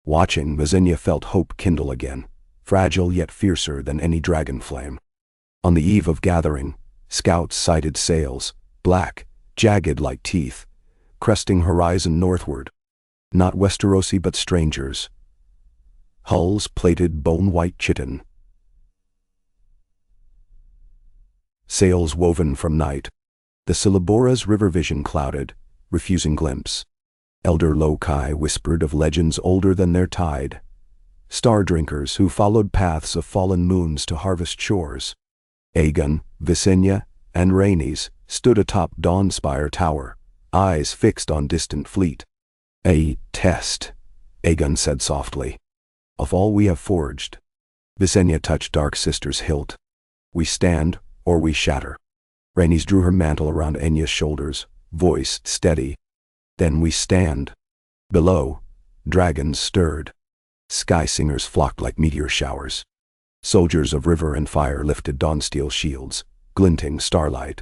Watching, Visenya felt hope kindle again, fragile yet fiercer than any dragon flame. On the eve of gathering, scouts sighted sails, black, jagged like teeth, cresting horizon northward. Not Westerosi but strangers. Hulls plated bone-white chitin. Sails woven from night. The Syllabora's river vision clouded, refusing glimpse. Elder Lokai whispered of legends older than their tide. Star drinkers who followed paths of fallen moons to harvest shores. Aegon, Visenya, and Rhaenys stood atop Dawnspire Tower, eyes fixed on distant fleet. "A test," Aegon said softly, "of all we have forged." Visenya touched Dark Sister's hilt. "We stand, or we shatter." Rhaenys drew her mantle around Enya's shoulders, voice steady. "Then we stand." Below, dragons stirred. Sky singers flocked like meteor showers. Soldiers of river and fire lifted Dawnsteel shields, glinting starlight.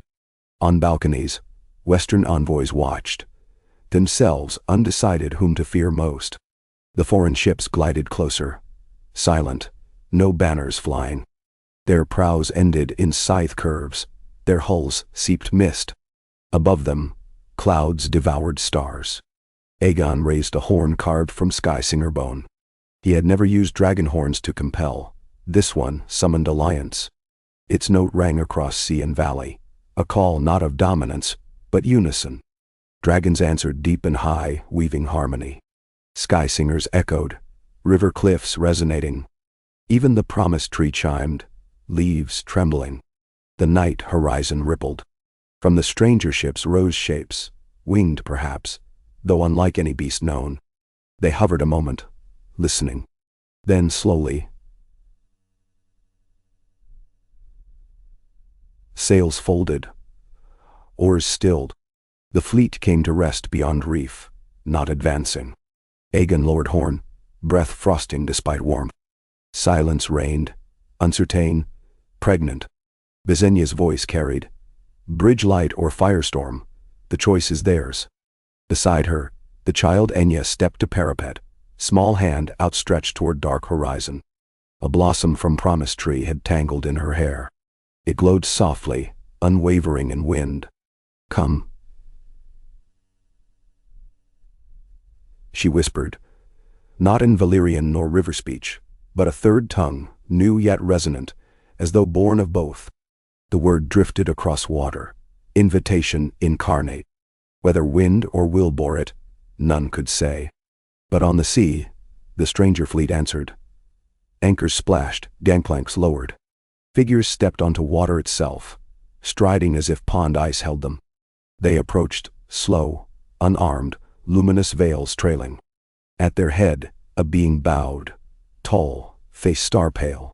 On balconies, Western envoys watched, themselves undecided whom to fear most. The foreign ships glided closer, silent, no banners flying. Their prows ended in scythe curves, their hulls seeped mist. Above them, clouds devoured stars. Aegon raised a horn carved from Skysinger bone. He had never used dragon horns to compel. This one summoned alliance. Its note rang across sea and valley, a call not of dominance, but unison. Dragons answered deep and high, weaving harmony. Sky singers echoed, river cliffs resonating. Even the Promise Tree chimed, leaves trembling. The night horizon rippled. From the stranger ships rose shapes, winged perhaps, though unlike any beast known. They hovered a moment, listening. Then slowly, sails folded, oars stilled. The fleet came to rest beyond reef, not advancing. Aegon lowered horn, breath frosting despite warmth. Silence reigned, uncertain, pregnant. Visenya's voice carried, "Bridge light or firestorm, the choice is theirs." Beside her, the child Enya stepped to parapet, small hand outstretched toward dark horizon. A blossom from Promise Tree had tangled in her hair. It glowed softly, unwavering in wind. "Come," she whispered, not in Valyrian nor river speech, but a third tongue, new yet resonant, as though born of both. The word drifted across water, invitation incarnate. Whether wind or will bore it, none could say. But on the sea, the stranger fleet answered. Anchors splashed, gangplanks lowered. Figures stepped onto water itself, striding as if pond ice held them. They approached, slow, unarmed, luminous veils trailing. At their head, a being bowed, tall, face star-pale.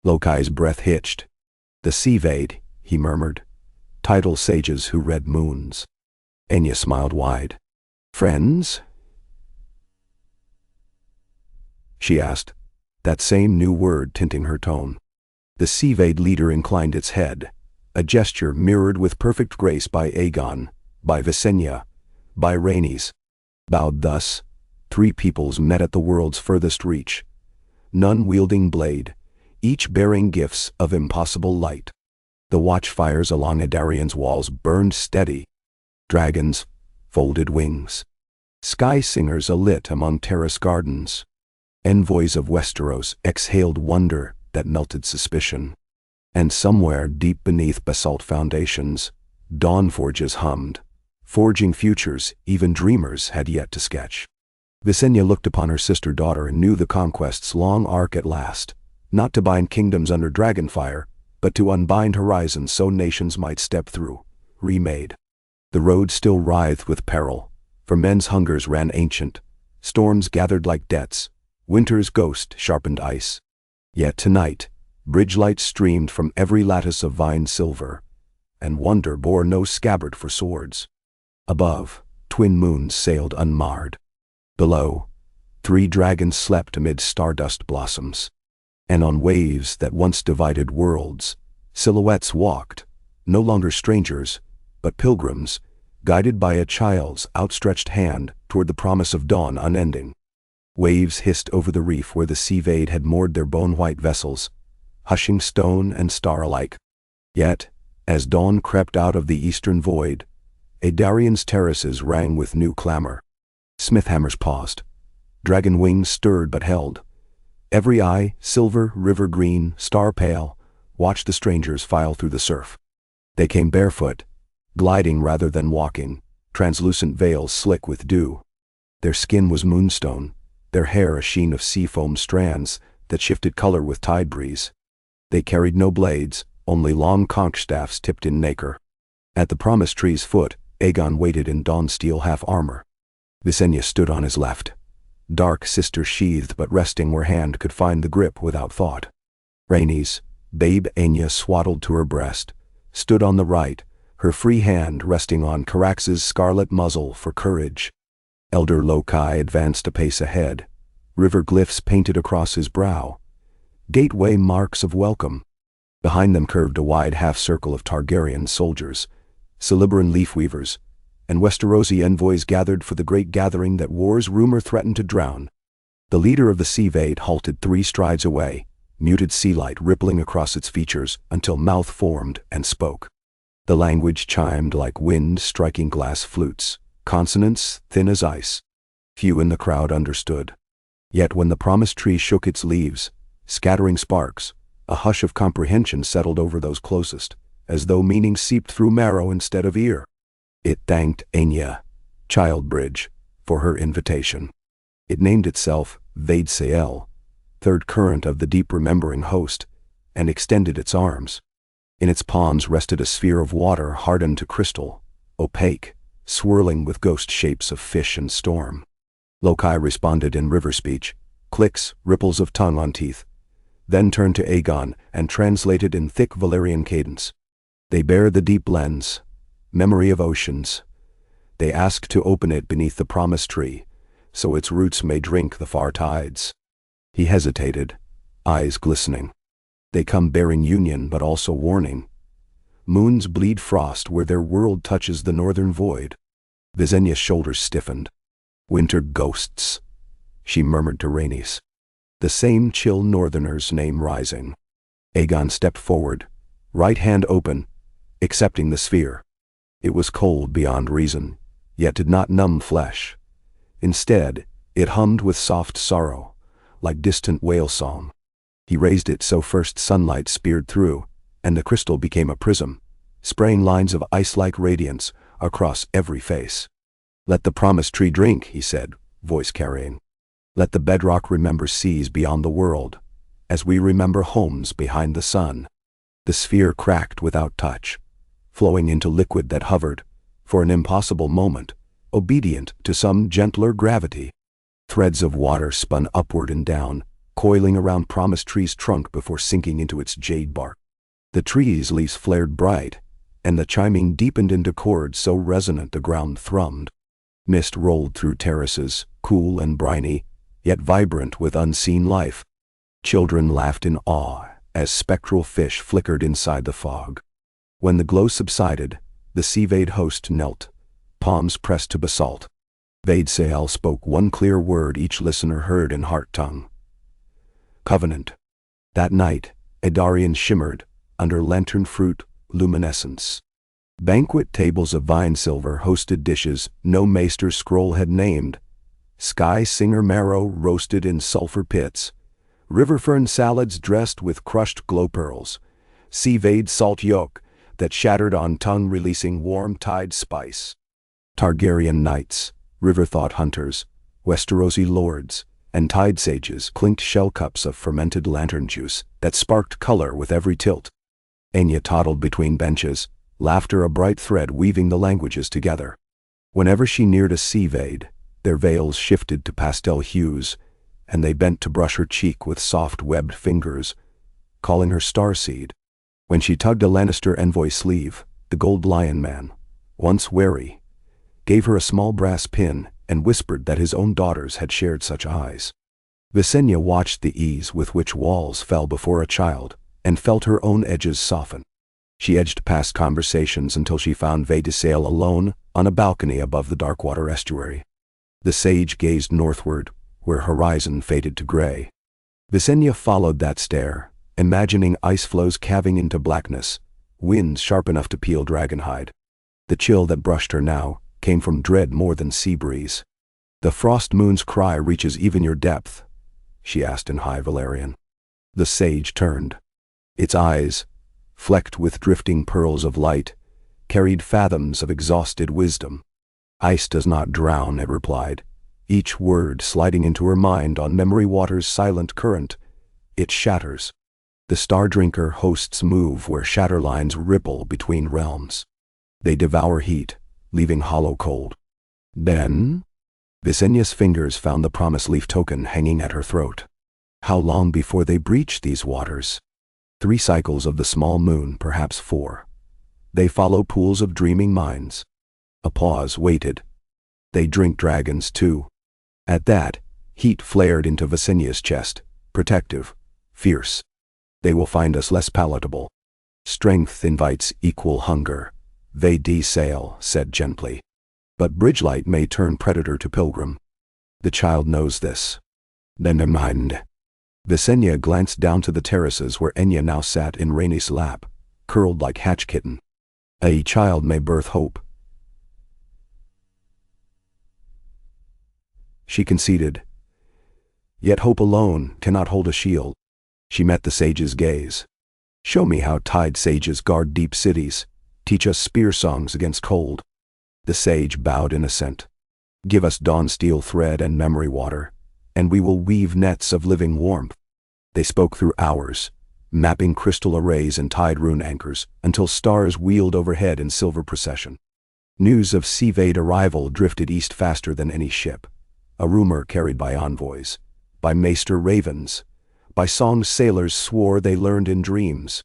Lokai's breath hitched. "The Sea Vade," he murmured. "Tidal sages who read moons." Enya smiled wide. "Friends?" she asked, that same new word tinting her tone. The Seavade leader inclined its head, a gesture mirrored with perfect grace by Aegon, by Visenya, by Rhaenys. Bowed thus, three peoples met at the world's furthest reach, none wielding blade, each bearing gifts of impossible light. The watchfires along Adarion's walls burned steady. Dragons folded wings. Sky singers alit among terrace gardens. Envoys of Westeros exhaled wonder that melted suspicion. And somewhere deep beneath basalt foundations, dawn forges hummed, forging futures even dreamers had yet to sketch. Visenya looked upon her sister-daughter and knew the conquest's long arc at last, not to bind kingdoms under dragonfire, but to unbind horizons so nations might step through, remade. The road still writhed with peril, for men's hungers ran ancient, storms gathered like debts, winter's ghost sharpened ice. Yet tonight, bridge lights streamed from every lattice of vine silver, and wonder bore no scabbard for swords. Above, twin moons sailed unmarred. Below, three dragons slept amid stardust blossoms. And on waves that once divided worlds, silhouettes walked, no longer strangers, but pilgrims, guided by a child's outstretched hand toward the promise of dawn unending. Waves hissed over the reef where the Seavade had moored their bone-white vessels, hushing stone and star alike. Yet, as dawn crept out of the eastern void, Adarion's terraces rang with new clamor. Smithhammers paused. Dragon wings stirred but held. Every eye, silver, river green, star pale, watched the strangers file through the surf. They came barefoot, gliding rather than walking, translucent veils slick with dew. Their skin was moonstone, their hair a sheen of sea-foam strands that shifted color with tide breeze. They carried no blades, only long conch staffs tipped in nacre. At the promise tree's foot, Aegon waited in dawn steel half-armor. Visenya stood on his left, dark sister sheathed but resting where hand could find the grip without thought. Rhaenys, babe Aenya swaddled to her breast, stood on the right, her free hand resting on Carax's scarlet muzzle for courage. Elder Lokai advanced a pace ahead, river glyphs painted across his brow, gateway marks of welcome. Behind them curved a wide half-circle of Targaryen soldiers, Celebrian leafweavers, and Westerosi envoys gathered for the great gathering that war's rumor threatened to drown. The leader of the Seavade halted 3 strides away, muted sea light rippling across its features until mouth formed and spoke. The language chimed like wind striking glass flutes, consonants thin as ice. Few in the crowd understood. Yet when the promised tree shook its leaves, scattering sparks, a hush of comprehension settled over those closest, as though meaning seeped through marrow instead of ear. It thanked Aenya, Childbridge, for her invitation. It named itself Vade Sael, third current of the deep remembering host, and extended its arms. In its palms rested a sphere of water hardened to crystal, opaque, swirling with ghost shapes of fish and storm. Lokai responded in river speech, clicks, ripples of tongue on teeth, then turned to Aegon and translated in thick Valyrian cadence. They bear the deep lens, memory of oceans. They ask to open it beneath the promise tree, so its roots may drink the far tides. He hesitated, eyes glistening. They come bearing union but also warning. Moons bleed frost where their world touches the northern void. Visenya's shoulders stiffened. Winter ghosts, she murmured to Rhaenys. The same chill northerner's name rising. Aegon stepped forward, right hand open, accepting the sphere. It was cold beyond reason, yet did not numb flesh. Instead, it hummed with soft sorrow, like distant whale song. He raised it so first sunlight speared through, and the crystal became a prism, spraying lines of ice-like radiance across every face. "Let the promised tree drink," he said, voice carrying. "Let the bedrock remember seas beyond the world, as we remember homes behind the sun." The sphere cracked without touch, flowing into liquid that hovered, for an impossible moment, obedient to some gentler gravity. Threads of water spun upward and down, coiling around Promise Tree's trunk before sinking into its jade bark. The tree's leaves flared bright, and the chiming deepened into chords so resonant the ground thrummed. Mist rolled through terraces, cool and briny, yet vibrant with unseen life. Children laughed in awe as spectral fish flickered inside the fog. When the glow subsided, the Sea-Vade host knelt, palms pressed to basalt. Vaidsael spoke one clear word each listener heard in heart-tongue. Covenant. That night, Aedarian shimmered under lantern fruit luminescence. Banquet tables of vine silver hosted dishes no maester's scroll had named. Sky singer marrow roasted in sulfur pits. River fern salads dressed with crushed glow pearls. Sea-Vade salt yolk that shattered on tongue releasing warm tide spice. Targaryen knights, river-thought hunters, Westerosi lords, and tide sages clinked shell cups of fermented lantern juice that sparked color with every tilt. Enya toddled between benches, laughter a bright thread weaving the languages together. Whenever she neared a Sea-Vade, their veils shifted to pastel hues, and they bent to brush her cheek with soft webbed fingers, calling her starseed. When she tugged a Lannister envoy sleeve, the Gold Lion man, once wary, gave her a small brass pin and whispered that his own daughters had shared such eyes. Visenya watched the ease with which walls fell before a child and felt her own edges soften. She edged past conversations until she found Vaidsael alone on a balcony above the Darkwater estuary. The sage gazed northward, where horizon faded to gray. Visenya followed that stare, imagining ice floes calving into blackness, winds sharp enough to peel dragonhide. The chill that brushed her now came from dread more than sea breeze. "The frost moon's cry reaches even your depth?" she asked in High Valyrian. The sage turned. Its eyes, flecked with drifting pearls of light, carried fathoms of exhausted wisdom. "Ice does not drown," it replied, each word sliding into her mind on memory water's silent current. "It shatters. The Star-Drinker hosts move where shatter lines ripple between realms. They devour heat, leaving hollow cold." Then, Visenya's fingers found the promise leaf token hanging at her throat. How long before they breach these waters? 3 cycles of the small moon, perhaps 4. They follow pools of dreaming minds. A pause waited. They drink dragons too. At that, heat flared into Visenya's chest, protective, fierce. "They will find us less palatable. Strength invites equal hunger," Vaidsael said gently. "But Bridgelight may turn predator to pilgrim. The child knows this." "Never mind." Visenya glanced down to the terraces where Enya now sat in Rhaenys' lap, curled like hatch kitten. "A child may birth hope," she conceded. "Yet hope alone cannot hold a shield." She met the sage's gaze. "Show me how tide sages guard deep cities. Teach us spear songs against cold." The sage bowed in assent. "Give us dawn steel thread and memory water, and we will weave nets of living warmth." They spoke through hours, mapping crystal arrays and tide rune anchors until stars wheeled overhead in silver procession. News of Sea-Vade arrival drifted east faster than any ship, a rumor carried by envoys, by maester ravens, by song sailors swore they learned in dreams.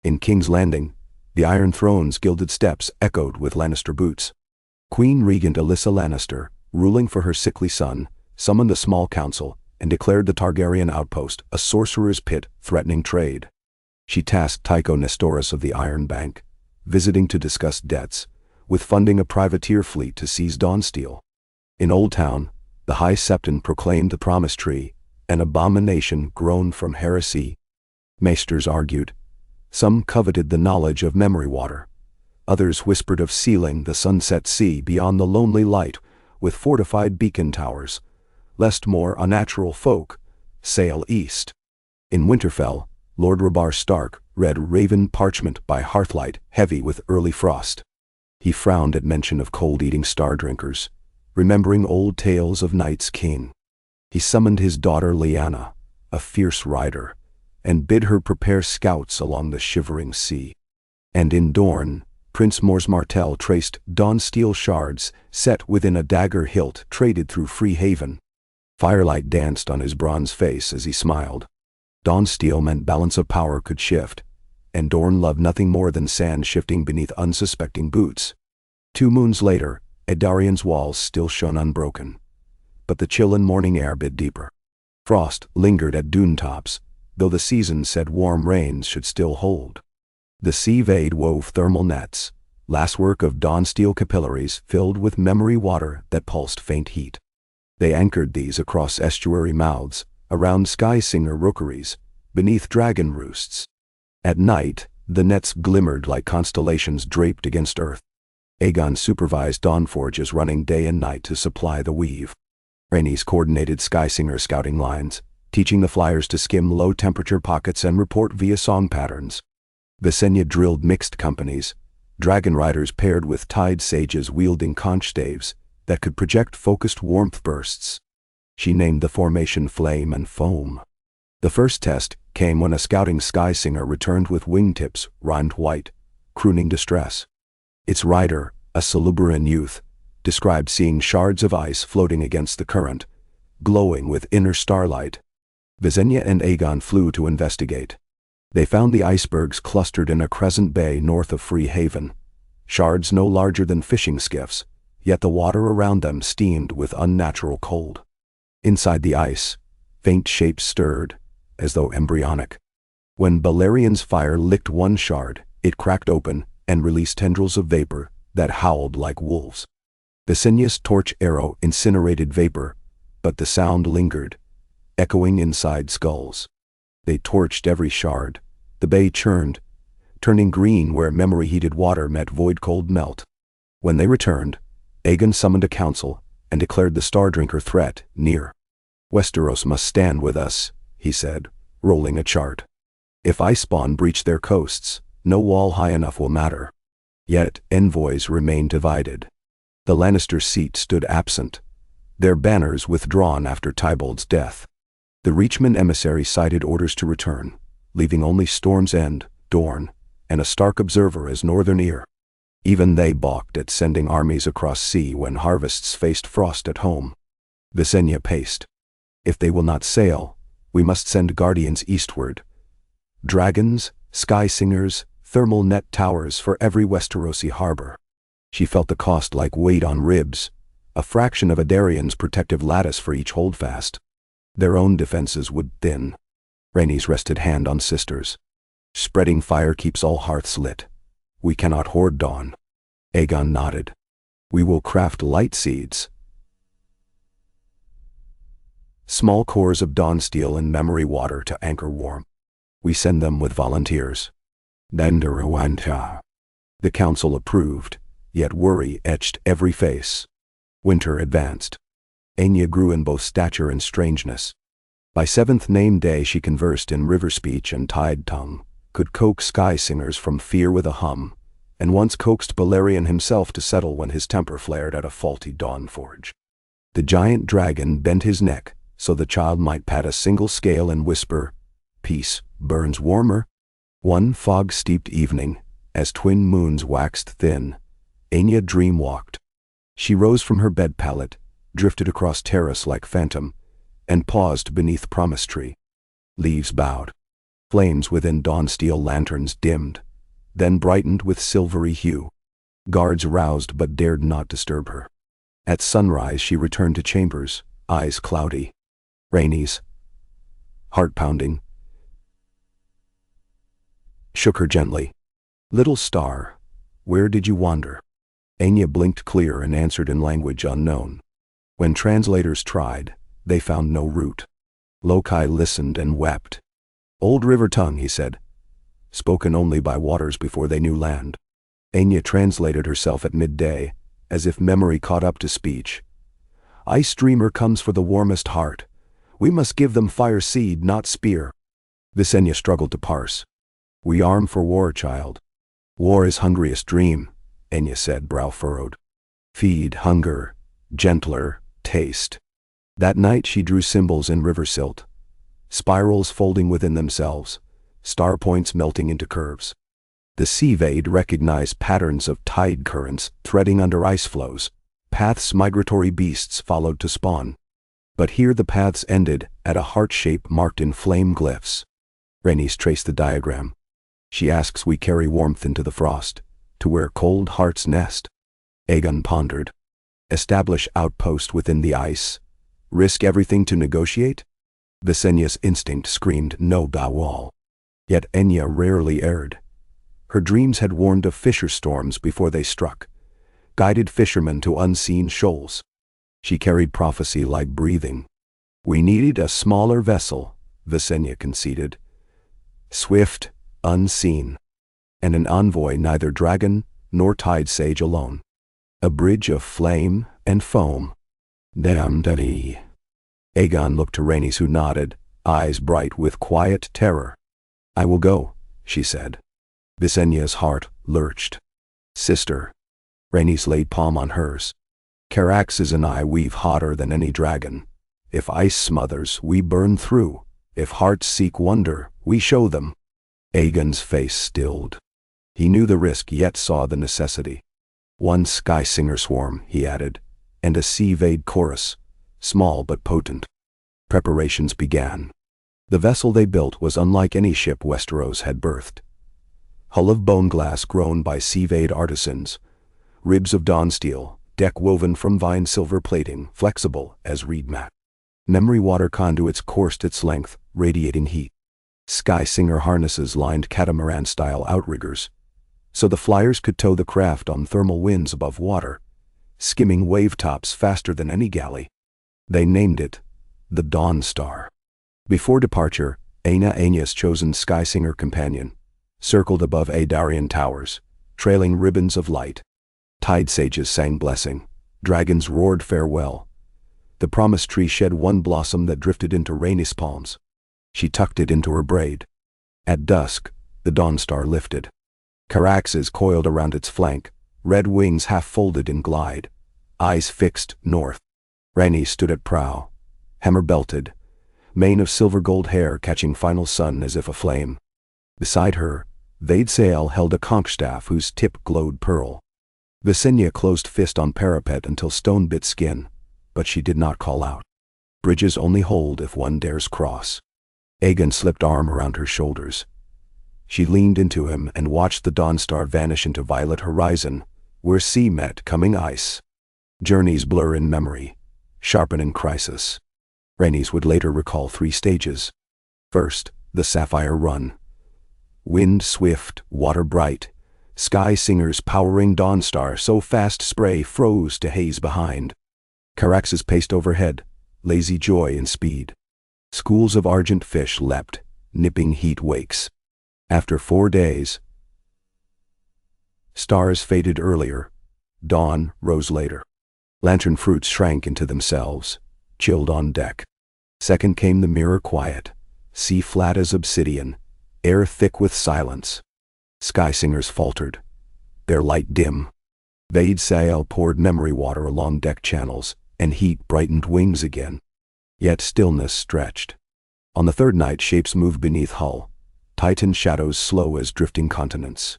In King's Landing, the Iron Throne's gilded steps echoed with Lannister boots. Queen Regent Alyssa Lannister, ruling for her sickly son, summoned a small council and declared the Targaryen outpost a sorcerer's pit threatening trade. She tasked Tycho Nestoris of the Iron Bank, visiting to discuss debts, with funding a privateer fleet to seize Dawnsteel. In Old Town, the High Septon proclaimed the Promise Tree an abomination grown from heresy. Maesters argued. Some coveted the knowledge of memory water. Others whispered of sealing the sunset sea beyond the lonely light with fortified beacon towers, lest more unnatural folk sail east. In Winterfell, Lord Robbar Stark read raven parchment by hearthlight heavy with early frost. He frowned at mention of cold-eating star-drinkers, remembering old tales of Night's King. He summoned his daughter Lyanna, a fierce rider, and bid her prepare scouts along the shivering sea. And in Dorne, Prince Mors Martell traced Dawnsteel shards set within a dagger hilt traded through Free Haven. Firelight danced on his bronze face as he smiled. Dawnsteel meant balance of power could shift, and Dorne loved nothing more than sand shifting beneath unsuspecting boots. 2 moons later, Aedarian's walls still shone unbroken, but the chill and morning air bit deeper. Frost lingered at dune tops, though the season said warm rains should still hold. The sea vade wove thermal nets, last work of dawn steel capillaries filled with memory water that pulsed faint heat. They anchored these across estuary mouths, around sky singer rookeries, beneath dragon roosts. At night, the nets glimmered like constellations draped against earth. Aegon supervised dawn forges running day and night to supply the weave. Rhaenys coordinated Skysinger scouting lines, teaching the flyers to skim low-temperature pockets and report via song patterns. Visenya drilled mixed companies, dragon riders paired with tide sages wielding conch staves that could project focused warmth bursts. She named the formation Flame and Foam. The first test came when a scouting Skysinger returned with wingtips rimed white, crooning distress. Its rider, a Salubrian youth, described seeing shards of ice floating against the current, glowing with inner starlight. Visenya and Aegon flew to investigate. They found the icebergs clustered in a crescent bay north of Free Haven, shards no larger than fishing skiffs, yet the water around them steamed with unnatural cold. Inside the ice, faint shapes stirred, as though embryonic. When Balerian's fire licked one shard, it cracked open and released tendrils of vapor that howled like wolves. Visenya's torch arrow incinerated vapor, but the sound lingered, echoing inside skulls. They torched every shard. The bay churned, turning green where memory-heated water met void-cold melt. When they returned, Aegon summoned a council and declared the Stardrinker threat near. "Westeros must stand with us," he said, rolling a chart. "If Icespawn breach their coasts, no wall high enough will matter." Yet envoys remained divided. The Lannister seat stood absent, their banners withdrawn after Tybold's death. The Reachman emissary cited orders to return, leaving only Storm's End, Dorne, and a Stark observer as northern ear. Even they balked at sending armies across sea when harvests faced frost at home. Visenya paced. "If they will not sail, we must send guardians eastward. Dragons, sky singers, thermal net towers for every Westerosi harbor." She felt the cost like weight on ribs, a fraction of a Darian's protective lattice for each holdfast. Their own defenses would thin. Rhaenys rested hand on sisters. "Spreading fire keeps all hearths lit. We cannot hoard dawn." Aegon nodded. "We will craft light seeds. Small cores of dawn steel and memory water to anchor warm. We send them with volunteers." The council approved, yet worry etched every face. Winter advanced. Aenya grew in both stature and strangeness. By seventh name day she conversed in river speech and tide tongue, could coax sky singers from fear with a hum, and once coaxed Balerion himself to settle when his temper flared at a faulty dawn forge. The giant dragon bent his neck so the child might pat a single scale and whisper, "Peace burns warmer." One fog-steeped evening, as twin moons waxed thin, Aenya dream-walked. She rose from her bed pallet, drifted across terrace like phantom, and paused beneath promise tree. Leaves bowed. Flames within dawn steel lanterns dimmed, then brightened with silvery hue. Guards roused but dared not disturb her. At sunrise she returned to chambers, eyes cloudy. Rhaenys, heart-pounding, shook her gently. "Little star, where did you wander?" Aenya blinked clear and answered in language unknown. When translators tried, they found no root. Lokai listened and wept. "Old river tongue," he said, spoken only by waters before they knew land. Aenya translated herself at midday, as if memory caught up to speech. "Ice Dreamer comes for the warmest heart. We must give them fire seed, not spear." Visenya struggled to parse. "We arm for war, child." "War is hungriest dream," Aenya said, brow furrowed. "Feed hunger, gentler, taste." That night she drew symbols in river silt, spirals folding within themselves, star points melting into curves. The sea vade recognized patterns of tide currents threading under ice flows, paths migratory beasts followed to spawn. But here the paths ended at a heart shape marked in flame glyphs. Rhaenys traced the diagram. "She asks we carry warmth into the frost, to where cold hearts nest." Aegon pondered. "Establish outpost within the ice? Risk everything to negotiate?" Visenya's instinct screamed no bawal. Yet Enya rarely erred. Her dreams had warned of fisher storms before they struck, guided fishermen to unseen shoals. She carried prophecy like breathing. We needed a smaller vessel, Visenya conceded. Swift, unseen. And an envoy neither dragon nor tide sage alone. A bridge of flame and foam. Damn daddy. Aegon looked to Rhaenys, who nodded, eyes bright with quiet terror. I will go, she said. Visenya's heart lurched. Sister. Rhaenys laid palm on hers. Caraxes and I weave hotter than any dragon. If ice smothers, we burn through. If hearts seek wonder, we show them. Aegon's face stilled. He knew the risk, yet saw the necessity. One sky singer swarm, he added, and a sea vade chorus, small but potent. Preparations began. The vessel they built was unlike any ship Westeros had birthed. Hull of bone glass grown by sea vade artisans, ribs of dawn steel, deck woven from vine silver plating, flexible as reed mat. Memory water conduits coursed its length, radiating heat. Sky singer harnesses lined catamaran-style outriggers, so the flyers could tow the craft on thermal winds above water, skimming wave tops faster than any galley. They named it the Dawn Star. Before departure, Enya's chosen sky singer companion circled above Adarian towers, trailing ribbons of light. Tide sages sang blessing, dragons roared farewell. The promise tree shed one blossom that drifted into Rhaenys' palms. She tucked it into her braid. At dusk, the Dawn Star lifted. Caraxes coiled around its flank, red wings half folded in glide, eyes fixed north. Rhaenys stood at prow, hammer belted, mane of silver gold hair catching final sun as if aflame. Beside her, Vaidsael held a conch staff whose tip glowed pearl. Visenya closed fist on parapet until stone bit skin, but she did not call out. Bridges only hold if one dares cross. Aegon slipped arm around her shoulders. She leaned into him and watched the Dawn Star vanish into violet horizon, where sea met coming ice. Journeys blur in memory, sharpen in crisis. Rhaenys would later recall 3 stages. First, the Sapphire Run. Wind swift, water bright, sky singers powering Dawn Star so fast spray froze to haze behind. Caraxes paced overhead, lazy joy in speed. Schools of argent fish leapt, nipping heat wakes. After 4 days, stars faded earlier, dawn rose later. Lantern fruits shrank into themselves, chilled on deck. Second came the mirror quiet, sea flat as obsidian, air thick with silence. Sky singers faltered, their light dim. Vaidsael poured memory water along deck channels, and heat brightened wings again. Yet stillness stretched. On the 3rd night, shapes moved beneath hull, titan shadows slow as drifting continents.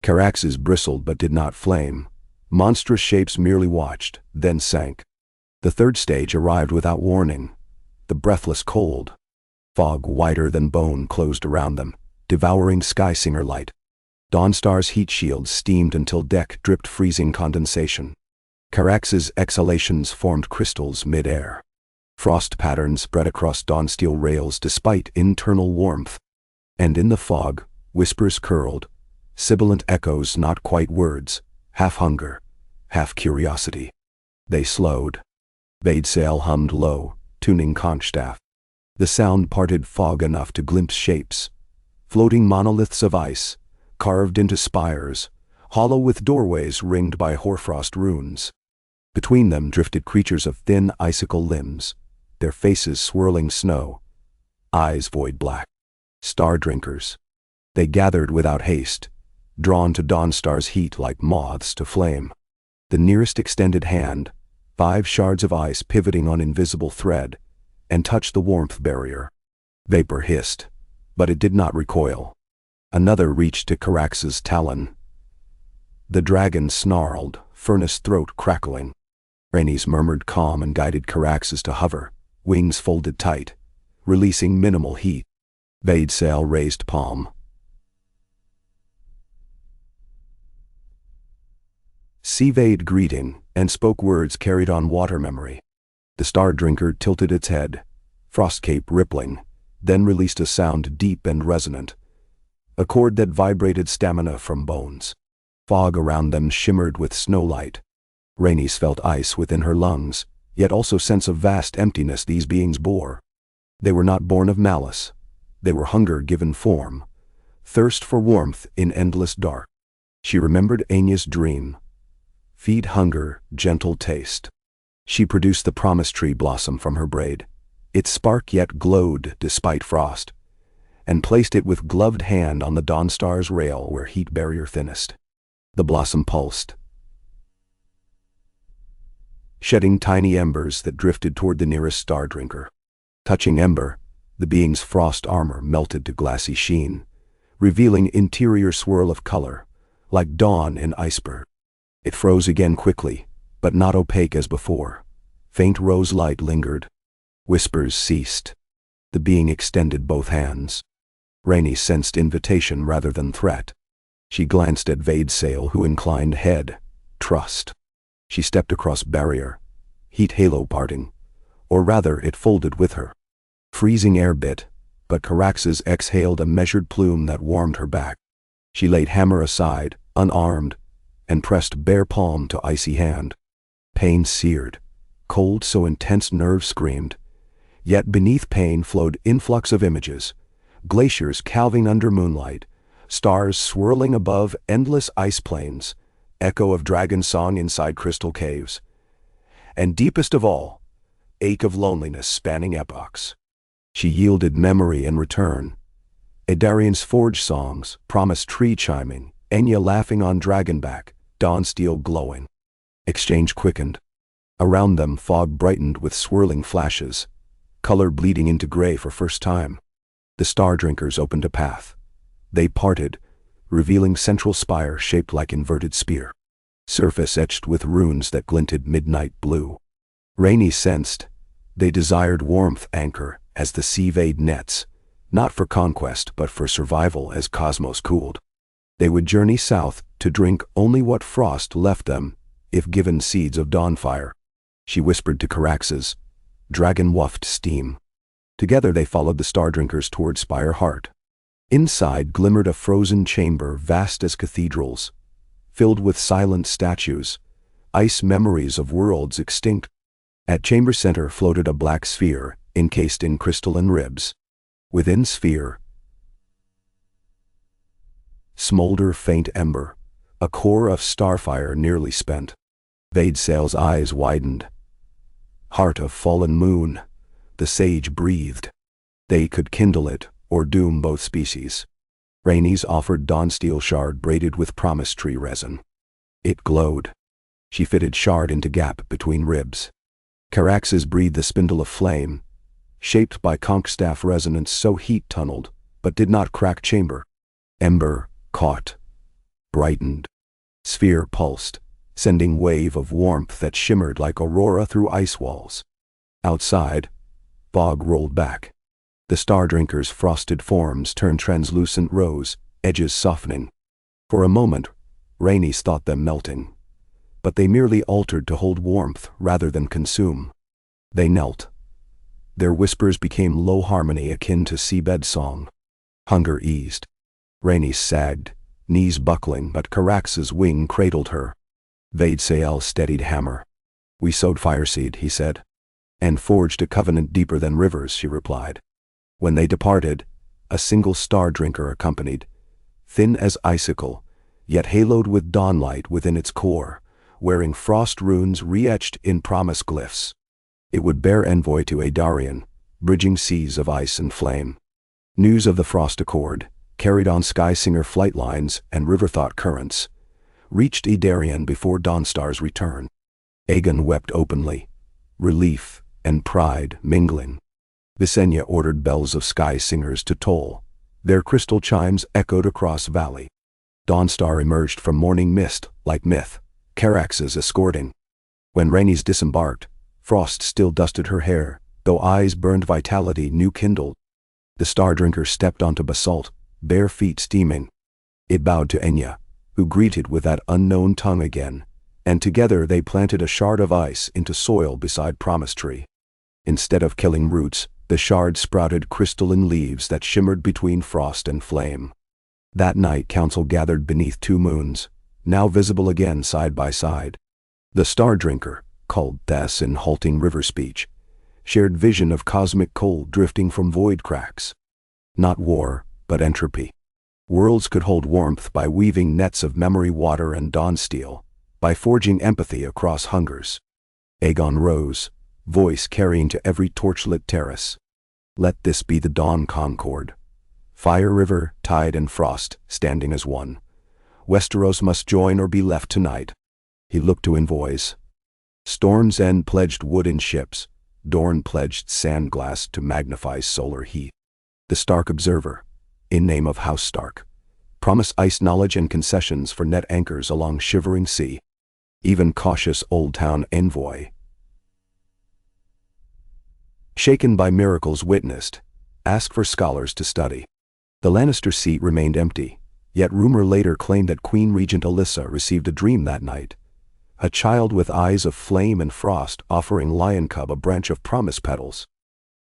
Caraxes bristled but did not flame. Monstrous shapes merely watched, then sank. The 3rd stage arrived without warning. The breathless cold. Fog whiter than bone closed around them, devouring sky singer light. Dawn Star's heat shields steamed until deck dripped freezing condensation. Caraxes' exhalations formed crystals mid-air. Frost patterns spread across dawn steel rails despite internal warmth. And in the fog, whispers curled, sibilant echoes not quite words, half hunger, half curiosity. They slowed. Vaidsael hummed low, tuning conch staff. The sound parted fog enough to glimpse shapes, floating monoliths of ice, carved into spires, hollow with doorways ringed by hoarfrost runes. Between them drifted creatures of thin icicle limbs, their faces swirling snow, eyes void black. Star drinkers. They gathered without haste, drawn to Dawn Star's heat like moths to flame. The nearest extended hand, 5 shards of ice pivoting on invisible thread, and touched the warmth barrier. Vapor hissed, but it did not recoil. Another reached to Caraxes' talon. The dragon snarled, furnace throat crackling. Rhaenys murmured calm and guided Caraxes to hover, wings folded tight, releasing minimal heat. Vaidsael raised palm. Seavade greeting, and spoke words carried on water memory. The star drinker tilted its head, Frostcape rippling, then released a sound deep and resonant, a chord that vibrated stamina from bones. Fog around them shimmered with snowlight. Rhaenys felt ice within her lungs, yet also sense of vast emptiness these beings bore. They were not born of malice. They were hunger given form, thirst for warmth in endless dark. She remembered Aenya's dream. Feed hunger, gentle taste. She produced the promise tree blossom from her braid. Its spark yet glowed despite frost, and placed it with gloved hand on the Dawnstar's rail where heat barrier thinnest. The blossom pulsed, shedding tiny embers that drifted toward the nearest star drinker. Touching ember, the being's frost armor melted to glassy sheen, revealing interior swirl of color, like dawn in iceberg. It froze again quickly, but not opaque as before. Faint rose light lingered. Whispers ceased. The being extended both hands. Rhaenys sensed invitation rather than threat. She glanced at Vadesail, who inclined head. Trust. She stepped across barrier, heat halo parting, or rather it folded with her. Freezing air bit, but Caraxes exhaled a measured plume that warmed her back. She laid hammer aside, unarmed, and pressed bare palm to icy hand. Pain seared, cold so intense nerves screamed. Yet beneath pain flowed influx of images, glaciers calving under moonlight, stars swirling above endless ice plains, echo of dragon song inside crystal caves, and deepest of all, ache of loneliness spanning epochs. She yielded memory in return. Adarian's forge songs, promise tree chiming, Aenya laughing on dragonback, dawnsteel glowing. Exchange quickened. Around them fog brightened with swirling flashes, color bleeding into gray for first time. The star drinkers opened a path. They parted, revealing central spire shaped like inverted spear. Surface etched with runes that glinted midnight blue. Rhaenys sensed. They desired warmth anchor as the sea vade nets, not for conquest but for survival as cosmos cooled. They would journey south to drink only what frost left them, if given seeds of dawnfire. She whispered to Caraxes. Dragon waft steam. Together they followed the star drinkers toward Spire Heart. Inside glimmered a frozen chamber vast as cathedrals, filled with silent statues, ice memories of worlds extinct. At chamber center floated a black sphere, encased in crystalline ribs. Within sphere, smolder faint ember, a core of starfire nearly spent. Vadesail's eyes widened. Heart of fallen moon, the sage breathed. They could kindle it, or doom both species. Rhaenys offered dawnsteel shard braided with promise tree resin. It glowed. She fitted shard into gap between ribs. Caraxes breathed the spindle of flame, shaped by conch staff resonance so heat-tunneled, but did not crack chamber. Ember caught, brightened. Sphere pulsed, sending wave of warmth that shimmered like aurora through ice walls. Outside, fog rolled back. The star drinkers' frosted forms turned translucent rose, edges softening. For a moment, Rhaenys thought them melting, but they merely altered to hold warmth rather than consume. They knelt. Their whispers became low harmony akin to seabed song. Hunger eased. Rhaenys sagged, knees buckling, but Caraxes' wing cradled her. Vadesail steadied hammer. We sowed fireseed, he said. And forged a covenant deeper than rivers, she replied. When they departed, a single star drinker accompanied, thin as icicle, yet haloed with dawnlight within its core, wearing frost runes re-etched in promise glyphs. It would bear envoy to Adarian, bridging seas of ice and flame. News of the Frost Accord, carried on Skysinger flight lines and Riverthought currents, reached Adarian before Dawnstar's return. Aegon wept openly, relief and pride mingling. Visenya ordered bells of Skysingers to toll. Their crystal chimes echoed across valley. Dawnstar emerged from morning mist like myth, Caraxes escorting. When Rhaenys disembarked, frost still dusted her hair, though eyes burned vitality new kindled. The star drinker stepped onto basalt, bare feet steaming. It bowed to Aenya, who greeted with that unknown tongue again, and together they planted a shard of ice into soil beside Promise Tree. Instead of killing roots, The shards sprouted crystalline leaves that shimmered between frost and flame. That night council gathered beneath two moons, now visible again side by side. The Star Drinker, called Thess in halting river speech, shared vision of cosmic cold drifting from void cracks. Not war, but entropy. Worlds could hold warmth by weaving nets of memory water and dawn steel, by forging empathy across hungers. Aegon rose, voice carrying to every torchlit terrace. Let this be the dawn concord. Fire river, tide and frost, standing as one. Westeros must join or be left tonight. He looked to envoys. Storm's End pledged wood in ships. Dorne pledged sand glass to magnify solar heat. The Stark Observer, in name of House Stark, promised ice knowledge and concessions for net anchors along shivering sea. Even cautious Old Town envoy, shaken by miracles witnessed, asked for scholars to study. The Lannister seat remained empty, yet rumor later claimed that Queen Regent Alyssa received a dream that night. A child with eyes of flame and frost offering Lion Cub a branch of promise petals.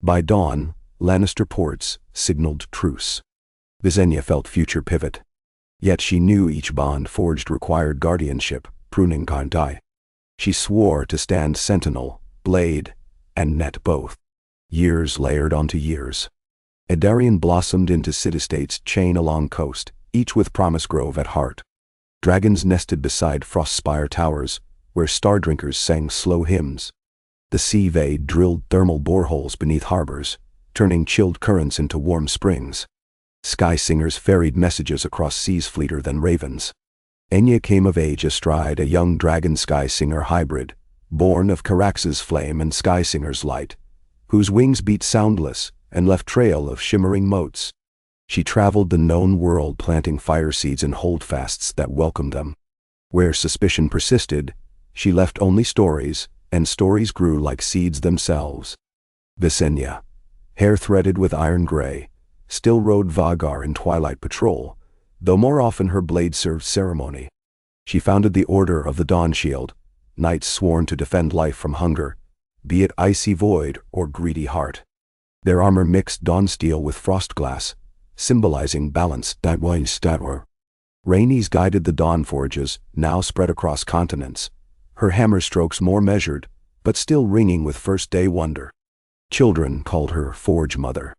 By dawn, Lannister ports signaled truce. Visenya felt future pivot. Yet she knew each bond forged required guardianship, pruning can't die. She swore to stand sentinel, blade, and net both. Years layered onto years. Edarion blossomed into city-states chain along coast, each with Promise Grove at heart. Dragons nested beside Frostspire towers, where star drinkers sang slow hymns. The sea vade drilled thermal boreholes beneath harbors, turning chilled currents into warm springs. Sky singers ferried messages across seas fleeter than ravens. Enya came of age astride a young dragon sky singer hybrid, born of Carax's flame and sky singer's light, whose wings beat soundless and left trail of shimmering motes. She traveled the known world planting fire seeds in holdfasts that welcomed them. Where suspicion persisted, she left only stories, and stories grew like seeds themselves. Visenya, hair threaded with iron gray, still rode Vagar in twilight patrol, though more often her blade served ceremony. She founded the Order of the Dawn Shield, knights sworn to defend life from hunger, be it icy void or greedy heart. Their armor mixed dawn steel with frost glass, symbolizing balance. Rhaenys guided the dawn forges, now spread across continents, her hammer strokes more measured, but still ringing with first-day wonder. Children called her Forge Mother.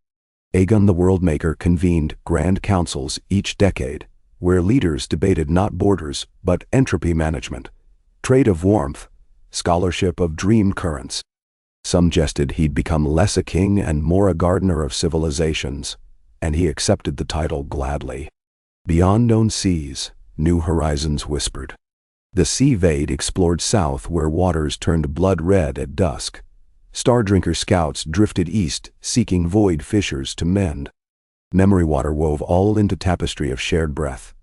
Aegon the Worldmaker convened grand councils each decade, where leaders debated not borders but entropy management, trade of warmth, scholarship of dream currents. Some jested he'd become less a king and more a gardener of civilizations, and he accepted the title gladly. Beyond known seas, new horizons whispered. The sea vade explored south where waters turned blood red at dusk. Stardrinker scouts drifted east, seeking void fissures to mend. Memory water wove all into tapestry of shared breath.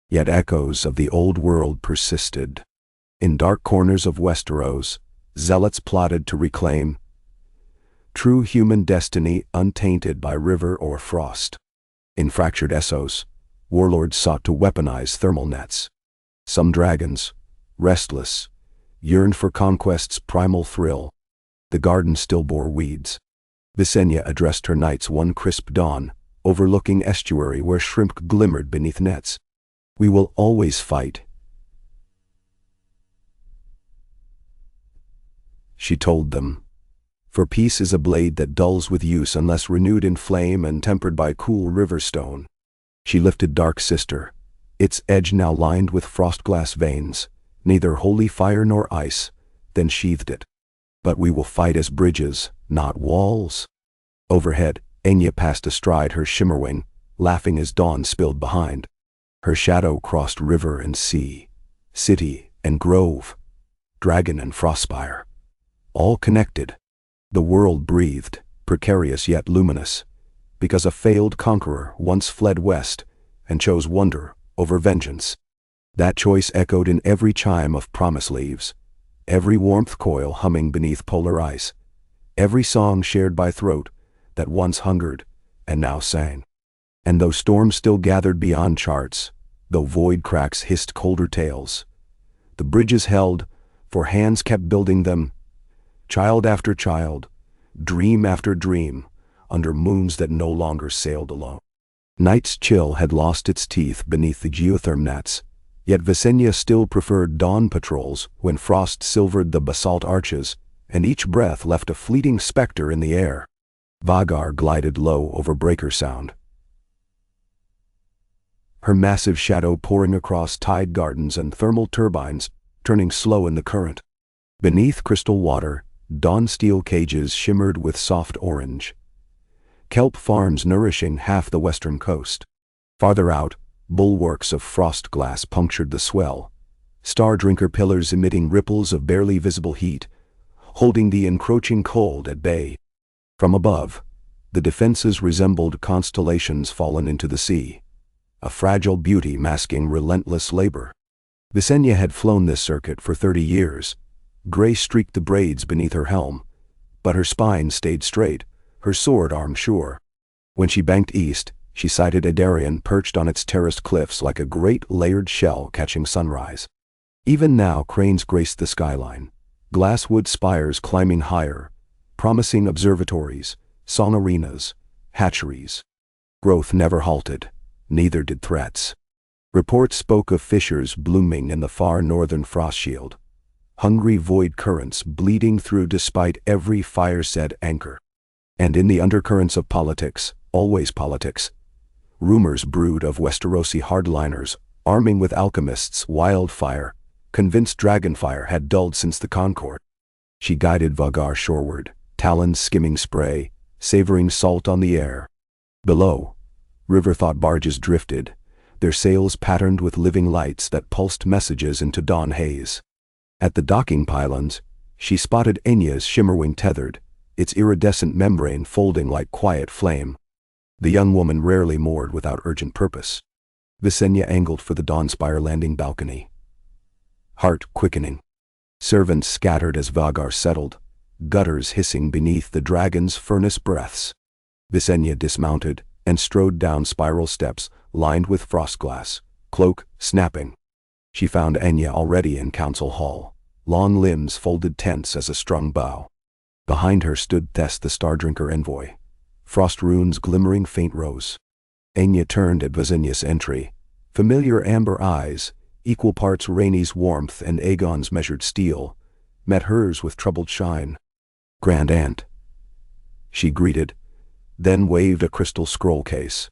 Yet echoes of the old world persisted. In dark corners of Westeros, zealots plotted to reclaim true human destiny untainted by river or frost. In fractured Essos, warlords sought to weaponize thermal nets. Some dragons, restless, yearned for conquest's primal thrill. The garden still bore weeds. Visenya addressed her knights one crisp dawn, overlooking estuary where shrimp glimmered beneath nets. We will always fight, she told them. For peace is a blade that dulls with use unless renewed in flame and tempered by cool river stone. She lifted Dark Sister, its edge now lined with frostglass veins, neither holy fire nor ice, then sheathed it. But we will fight as bridges, not walls. Overhead, Enya passed astride her shimmerwing, laughing as dawn spilled behind. Her shadow crossed river and sea, city and grove, dragon and frostspire. All connected. The world breathed, precarious yet luminous, because a failed conqueror once fled west and chose wonder over vengeance. That choice echoed in every chime of promise leaves, every warmth coil humming beneath polar ice, every song shared by throat that once hungered and now sang. And though storms still gathered beyond charts, though void cracks hissed colder tales, the bridges held, for hands kept building them. Child after child, dream after dream, under moons that no longer sailed alone. Night's chill had lost its teeth beneath the geotherm nets, yet Visenya still preferred dawn patrols when frost silvered the basalt arches, and each breath left a fleeting specter in the air. Vagar glided low over Breaker Sound, her massive shadow pouring across tide gardens and thermal turbines, turning slow in the current. Beneath crystal water, dawn steel cages shimmered with soft orange, kelp farms nourishing half the western coast. Farther out, bulwarks of frost glass punctured the swell, star drinker pillars emitting ripples of barely visible heat, holding the encroaching cold at bay. From above, the defenses resembled constellations fallen into the sea, a fragile beauty masking relentless labor. Visenya had flown this circuit for 30 years. Gray streaked the braids beneath her helm, but her spine stayed straight, her sword arm sure. When she banked east, she sighted Adarian perched on its terraced cliffs like a great layered shell catching sunrise. Even now cranes graced the skyline, glasswood spires climbing higher, promising observatories, song arenas, hatcheries. Growth never halted, neither did threats. Reports spoke of fissures blooming in the far northern frost shield, hungry void currents bleeding through despite every fire-set anchor. And in the undercurrents of politics, always politics, rumors brewed of Westerosi hardliners arming with alchemists wildfire, convinced Dragonfire had dulled since the Conqueror. She guided Vagar shoreward, talons skimming spray, savoring salt on the air. Below, river-thought barges drifted, their sails patterned with living lights that pulsed messages into dawn haze. At the docking pylons, she spotted Enya's shimmerwing tethered, its iridescent membrane folding like quiet flame. The young woman rarely moored without urgent purpose. Visenya angled for the Dawnspire landing balcony, heart quickening. Servants scattered as Vagar settled, gutters hissing beneath the dragon's furnace breaths. Visenya dismounted and strode down spiral steps lined with frost glass, cloak snapping. She found Enya already in council hall, long limbs folded tense as a strung bow. Behind her stood Tess the Stardrinker envoy, frost runes glimmering faint rose. Enya turned at Visenya's entry, familiar amber eyes, equal parts Rhaenys' warmth and Aegon's measured steel, met hers with troubled shine. "Grand Aunt," she greeted, then waved a crystal scroll case.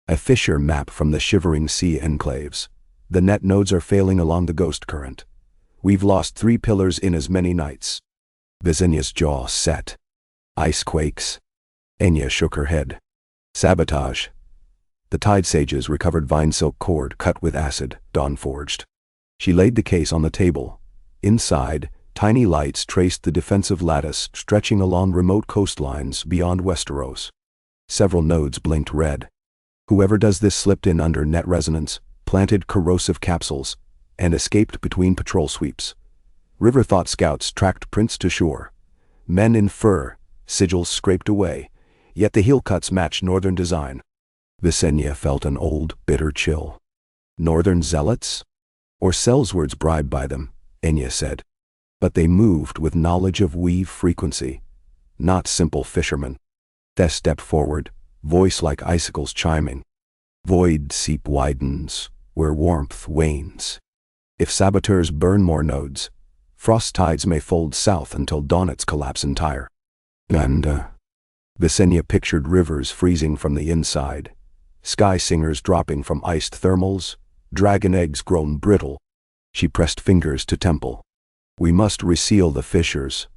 A fissure map from the shivering sea enclaves. "The net nodes are failing along the ghost current. We've lost 3 pillars in as many nights." Visenya's jaw set. "Ice quakes." Enya shook her head. "Sabotage." The tide sages recovered vine silk cord cut with acid, dawn forged. She laid the case on the table. Inside, tiny lights traced the defensive lattice stretching along remote coastlines beyond Westeros. Several nodes blinked red. Whoever does this slipped in under net resonance, planted corrosive capsules, and escaped between patrol sweeps. River-thought scouts tracked prints to shore. Men in fur, sigils scraped away, yet the heel cuts matched northern design. Visenya felt an old, bitter chill. Northern zealots? Or Sellswords bribed by them, Enya said. But they moved with knowledge of weave frequency, not simple fishermen. Tess stepped forward, voice like icicles chiming. "Void seep widens, where warmth wanes. If saboteurs burn more nodes, frost tides may fold south until dawnets collapse entire." And Visenya pictured rivers freezing from the inside, sky singers dropping from iced thermals, dragon eggs grown brittle. She pressed fingers to temple. "We must reseal the fissures,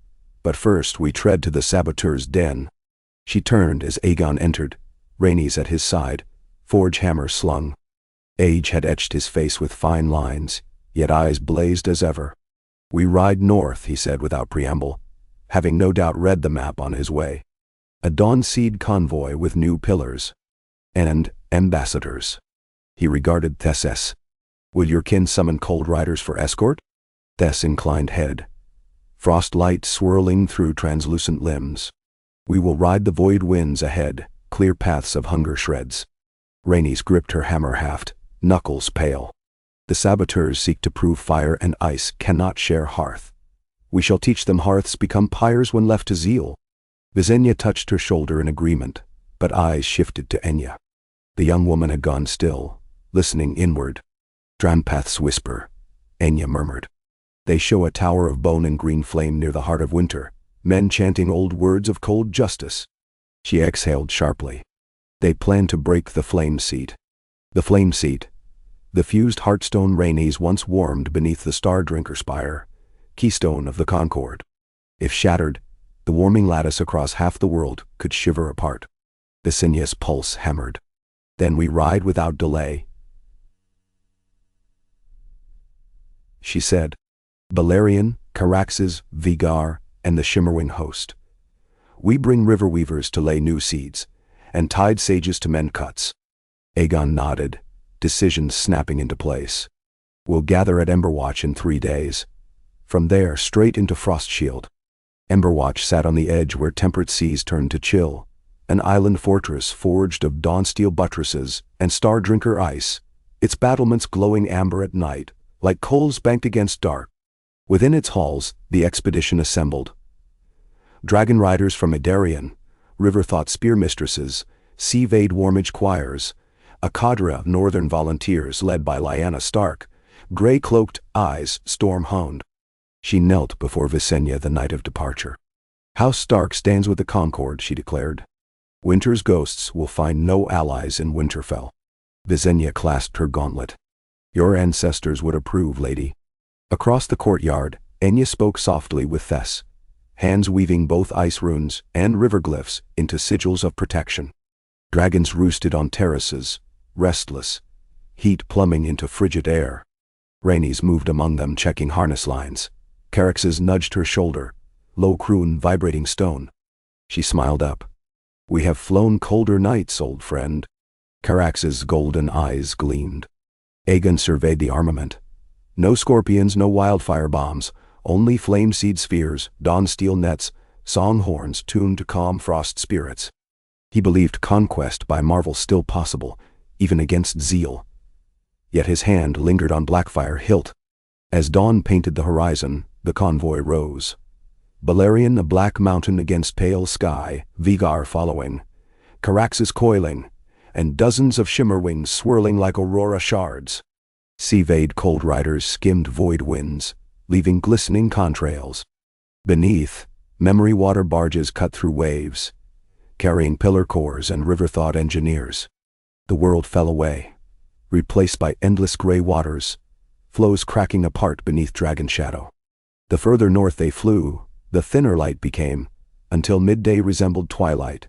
but first we tread to the saboteur's den." She turned as Aegon entered, Rhaenys at his side, forge hammer slung. Age had etched his face with fine lines, yet eyes blazed as ever. "We ride north," he said without preamble, having no doubt read the map on his way. "A dawn-seed convoy with new pillars. And ambassadors." He regarded Tess. "Will your kin summon cold riders for escort?" Tess inclined head, frost light swirling through translucent limbs. "We will ride the void winds ahead, clear paths of hunger shreds." Rhaenys gripped her hammer haft, knuckles pale. "The saboteurs seek to prove fire and ice cannot share hearth. We shall teach them hearths become pyres when left to zeal." Visenya touched her shoulder in agreement, but eyes shifted to Enya. The young woman had gone still, listening inward. Drampath's whisper, Enya murmured. They show a tower of bone and green flame near the heart of winter, men chanting old words of cold justice. She exhaled sharply. They plan to break the flame seat. The flame seat. The fused heartstone Rhaenys once warmed beneath the Star Drinker spire, keystone of the Conqueror. If shattered, the warming lattice across half the world could shiver apart. Visenya's pulse hammered. Then we ride without delay, she said. Balerion, Caraxes, Vhagar, and the Shimmerwing host. We bring river weavers to lay new seeds, and tide sages to mend cuts. Aegon nodded, decisions snapping into place. We'll gather at Emberwatch in 3 days. From there, straight into Frostshield. Emberwatch sat on the edge where temperate seas turned to chill, an island fortress forged of dawnsteel buttresses and Star-Drinker ice, its battlements glowing amber at night, like coals banked against dark. Within its halls, the expedition assembled. Dragon riders from Edarion, river-thought spear-mistresses, sea-vade warmage choirs, a cadre of northern volunteers led by Lyanna Stark, gray-cloaked eyes storm-honed. She knelt before Visenya the night of departure. House Stark stands with the Conqueror, she declared. Winter's ghosts will find no allies in Winterfell. Visenya clasped her gauntlet. Your ancestors would approve, lady. Across the courtyard, Enya spoke softly with Thess, hands weaving both ice runes and river glyphs into sigils of protection. Dragons roosted on terraces, restless, heat plumbing into frigid air. Rhaenys moved among them, checking harness lines. Caraxes nudged her shoulder, low croon vibrating stone. She smiled up. We have flown colder nights, old friend. Caraxes' golden eyes gleamed. Aegon surveyed the armament. No scorpions, no wildfire bombs, only flame-seed spheres, dawn-steel nets, song horns tuned to calm frost spirits. He believed conquest by Marvel still possible, even against zeal. Yet his hand lingered on Blackfire hilt. As dawn painted the horizon, the convoy rose. Balerion a black mountain against pale sky, Vhagar following, Caraxes coiling, and dozens of Shimmerwings swirling like aurora shards. Sea-vade cold riders skimmed void winds, leaving glistening contrails. Beneath, memory water barges cut through waves, carrying pillar cores and river-thought engineers. The world fell away, replaced by endless gray waters, flows cracking apart beneath dragon shadow. The further north they flew, the thinner light became, until midday resembled twilight,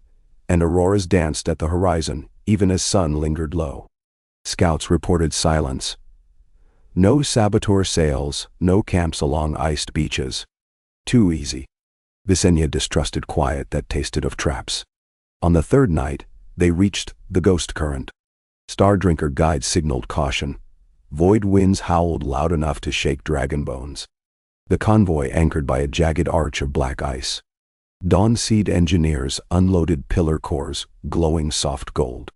and auroras danced at the horizon even as sun lingered low. Scouts reported silence. No saboteur sails, no camps along iced beaches. Too easy. Visenya distrusted quiet that tasted of traps. On the third night, they reached the Ghost Current. Star-Drinker guides signaled caution. Void winds howled loud enough to shake dragon bones. The convoy anchored by a jagged arch of black ice. Dawnseed engineers unloaded pillar cores, glowing soft gold.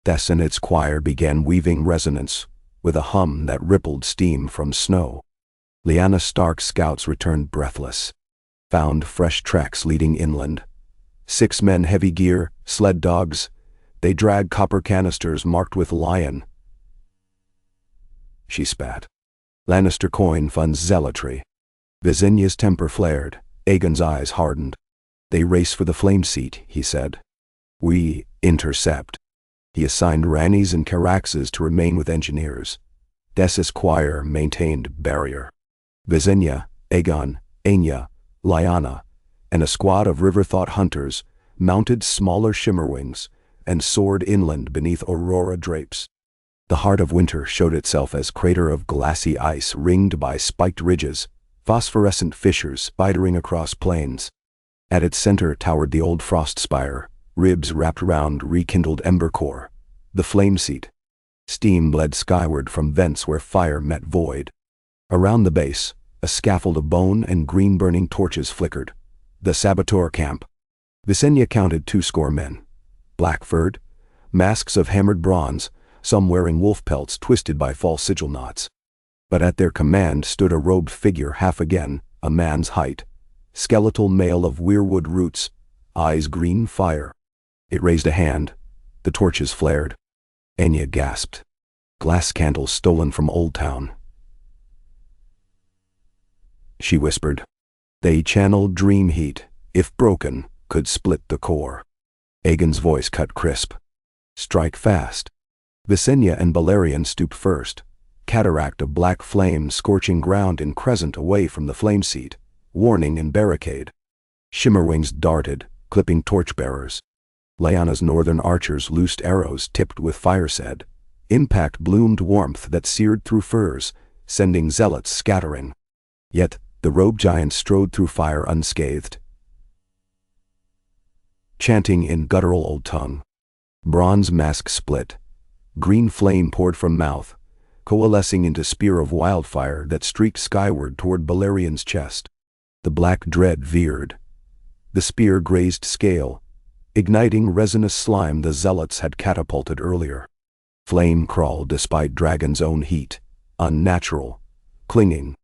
Thess and its choir began weaving resonance, with a hum that rippled steam from snow. Lyanna Stark's scouts returned breathless. Found fresh tracks leading inland. 6 men heavy gear, sled dogs. They dragged copper canisters marked with lion. She spat. Lannister coin funds zealotry. Visenya's temper flared. Aegon's eyes hardened. They race for the flame seat, he said. We intercept. He assigned Rhaenys and Caraxes to remain with engineers. Dessa's choir maintained barrier. Visenya, Aegon, Enya, Lyanna, and a squad of river-thought hunters mounted smaller Shimmerwings and soared inland beneath aurora drapes. The heart of winter showed itself as crater of glassy ice ringed by spiked ridges, phosphorescent fissures spidering across plains. At its center towered the old frost spire, ribs wrapped around rekindled ember core, the flame seat. Steam bled skyward from vents where fire met void. Around the base, a scaffold of bone and green burning torches flickered. The saboteur camp. Visenya counted 20 men. Black-furred, masks of hammered bronze, some wearing wolf pelts twisted by false sigil knots. But at their command stood a robed figure half again, a man's height. Skeletal male of weirwood roots, eyes green fire. It raised a hand. The torches flared. Enya gasped. Glass candles stolen from Old Town. She whispered. They channeled dream heat, if broken, could split the core. Aegon's voice cut crisp. Strike fast. Visenya and Balerion stooped first. Cataract of black flame scorching ground in crescent away from the flame seat. Warning and barricade. Shimmerwings darted, clipping torchbearers. Lyanna's northern archers loosed arrows tipped with fire said. Impact bloomed warmth that seared through furs, sending zealots scattering. Yet, the robed giant strode through fire unscathed, chanting in guttural old tongue. Bronze mask split. Green flame poured from mouth, coalescing into spear of wildfire that streaked skyward toward Balerion's chest. The black dread veered. The spear grazed scale, igniting resinous slime the zealots had catapulted earlier. Flame crawled despite Dragon's own heat, unnatural, clinging.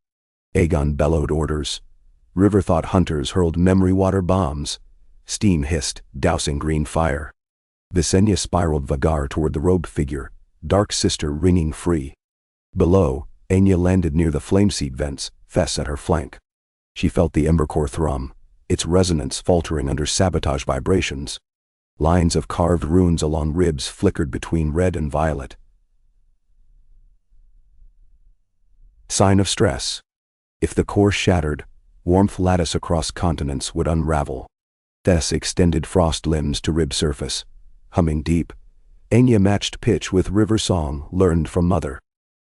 Aegon bellowed orders. River-thought hunters hurled memory water bombs. Steam hissed, dousing green fire. Visenya spiraled Vagar toward the robed figure, dark sister ringing free. Below, Enya landed near the flame seat vents, Fess at her flank. She felt the ember core thrum, its resonance faltering under sabotage vibrations. Lines of carved runes along ribs flickered between red and violet. Sign of stress. If the core shattered, warmth lattice across continents would unravel. Fess extended frost limbs to rib surface. Humming deep, Enya matched pitch with river song learned from mother.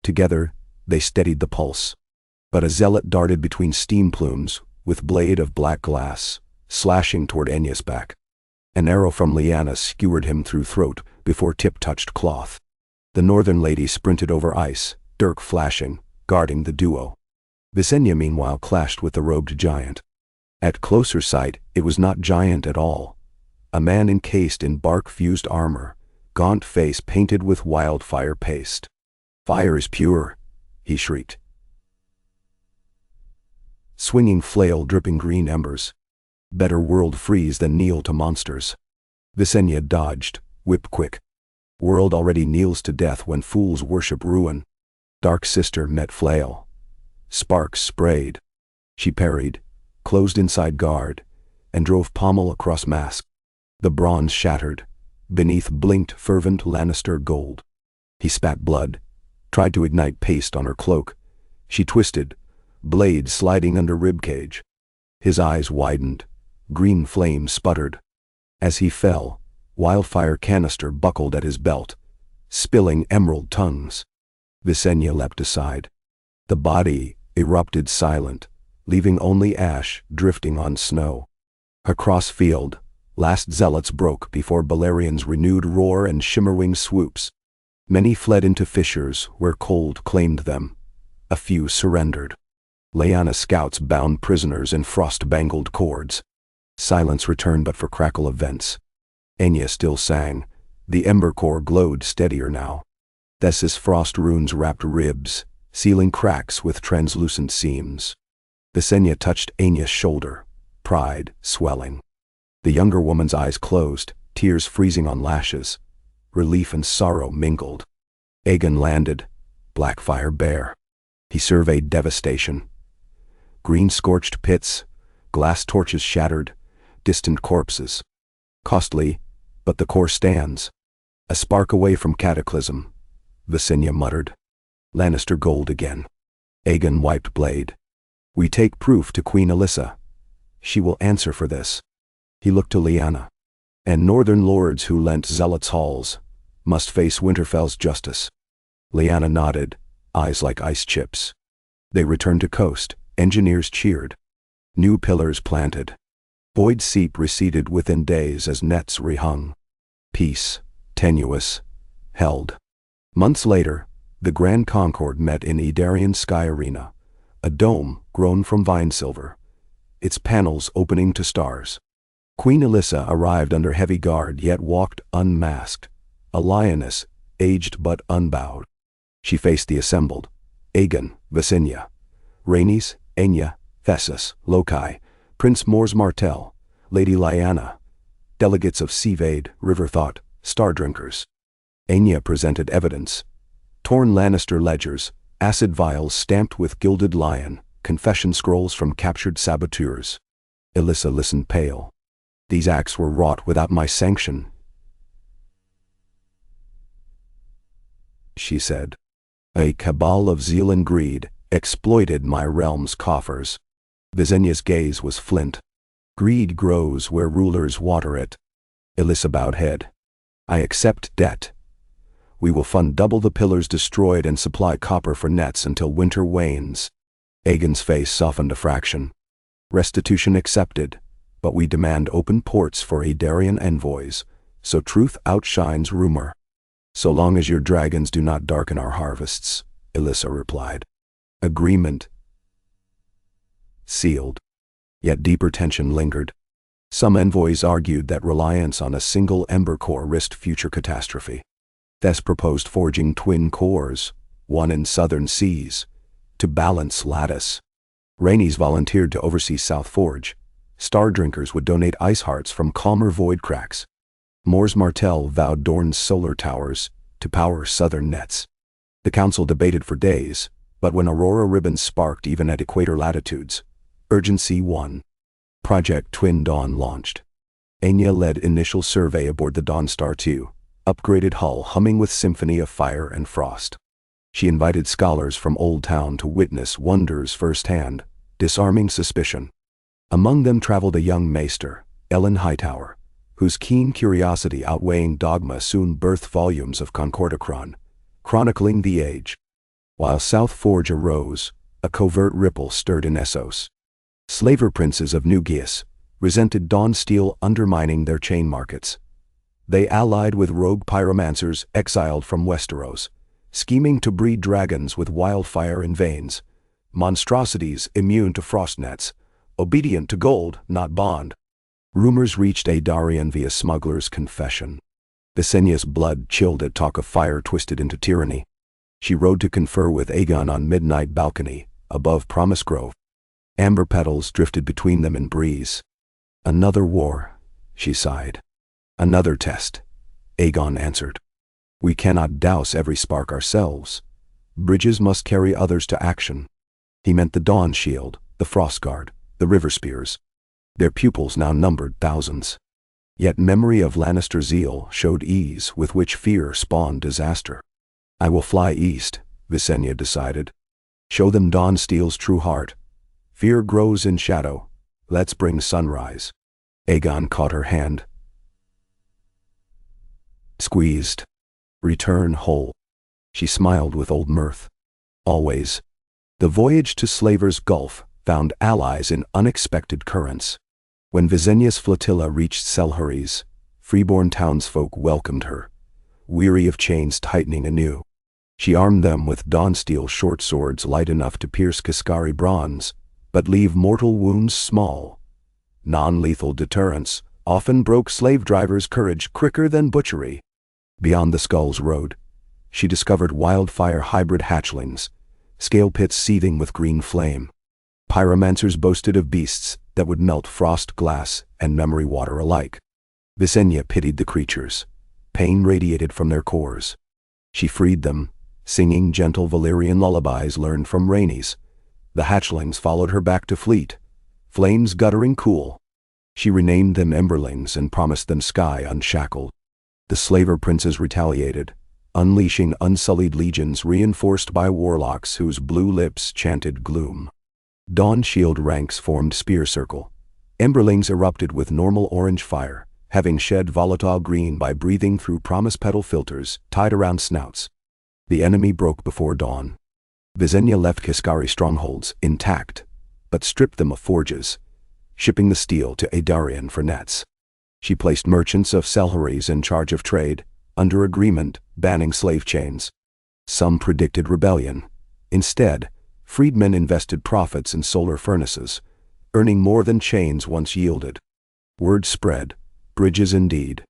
Together, they steadied the pulse. But a zealot darted between steam plumes, with blade of black glass, slashing toward Enya's back. An arrow from Lyanna skewered him through throat before tip touched cloth. The northern lady sprinted over ice, dirk flashing, guarding the duo. Visenya meanwhile clashed with the robed giant. At closer sight, it was not giant at all. A man encased in bark-fused armor, gaunt face painted with wildfire paste. Fire is pure, he shrieked. Swinging flail dripping green embers. Better world freeze than kneel to monsters. Visenya dodged, whip quick. World already kneels to death when fools worship ruin. Dark sister met flail. Sparks sprayed. She parried, closed inside guard, and drove pommel across mask. The bronze shattered. Beneath blinked fervent Lannister gold. He spat blood, tried to ignite paste on her cloak. She twisted, blade sliding under ribcage. His eyes widened. Green flame sputtered. As he fell, wildfire canister buckled at his belt, spilling emerald tongues. Visenya leapt aside. The body erupted silent, leaving only ash drifting on snow. Across field, last zealots broke before Balerion's renewed roar and shimmerwing swoops. Many fled into fissures where cold claimed them. A few surrendered. Lyanna scouts bound prisoners in frost-bangled cords. Silence returned but for crackle of vents. Enya still sang. The ember core glowed steadier now. Thes's frost runes wrapped ribs, sealing cracks with translucent seams. Visenya touched Enya's shoulder, pride swelling. The younger woman's eyes closed, tears freezing on lashes. Relief and sorrow mingled. Aegon landed, black fire bare. He surveyed devastation. Green scorched pits, glass torches shattered, distant corpses. Costly, but the core stands. A spark away from cataclysm, Visenya muttered. Lannister gold again. Aegon wiped blade. We take proof to Queen Alyssa. She will answer for this. He looked to Lyanna. And northern lords who lent zealots halls must face Winterfell's justice. Lyanna nodded, eyes like ice chips. They returned to coast. Engineers cheered. New pillars planted. Void seep receded within days as nets rehung. Peace, tenuous, held. Months later, the Grand Conqueror met in Edarian Sky Arena, a dome grown from vine silver, its panels opening to stars. Queen Alyssa arrived under heavy guard yet walked unmasked, a lioness, aged but unbowed. She faced the assembled, Aegon, Visenya, Rhaenys, Enya, Thessus, Lokai, Prince Mors Martell, Lady Lyanna, delegates of Seavade, River Thought, Star Drinkers. Aenya presented evidence. Torn Lannister ledgers, acid vials stamped with gilded lion, confession scrolls from captured saboteurs. Alyssa listened pale. These acts were wrought without my sanction, she said. A cabal of zeal and greed exploited my realm's coffers. Visenya's gaze was flint. Greed grows where rulers water it. Alyssa bowed head. I accept debt. We will fund double the pillars destroyed and supply copper for nets until winter wanes. Aegon's face softened a fraction. Restitution accepted, but we demand open ports for Aedarian envoys, so truth outshines rumor. So long as your dragons do not darken our harvests, Alyssa replied. Agreement sealed. Yet deeper tension lingered. Some envoys argued that reliance on a single ember core risked future catastrophe. Thes proposed forging twin cores, one in southern seas, to balance lattice. Rhaenys volunteered to oversee South Forge. Star Drinkers would donate ice hearts from calmer void cracks. Mors Martell vowed Dorne's solar towers to power southern nets. The council debated for days, but when aurora ribbons sparked even at equator latitudes, urgency won. Project Twin Dawn launched. Aenya led initial survey aboard the Dawnstar 2, upgraded hull humming with symphony of fire and frost. She invited scholars from Old Town to witness wonders firsthand, disarming suspicion. Among them traveled a young maester, Ellen Hightower, whose keen curiosity outweighing dogma soon birthed volumes of Concordacron, chronicling the age. While South Forge arose, a covert ripple stirred in Essos. Slaver princes of New Geas resented Dawnsteel undermining their chain markets. They allied with rogue pyromancers exiled from Westeros, scheming to breed dragons with wildfire in veins, monstrosities immune to frost nets, obedient to gold, not bond. Rumors reached Aedarian via smugglers' confession. Visenya's blood chilled at talk of fire twisted into tyranny. She rode to confer with Aegon on midnight balcony, above Promise Grove. Amber petals drifted between them in breeze. Another war, she sighed. Another test, Aegon answered. We cannot douse every spark ourselves. Bridges must carry others to action. He meant the Dawn Shield, the Frostguard, the River Spears. Their pupils now numbered thousands. Yet memory of Lannister zeal showed ease with which fear spawned disaster. I will fly east, Visenya decided. Show them Dawnsteel's true heart. Fear grows in shadow. Let's bring sunrise. Aegon caught her hand. Squeezed. Return whole. She smiled with old mirth. Always. The voyage to Slaver's Gulf found allies in unexpected currents. When Visenya's flotilla reached Selhurries, freeborn townsfolk welcomed her, weary of chains tightening anew. She armed them with Dawnsteel short swords light enough to pierce Kaskari bronze, but leave mortal wounds small. Non-lethal deterrence often broke slave drivers' courage quicker than butchery. Beyond the Skulls Road, she discovered wildfire hybrid hatchlings, scale pits seething with green flame. Pyromancers boasted of beasts that would melt frost glass and memory water alike. Visenya pitied the creatures. Pain radiated from their cores. She freed them, singing gentle Valyrian lullabies learned from Rhaenys. The hatchlings followed her back to Fleet, flames guttering cool. She renamed them Emberlings and promised them sky unshackled. The slaver princes retaliated, unleashing unsullied legions reinforced by warlocks whose blue lips chanted gloom. Dawn Shield ranks formed spear circle. Emberlings erupted with normal orange fire, having shed volatile green by breathing through promise petal filters tied around snouts. The enemy broke before dawn. Visenya left Kaskari strongholds intact, but stripped them of forges, shipping the steel to Aedarian for nets. She placed merchants of Selhurries in charge of trade, under agreement banning slave chains. Some predicted rebellion. Instead, freedmen invested profits in solar furnaces, earning more than chains once yielded. Word spread, bridges indeed.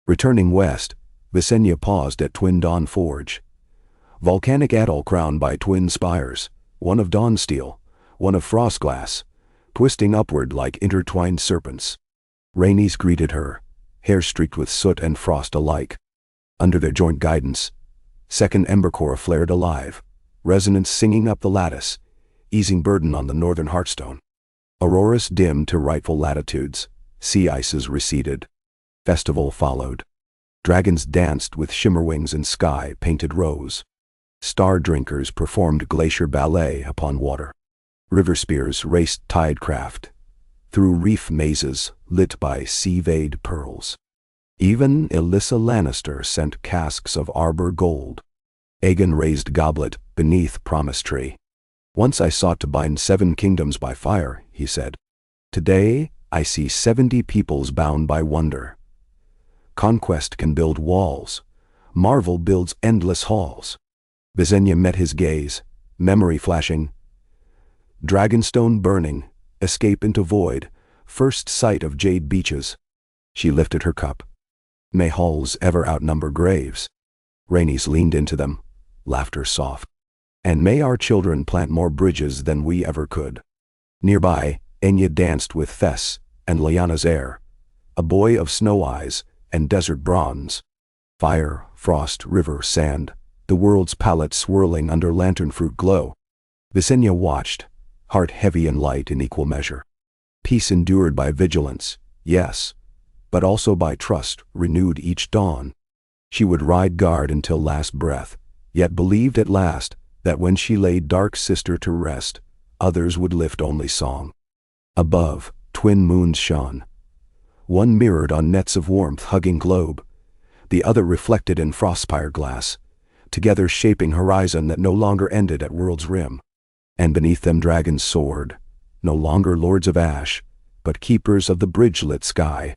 Returning west, Visenya paused at Twin Dawn Forge. Volcanic atoll crowned by twin spires, one of Dawnsteel, one of Frostglass, twisting upward like intertwined serpents. Rhaenys greeted her, hair streaked with soot and frost alike. Under their joint guidance, second Embercore flared alive, resonance singing up the lattice, easing burden on the northern heartstone. Auroras dimmed to rightful latitudes, sea ices receded. Festival followed. Dragons danced with shimmerwings and sky painted rose. Star drinkers performed glacier ballet upon water. River spears raced tidecraft through reef mazes lit by sea-veined pearls. Even Elissa Lannister sent casks of arbor gold. Aegon raised goblet beneath promise tree. Once I sought to bind 7 kingdoms by fire, he said. Today I see 70 peoples bound by wonder. Conquest can build walls. Marvel builds endless halls. Visenya met his gaze, memory flashing. Dragonstone burning, escape into void, first sight of jade beaches. She lifted her cup. May halls ever outnumber graves. Rhaenys leaned into them, laughter soft. And may our children plant more bridges than we ever could. Nearby, Enya danced with Thess and Lyanna's heir, a boy of snow eyes and desert bronze. Fire, frost, river, sand, the world's palette swirling under lantern fruit glow. Visenya watched, heart heavy and light in equal measure. Peace endured by vigilance, yes, but also by trust renewed each dawn. She would ride guard until last breath, yet believed at last that when she laid dark sister to rest, others would lift only song. Above, twin moons shone. One mirrored on nets of warmth hugging globe, the other reflected in frostspire glass, together shaping horizon that no longer ended at world's rim. And beneath them dragons soared, no longer lords of ash, but keepers of the bridge-lit sky.